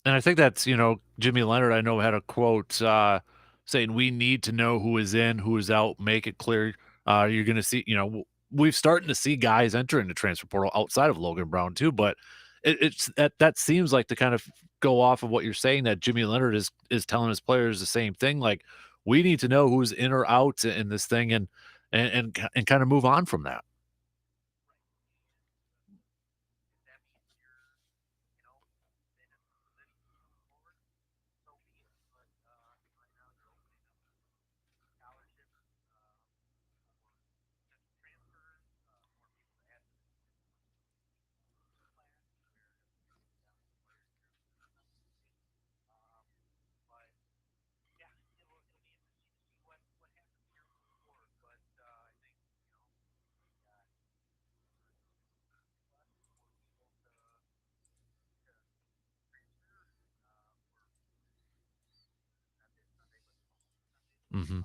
Speaker 1: And I think that's, Jimmy Leonard, I know, had a quote saying, "We need to know who is in, who is out, make it clear." You're going to see, we've starting to see guys enter into transfer portal outside of Logan Brown too, but it's that seems like to kind of go off of what you're saying, that Jimmy Leonard is telling his players the same thing. Like, we need to know who's in or out in this thing, and kind of move on from that. Hmm.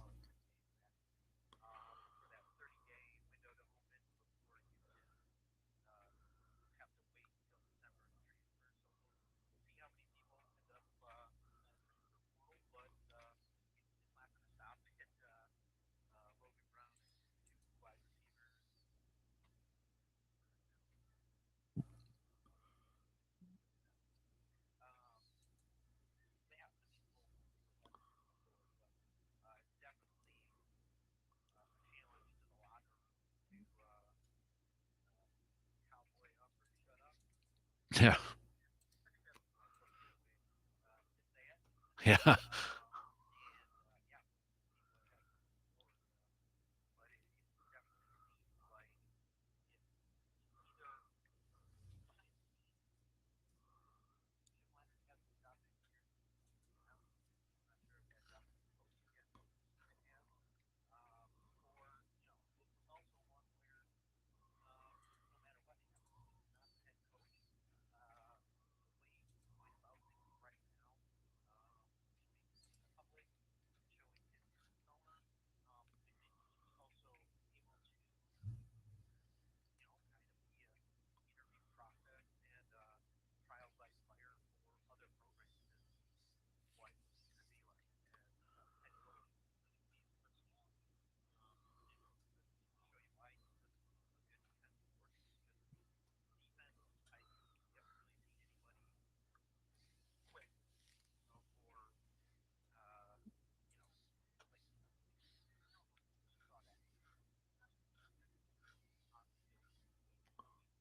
Speaker 1: Yeah. Yeah.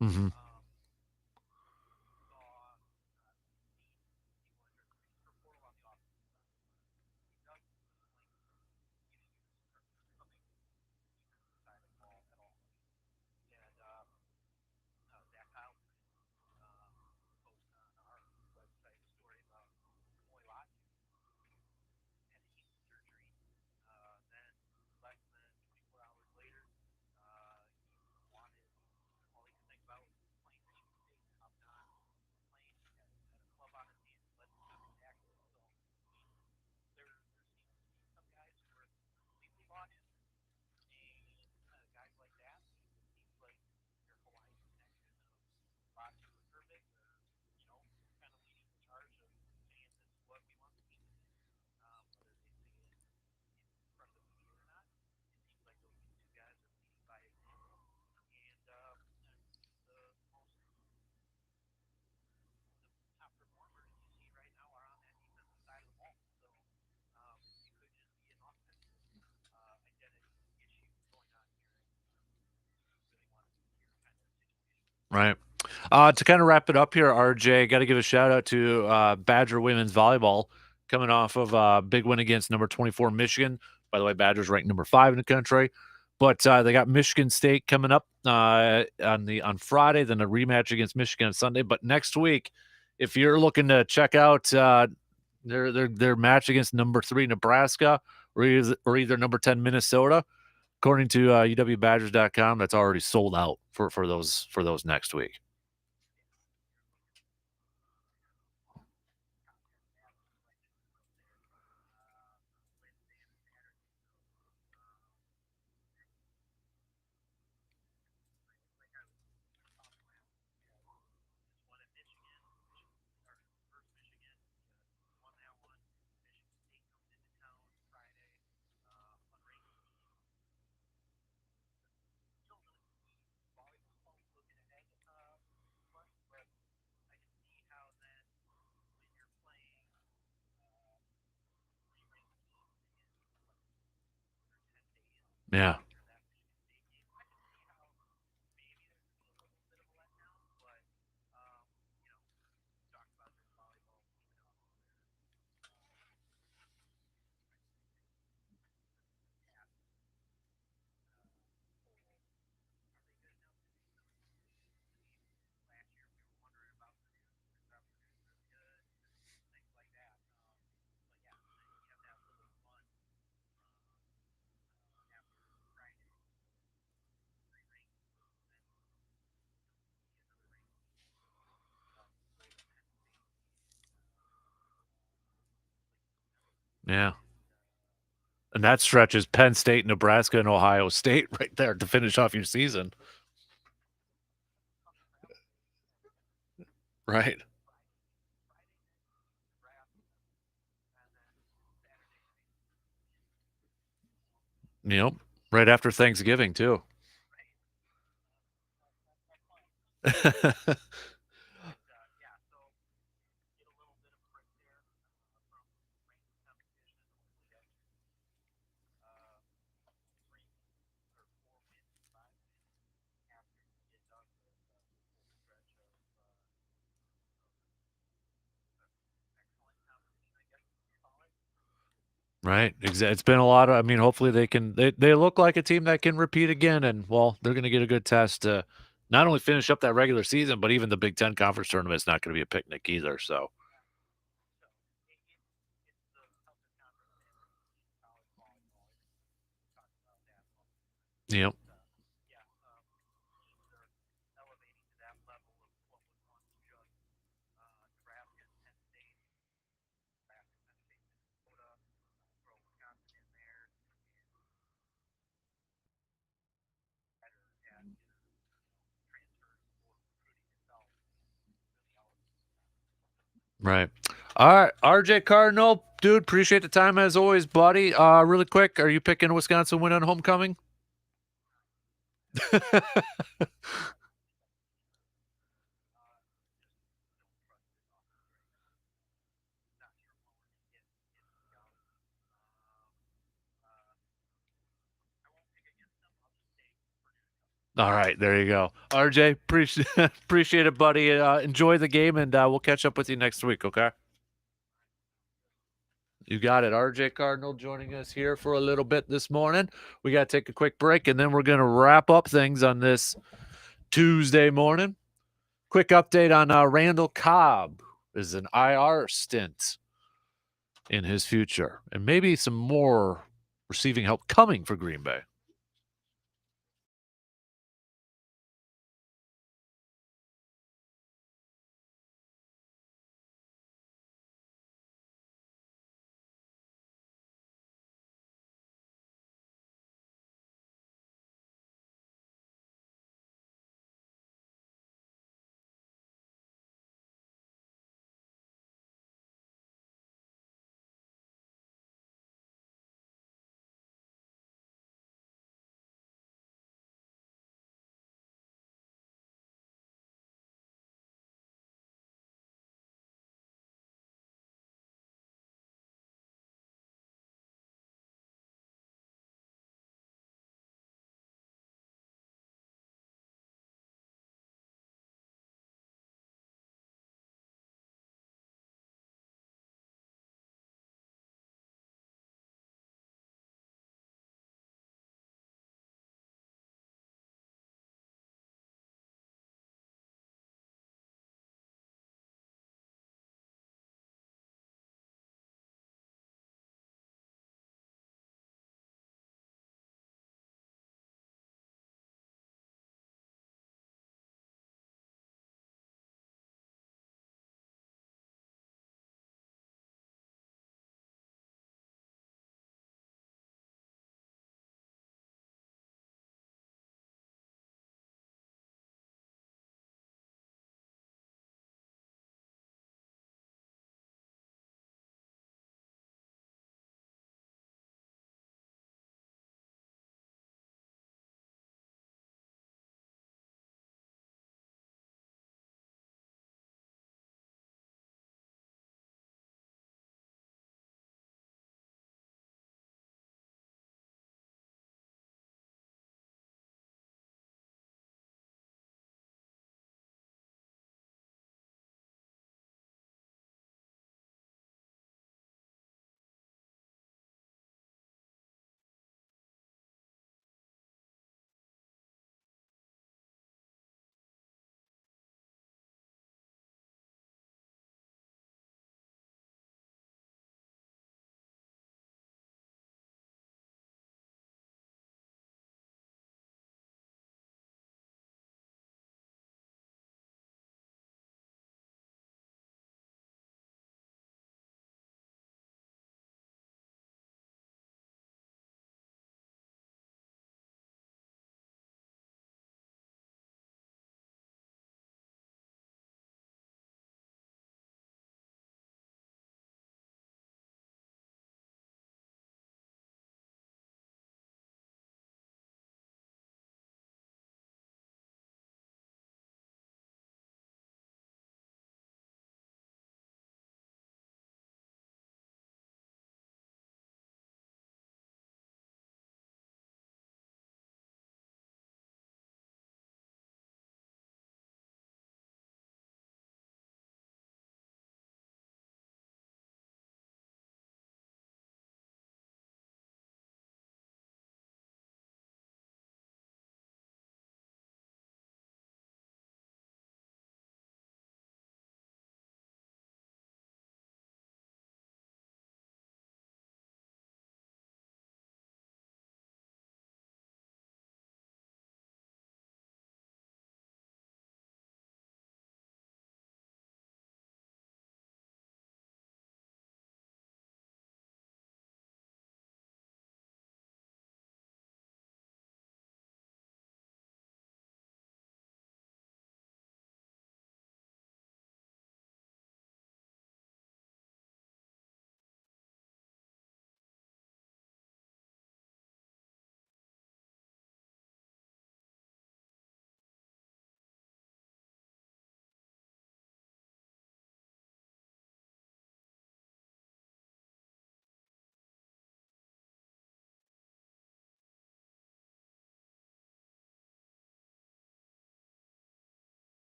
Speaker 1: Hmm. Right. To kind of wrap it up here, RJ, got to give a shout out to Badger women's volleyball coming off of a big win against number 24 Michigan. By the way, Badgers ranked number 5 in the country, but they got Michigan State coming up on Friday, then a rematch against Michigan on Sunday. But next week, if you're looking to check out their match against number 3 Nebraska, or either number 10 Minnesota, according to uwbadgers.com, that's already sold out for those next week. Yeah. Yeah. And that stretches Penn State, Nebraska, and Ohio State right there to finish off your season. Right. Yep. Right after Thanksgiving, too. Right. It's been a lot of, I mean, hopefully they look like a team that can repeat again. And, well, they're going to get a good test to not only finish up that regular season, but even the Big Ten Conference tournament is not going to be a picnic either. So, yep. Right. All right. RJ Cardinal, dude, appreciate the time as always, buddy. Really quick, are you picking Wisconsin win on homecoming? All right, there you go. RJ, appreciate appreciate it, buddy. Enjoy the game, and we'll catch up with you next week. Okay. You got it. RJ Cardinal joining us here for a little bit this morning. We got to take a quick break, and then we're going to wrap up things on this Tuesday morning. Quick update on Randall Cobb is an IR stint in his future, and maybe some more receiving help coming for Green Bay.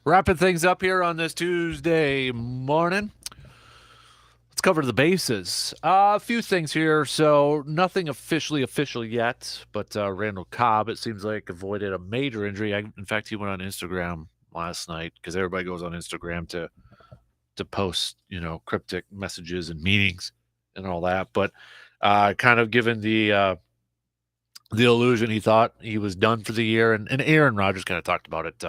Speaker 1: Wrapping things up here on this Tuesday morning. Let's cover the bases. A few things here. So nothing official yet, but Randall Cobb, it seems like, avoided a major injury. In fact, he went on Instagram last night because everybody goes on Instagram to post, cryptic messages and meetings and all that. But kind of given the illusion he thought he was done for the year. And Aaron Rodgers kind of talked about it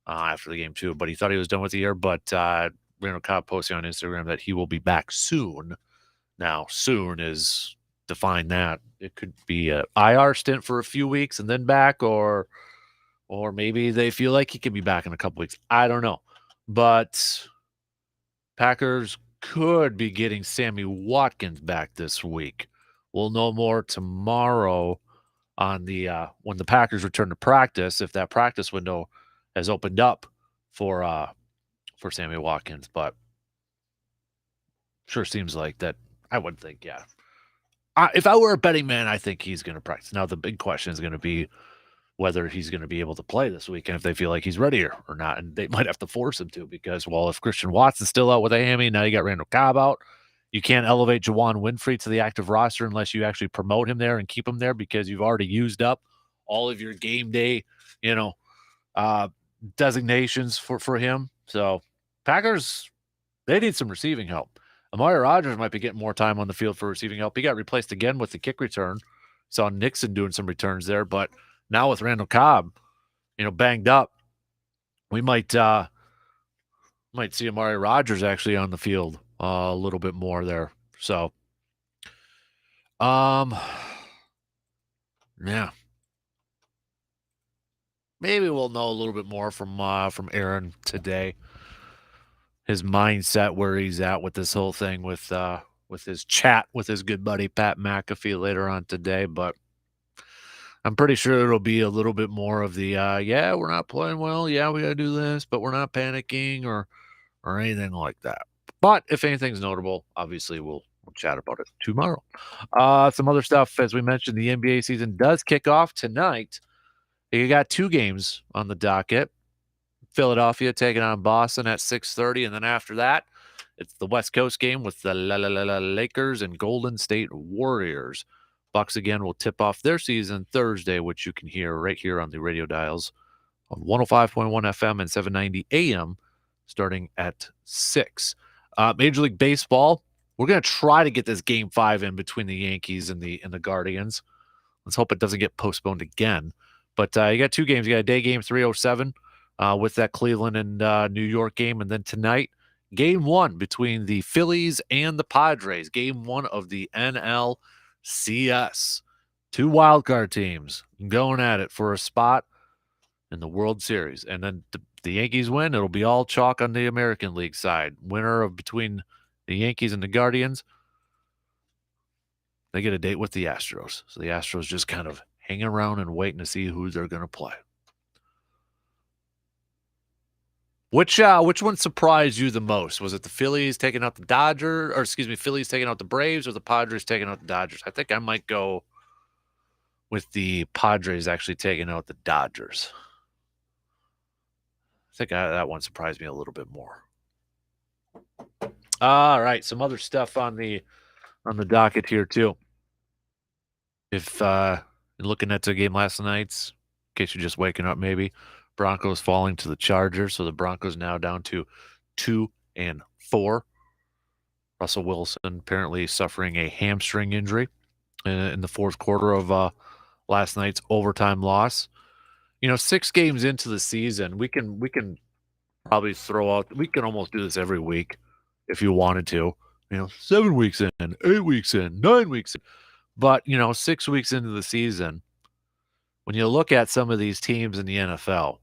Speaker 1: after the game too, but he thought he was done with the year. But Randall Cobb posting on Instagram that he will be back soon. Now, soon is define that. It could be a IR stint for a few weeks and then back, or maybe they feel like he could be back in a couple weeks. I don't know. But Packers could be getting Sammy Watkins back this week. We'll know more tomorrow on the when the Packers return to practice, if that practice window has opened up for Sammy Watkins. But sure seems like that. I would think, yeah. If I were a betting man, I think he's going to practice. Now the big question is going to be whether he's going to be able to play this week and if they feel like he's ready or not. And they might have to force him to because, well, if Christian Watson's still out with a hammy, now you got Randall Cobb out. You can't elevate Juwan Winfrey to the active roster unless you actually promote him there and keep him there because you've already used up all of your game day, designations for him. So Packers, they need some receiving help. Amari Rodgers might be getting more time on the field for receiving help. He got replaced again with the kick return. Saw Nixon doing some returns there, but now with Randall Cobb, banged up, we might see Amari Rodgers actually on the field a little bit more there. So, yeah, maybe we'll know a little bit more from Aaron today. His mindset, where he's at with this whole thing, with his chat with his good buddy Pat McAfee later on today, but I'm pretty sure it'll be a little bit more of the, yeah, we're not playing well. Yeah, we got to do this, but we're not panicking or anything like that. But if anything's notable, obviously we'll chat about it tomorrow. Some other stuff, as we mentioned, the NBA season does kick off tonight. You got 2 games on the docket. Philadelphia taking on Boston at 6:30, and then after that, it's the West Coast game with the Lakers and Golden State Warriors. Bucks again will tip off their season Thursday, which you can hear right here on the radio dials on 105.1 FM and 790 AM starting at 6. Major League Baseball, we're going to try to get this Game 5 in between the Yankees and the Guardians. Let's hope it doesn't get postponed again. But you got 2 games. You got a day game 3:07 with that Cleveland and New York game. And then tonight, Game 1 between the Phillies and the Padres. Game 1 of the NLCS. 2 wildcard teams going at it for a spot in the World Series. And then the Yankees win, it'll be all chalk on the American League side. Winner of between the Yankees and the Guardians, they get a date with the Astros. So the Astros just kind of hanging around and waiting to see who they're going to play. Which one surprised you the most? Was it the Phillies taking out the Dodgers, or Phillies taking out the Braves, or the Padres taking out the Dodgers? I think I might go with the Padres actually taking out the Dodgers. I think that one surprised me a little bit more. All right, some other stuff on the docket here too. If you're looking at the game last night's, in case you're just waking up, maybe Broncos falling to the Chargers, so the Broncos now down to 2-4. Russell Wilson apparently suffering a hamstring injury in the fourth quarter of last night's overtime loss. 6 games into the season, we can probably throw out. We can almost do this every week if you wanted to. 7 weeks in, 8 weeks in, 9 weeks in. But 6 weeks into the season, when you look at some of these teams in the NFL,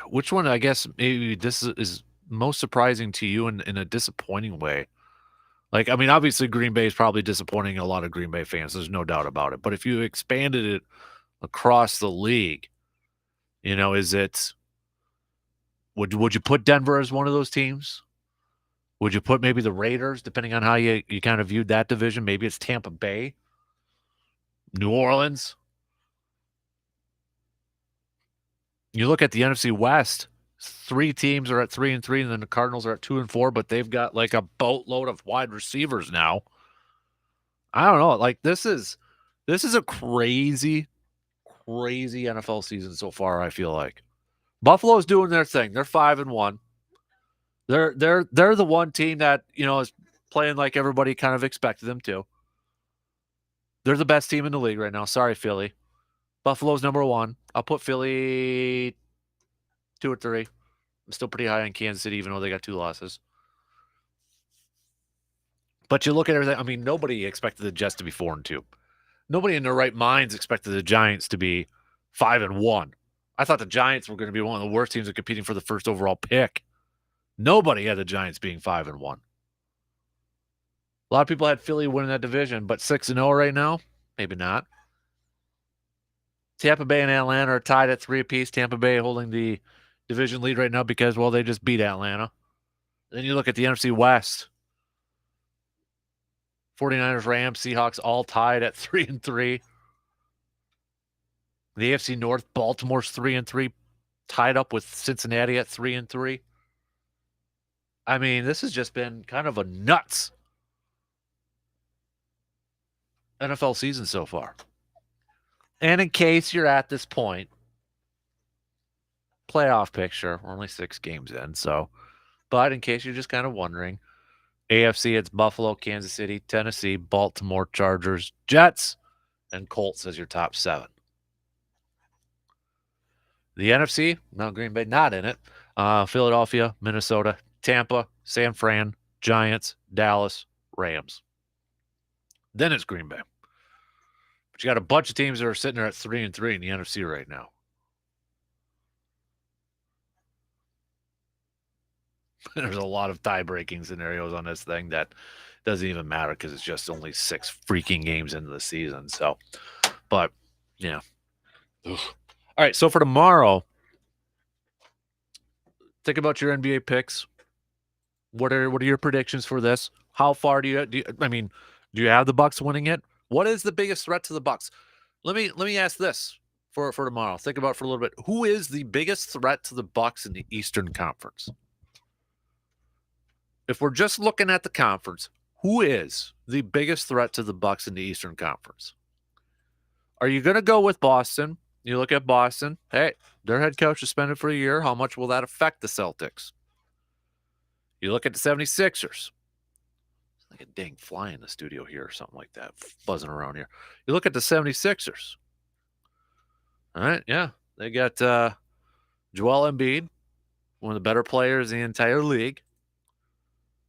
Speaker 1: which one, I guess, maybe this is most surprising to you in a disappointing way? Like, I mean, obviously Green Bay is probably disappointing a lot of Green Bay fans. There's no doubt about it. But if you expanded it across the league, is it, would you put Denver as one of those teams? Would you put maybe the Raiders, depending on how you kind of viewed that division? Maybe it's Tampa Bay, New Orleans. You look at the NFC West, 3 teams are at 3-3, and then the Cardinals are at 2-4, but they've got like a boatload of wide receivers now. I don't know. Like this is a crazy NFL season so far, I feel like. Buffalo's doing their thing. They're 5-1. They're the one team that, is playing like everybody kind of expected them to. They're the best team in the league right now. Sorry, Philly. Buffalo's number 1. I'll put Philly 2 or 3. I'm still pretty high on Kansas City, even though they got 2 losses. But you look at everything. I mean, nobody expected the Jets to be 4-2. Nobody in their right minds expected the Giants to be 5-1. I thought the Giants were going to be one of the worst teams in competing for the first overall pick. Nobody had the Giants being 5-1. A lot of people had Philly winning that division, but 6-0 right now, maybe not. Tampa Bay and Atlanta are tied at 3 apiece. Tampa Bay holding the division lead right now because, well, they just beat Atlanta. Then you look at the NFC West. 49ers, Rams, Seahawks all tied at 3-3. The AFC North, Baltimore's 3-3, tied up with Cincinnati at 3-3. I mean, this has just been kind of a nuts NFL season so far. And in case you're at this point, playoff picture, we're only 6 games in, but in case you're just kind of wondering, AFC, it's Buffalo, Kansas City, Tennessee, Baltimore, Chargers, Jets, and Colts as your top 7. The NFC, no, Green Bay not in it. Philadelphia, Minnesota, Tampa, San Fran, Giants, Dallas, Rams. Then it's Green Bay. But you got a bunch of teams that are sitting there at 3-3 in the NFC right now. There's a lot of tie-breaking scenarios on this thing that doesn't even matter because it's just only 6 freaking games into the season. So, but, yeah. Ugh. All right, so for tomorrow, think about your NBA picks. What are your predictions for this? How far do you have the Bucks winning it? What is the biggest threat to the Bucks? Let me ask this for tomorrow. Think about it for a little bit. Who is the biggest threat to the Bucks in the Eastern Conference? If we're just looking at the conference, who is the biggest threat to the Bucks in the Eastern Conference? Are you going to go with Boston? You look at Boston. Hey, their head coach suspended for a year. How much will that affect the Celtics? You look at the 76ers. It's like a dang fly in the studio here or something like that, buzzing around here. You look at the 76ers. All right, yeah. They got Joel Embiid, one of the better players in the entire league.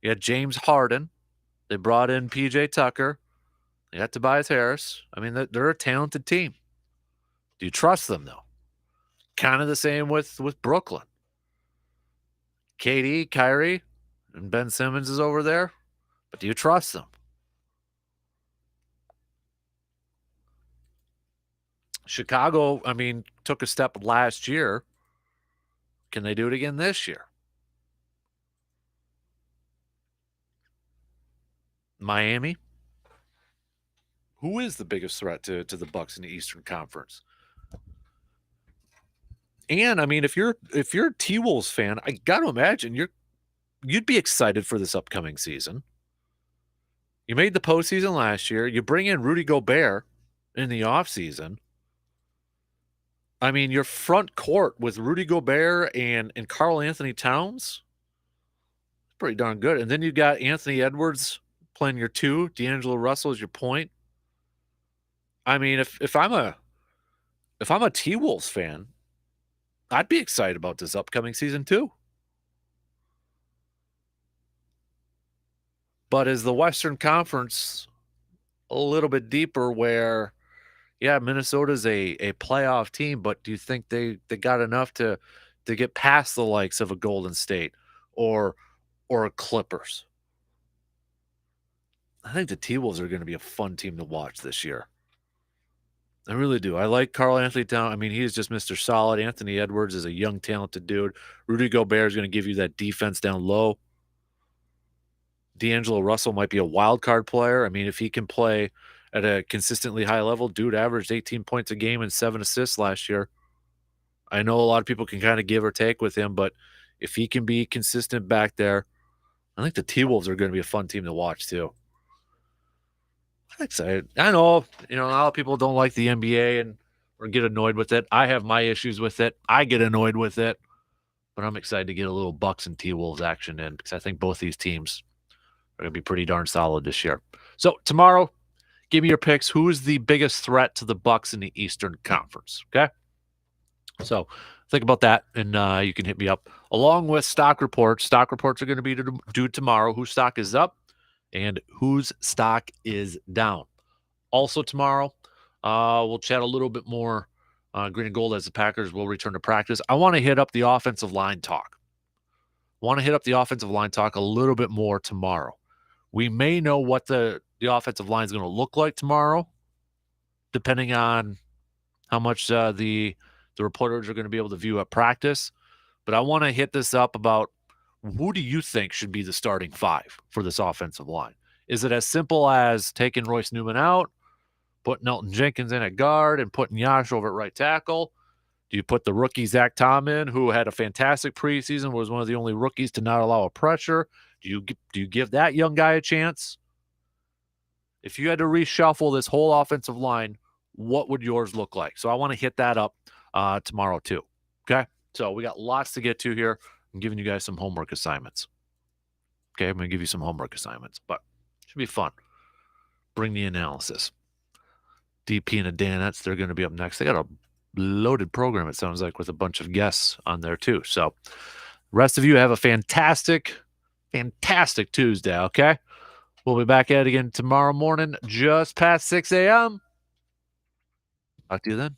Speaker 1: You got James Harden. They brought in P.J. Tucker. They got Tobias Harris. I mean, they're a talented team. Do you trust them, though? Kind of the same with Brooklyn. KD, Kyrie, and Ben Simmons is over there. But do you trust them? Chicago, I mean, took a step last year. Can they do it again this year? Miami. Who is the biggest threat to the Bucks in the Eastern Conference? And I mean, if you're a T-Wolves fan, I got to imagine you'd be excited for this upcoming season. You made the postseason last year. You bring in Rudy Gobert in the offseason. I mean, your front court with Rudy Gobert and Karl Anthony Towns, it's pretty darn good. And then you got Anthony Edwards playing your 2. D'Angelo Russell is your point. I mean, if I'm a T-Wolves fan, I'd be excited about this upcoming season too. But is the Western Conference a little bit deeper where, yeah, Minnesota's a playoff team, but do you think they got enough to get past the likes of a Golden State or a Clippers? I think the T-Wolves are going to be a fun team to watch this year. I really do. I like Karl Anthony Towns. I mean, he is just Mr. Solid. Anthony Edwards is a young, talented dude. Rudy Gobert is going to give you that defense down low. D'Angelo Russell might be a wild card player. I mean, if he can play at a consistently high level, dude averaged 18 points a game and 7 assists last year. I know a lot of people can kind of give or take with him, but if he can be consistent back there, I think the T-Wolves are going to be a fun team to watch too. I'm excited. I know, a lot of people don't like the NBA or get annoyed with it. I have my issues with it. I get annoyed with it, but I'm excited to get a little Bucks and T-Wolves action in because I think both these teams are going to be pretty darn solid this year. So tomorrow, give me your picks. Who is the biggest threat to the Bucks in the Eastern Conference? Okay. So think about that, and you can hit me up along with stock reports. Stock reports are going to be due tomorrow. Whose stock is up and whose stock is down. Also tomorrow, we'll chat a little bit more green and gold as the Packers will return to practice. I want to hit up the offensive line talk. A little bit more tomorrow. We may know what the offensive line is going to look like tomorrow, depending on how much the reporters are going to be able to view at practice. But I want to hit this up about who do you think should be the starting five for this offensive line? Is it as simple as taking Royce Newman out, putting Elton Jenkins in at guard, and putting Yash over at right tackle? Do you put the rookie Zach Tom in, who had a fantastic preseason, was one of the only rookies to not allow a pressure? Do you give that young guy a chance? If you had to reshuffle this whole offensive line, what would yours look like? So I want to hit that up tomorrow too. Okay? So we got lots to get to here. I'm giving you guys some homework assignments. Okay? I'm going to give you some homework assignments, but it should be fun. Bring the analysis. DP and the Danettes, they're going to be up next. They got a loaded program, it sounds like, with a bunch of guests on there too. So the rest of you have a fantastic Tuesday, okay? We'll be back at it again tomorrow morning, just past 6 a.m. Talk to you then.